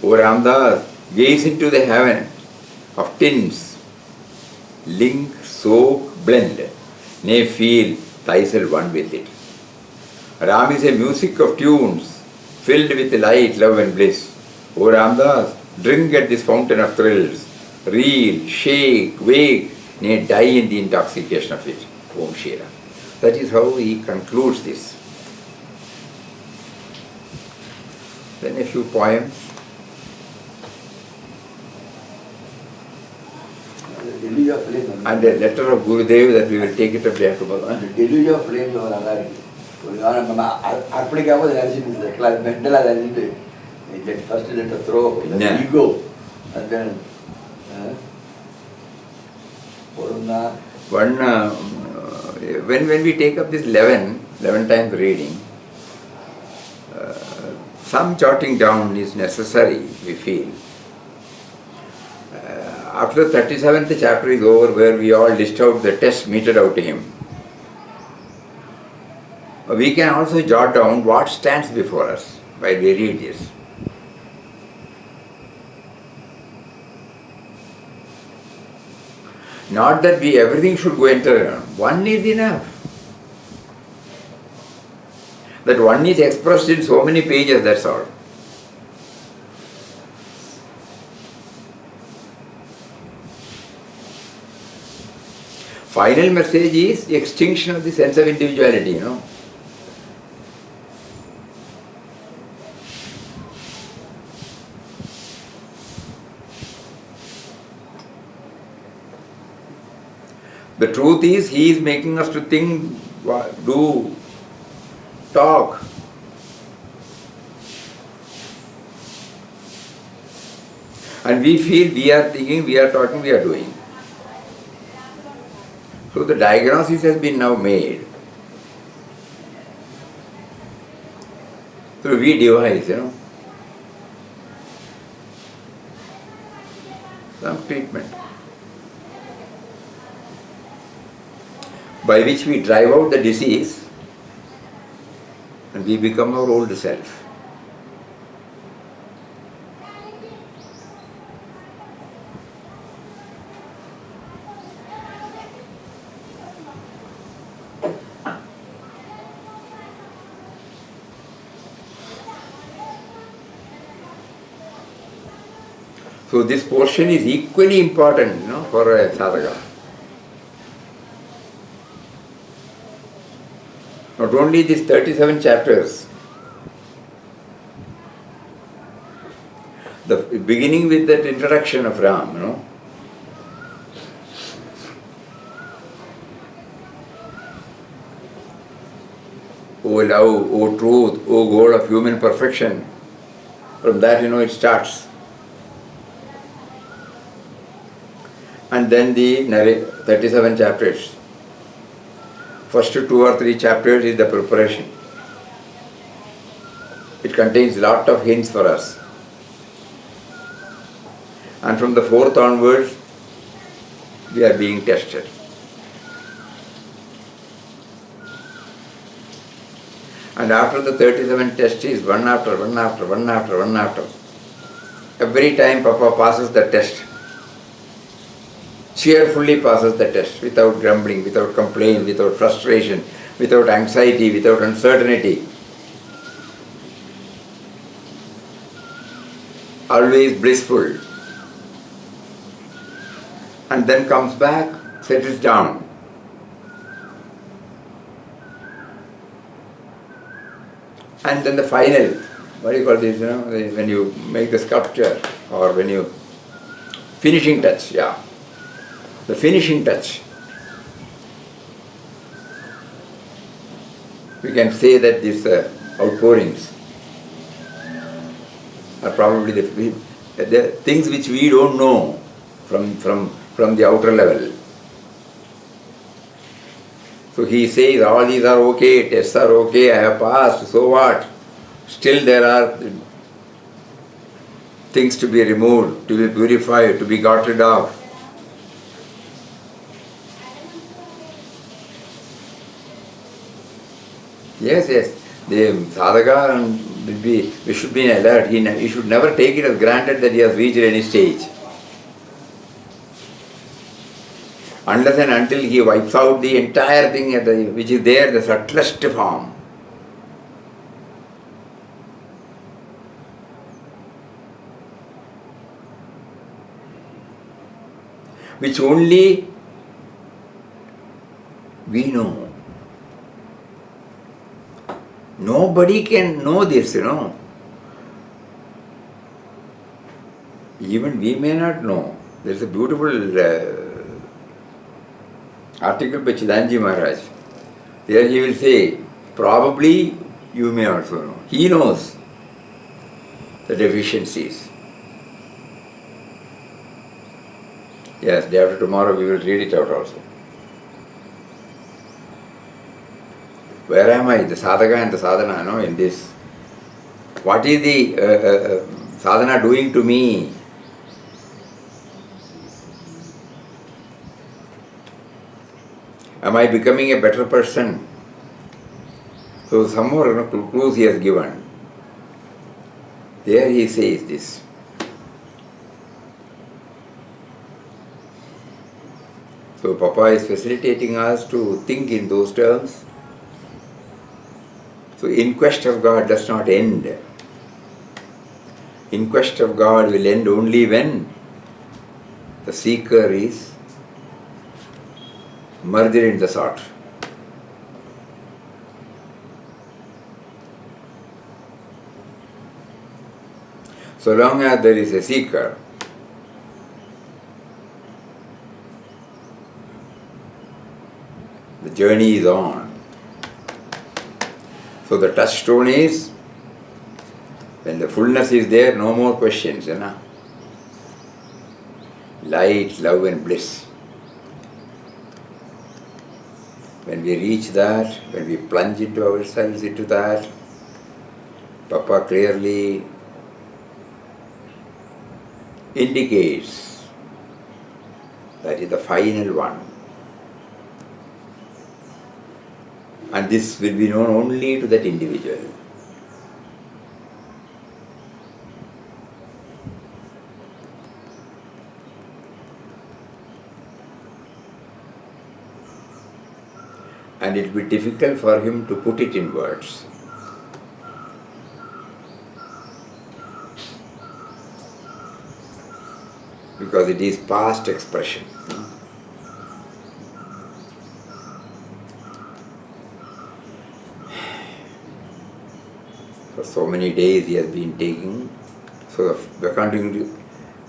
O Ramdas, gaze into the heaven of tints. Link, soak, blend. Nay, feel thyself one with it. Ram is a music of tunes filled with light, love and bliss. O Ramdas, drink at this fountain of thrills. Reel, shake, wake, nay, die in the intoxication of it. Om Shri Ram. That is how he concludes this. Then a few poems. The deluge of flame. And a letter of Gurudev that we will take it up there tomorrow. The deluge of flame over another. Applicable energy is mental energy. That first let us throw the ego and then One, when we take up this 11 times reading, some jotting down is necessary, we feel. After the 37th chapter is over, where we all list out the tests meted out to him, we can also jot down what stands before us while we read this. Not that everything should go enter. One is enough. That one is expressed in so many pages, that's all. Final message is the extinction of the sense of individuality, The truth is, he is making us to think, do, talk. And we feel we are thinking, we are talking, we are doing. So the diagnosis has been now made. So we devise, some treatment, by which we drive out the disease and we become our old self. So this portion is equally important, for a sadhaka. Not only these 37 chapters, the beginning with that introduction of Ram, O love, O truth, O goal of human perfection. From that, it starts. And then the 37 chapters. First 2 or 3 chapters is the preparation. It contains lot of hints for us. And from the 4th onwards, we are being tested. And after the 37 tests is one after. Every time Papa passes the test, cheerfully passes the test, without grumbling, without complaint, without frustration, without anxiety, without uncertainty. Always blissful. And then comes back, settles down. And then the final, what do you call this, when you make the sculpture, or when you, finishing touch, the finishing touch. We can say that these outpourings are probably the things which we don't know from the outer level. So he says, all these are okay, tests are okay, I have passed, so what? Still there are things to be removed, to be purified, to be got rid of. Yes, the sadhaka we should be alert. He should never take it as granted that he has reached any stage. Unless and until he wipes out the entire thing which is there, the subtlest form. Which only we know. Nobody can know this, Even we may not know. There is a beautiful article by Chidanji Maharaj. There he will say, probably you may also know. He knows the deficiencies. Yes, day after tomorrow we will read it out also. Where am I? The sadhaka and the sadhana, no, in this. What is the sadhana doing to me? Am I becoming a better person? So some more clues he has given. There he says this. So Papa is facilitating us to think in those terms. So in quest of God does not end. In quest of God will end only when the seeker is merged in the sought. So long as there is a seeker, the journey is on. So the touchstone is, when the fullness is there, no more questions. You know? Light, love and bliss. When we reach that, when we plunge into ourselves into that, Papa clearly indicates that is the final one. And this will be known only to that individual. And it will be difficult for him to put it in words. Because it is past expression. For so many days he has been taking. So according to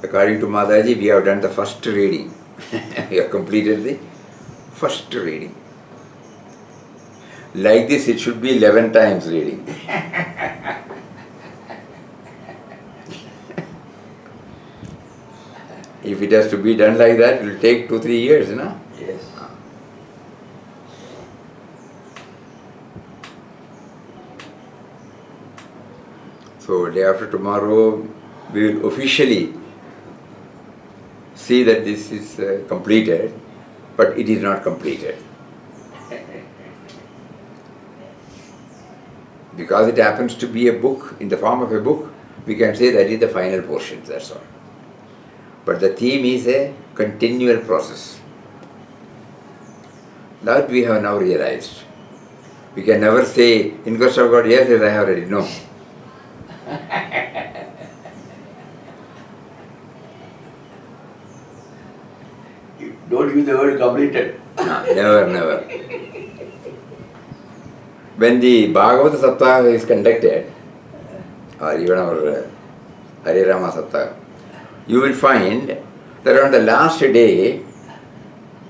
Mataji, we have done the first reading. We have completed the first reading. Like this, it should be 11 times reading. If it has to be done like that, it will take 2-3 years, no? Yes. So day after tomorrow, we will officially see that this is completed, but it is not completed. Because it happens to be a book, in the form of a book, we can say that is the final portion, that's all. But the theme is a continual process. That we have now realized. We can never say, in quest of God, yes, I have read. No. Don't use the word completed. No, never. When the Bhagavata Saptaha is conducted, or even our Hare Rama Saptaha, you will find that on the last day,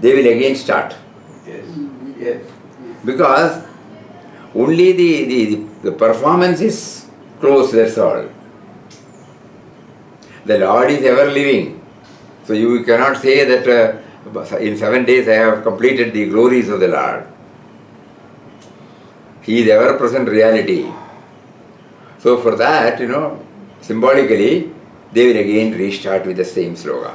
they will again start. Yes. Yes. Because only the performance is close, that's all. The Lord is ever living. So you cannot say that in 7 days I have completed the glories of the Lord. He is ever present reality. So for that, symbolically, they will again restart with the same sloga.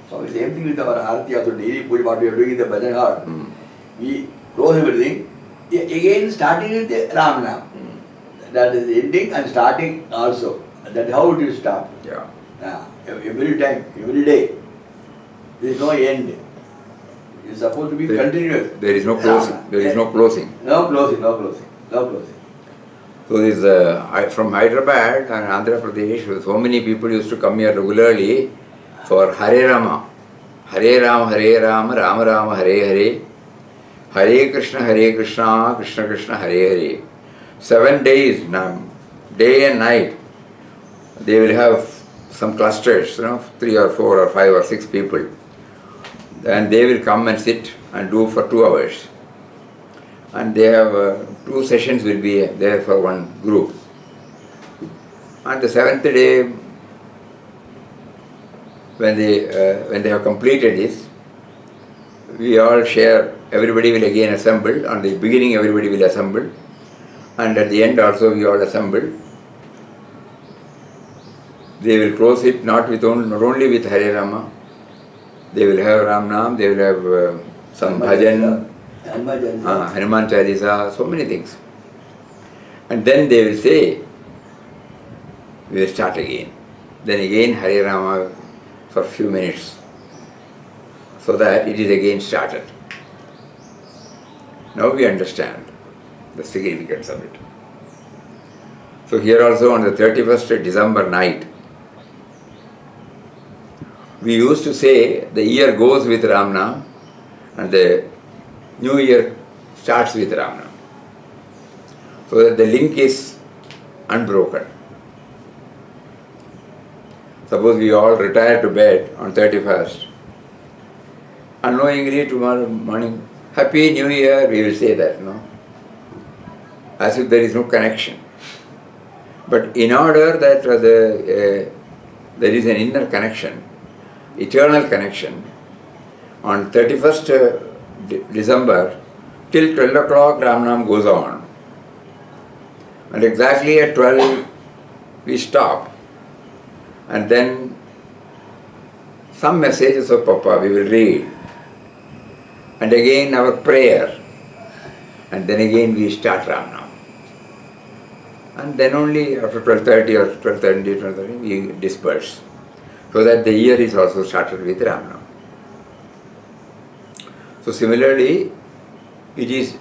So the same thing with our Arati also, daily puja, what we are doing in the Bhajan hall. We close everything, again starting with the Ram Nam. That is ending and starting also. That is how it will start. Yeah. Every time, every day. There is no end. It is supposed to be continuous. There is no closing. There is no closing. No closing. So this from Hyderabad and Andhra Pradesh, so many people used to come here regularly for Hare Rama. Hare Rama, Hare Rama, Rama Rama, Hare Hare. Hare Krishna, Krishna Krishna, Hare Hare. 7 days, day and night, they will have some clusters, 3 or 4 or 5 or 6 people. Then they will come and sit and do for 2 hours. And they have 2 sessions will be there for one group. And the 7th day, when they have completed this, we all share, everybody will again assemble. On the beginning everybody will assemble, and at the end also we all assemble. They will close it not only with Hare Rama, they will have Ram Nam, they will have some bhajan, Hanuman Chalisa, so many things. And then they will say, we will start again. Then again Hare Rama for a few minutes, so that it is again started. Now we understand the significance of it. So here also on the 31st December night, we used to say the year goes with Ram Nam and the new year starts with Ram Nam, so that the link is unbroken. Suppose we all retire to bed on 31st, unknowingly tomorrow morning, Happy New Year, we will say that, no? As if there is no connection. But in order that there is an inner connection, eternal connection, on 31st December, till 12 o'clock Ram Nam goes on. And exactly at 12 we stop. And then some messages of Papa we will read. And again our prayer. And then again we start Ram Nam. And then only after 12:30 or 12:30 we disperse. So that the year is also started with Ram Nam. So similarly, it is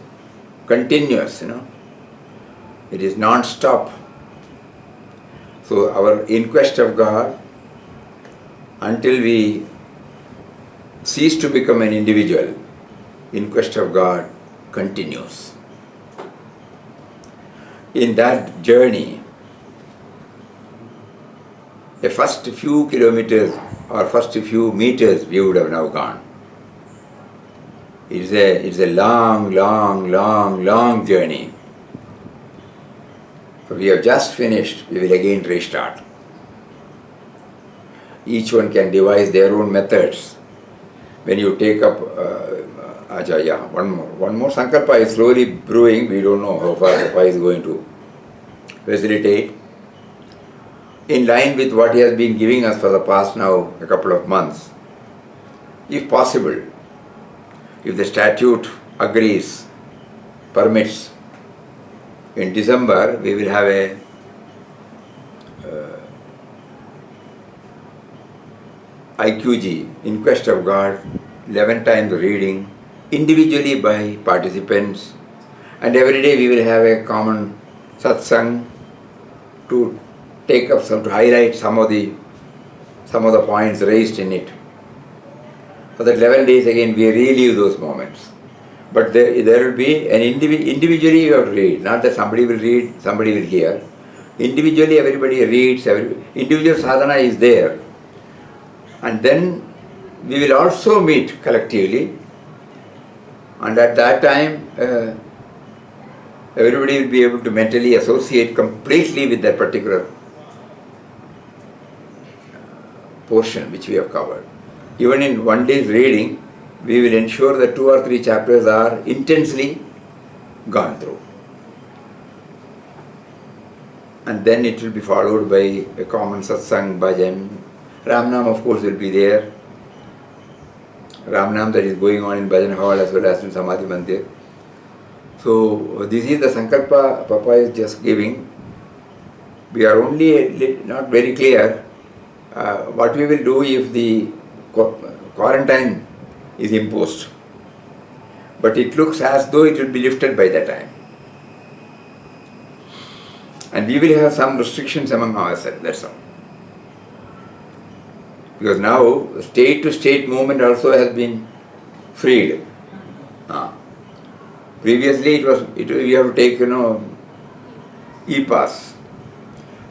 continuous, It is non-stop. So our inquest of God, until we cease to become an individual, inquest of God continues. In that journey, the first few kilometers or first few meters we would have now gone. It's a long journey. So we have just finished, we will again restart. Each one can devise their own methods. When you take up one more Sankalpa is slowly brewing, we don't know how far Papa is going to facilitate. In line with what he has been giving us for the past now a couple of months. If possible, if the statute agrees, permits, in December we will have a IQG, Inquest of God, 11 times reading, individually by participants, and every day we will have a common Satsang to take up to highlight some of the points raised in it. For the 11 days again we relive those moments. But there will be an individually you have to read, not that somebody will read, somebody will hear. Individually everybody reads, individual sadhana is there. And then we will also meet collectively, and at that time everybody will be able to mentally associate completely with that particular portion which we have covered. Even in one day's reading, we will ensure that 2 or 3 chapters are intensely gone through. And then it will be followed by a common satsang, bhajan. Ram Nam of course will be there. Ram Nam that is going on in bhajan hall as well as in Samadhi Mandir. So this is the Sankalpa Papa is just giving. We are only not very clear what we will do if the quarantine is imposed. But it looks as though it will be lifted by that time. And we will have some restrictions among ourselves, that's all. Because now state to state movement also has been freed. Previously you have to take e-pass.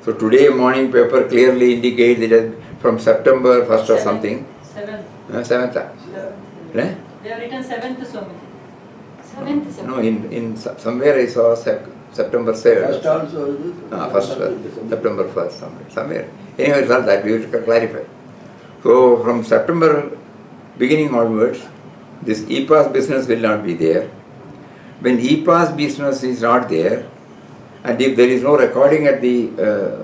So today morning paper clearly indicates that from September 1st or something. 7th. They have written 7th Swami. 7th. No, in somewhere I saw September 7th. First also. September 1st, somewhere. Anyway, it's not that, we have to clarify. So from September beginning onwards, this e-pass business will not be there. When e-pass business is not there, and if there is no recording at the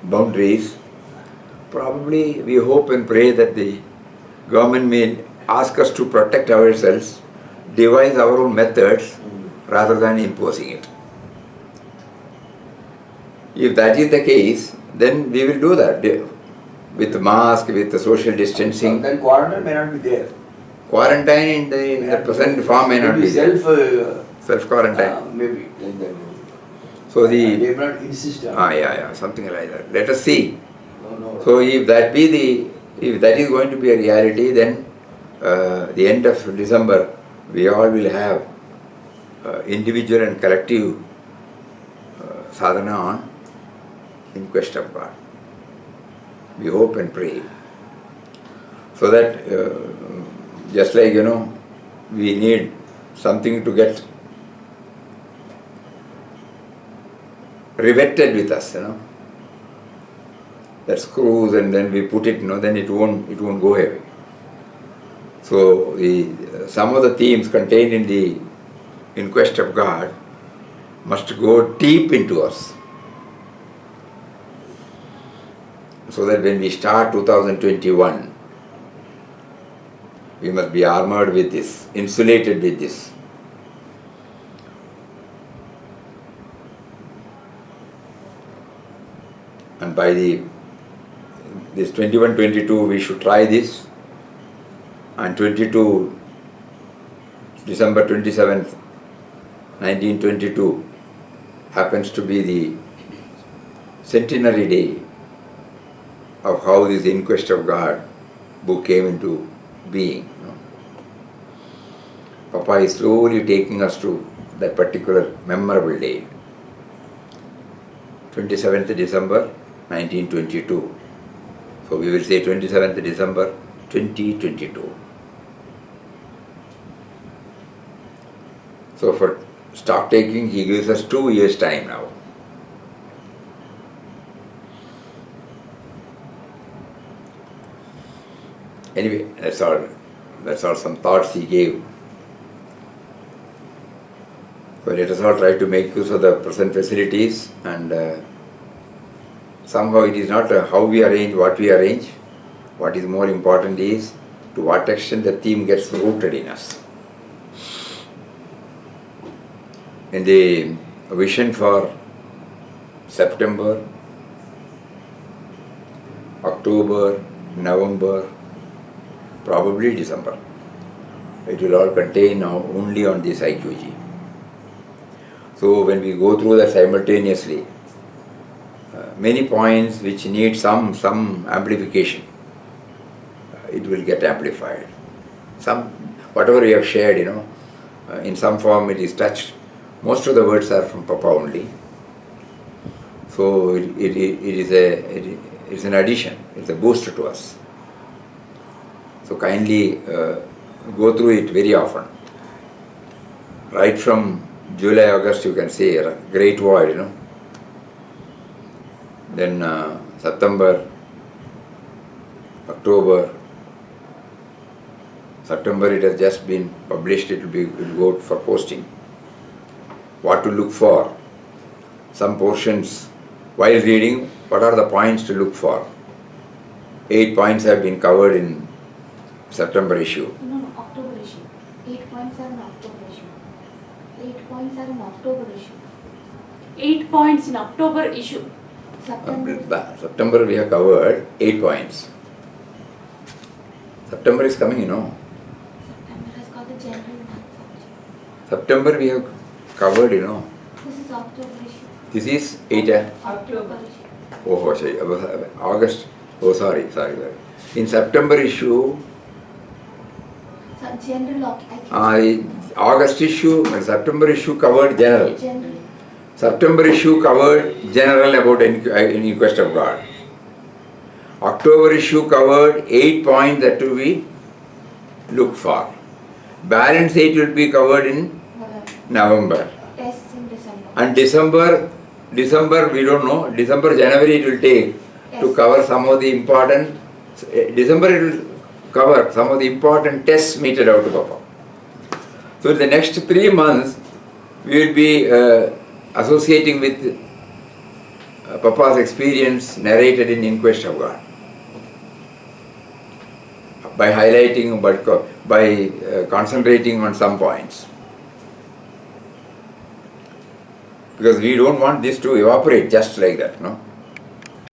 boundaries, probably we hope and pray that the government may ask us to protect ourselves, devise our own methods rather than imposing it. If that is the case, then we will do that with mask, with the social distancing. Then quarantine may not be there. Quarantine in the present form may not be there. Self-quarantine. Maybe. Like that. So They the may not insist on something like that. Let us see. No. So if that is going to be a reality, then the end of December we all will have individual and collective sadhana on in quest of God. We hope and pray. So that just like we need something to get riveted with us, that screws, and then we put it, then it won't go away. So some of the themes contained in quest of God must go deep into us, so that when we start 2021, we must be armored with this, insulated with this. And by this 21-22 we should try this, and 22 December 27th 1922 happens to be the centenary day of how this Inquest of God book came into being. Papa is slowly taking us to that particular memorable day, 27th December 1922. So we will say 27th December 2022. So for stock taking, he gives us 2 years time now. Anyway, that's all some thoughts he gave. So let us all try to make use of the present facilities, and somehow it is not how we arrange, what we arrange. What is more important is to what extent the theme gets rooted in us. In the vision for September, October, November, probably December, it will all contain now only on this IQG. So when we go through that simultaneously, many points which need some amplification, it will get amplified. Whatever we have shared, in some form it is touched. Most of the words are from Papa only. So it's an addition, it's a boost to us. So kindly go through it very often. Right from July, August, you can say a great void, Then September, October. September it has just been published, it will go for posting. What to look for? Some portions, while reading, what are the points to look for? 8 points have been covered in September issue. No, October issue. 8 points are in October issue. 8 points are in October issue. 8 points in October issue. September we have covered 8 points. September is coming, September has got the general math. September we have covered, This is October issue. This is 8. October issue. Oh, sorry, August. Oh, sorry. In September issue, So general August issue and September issue covered general. General. September issue covered general about Inquest of God. October issue covered 8 points that to be looked for. Balance 8 will be covered in November. Tests in December. And December we don't know. December, January it will take to cover some of the important So, December it will cover some of the important tests meted out to Papa. So in the next 3 months, we will be associating with Papa's experience narrated in Inquest of God. By highlighting, by concentrating on some points. Because we don't want this to evaporate just like that, no?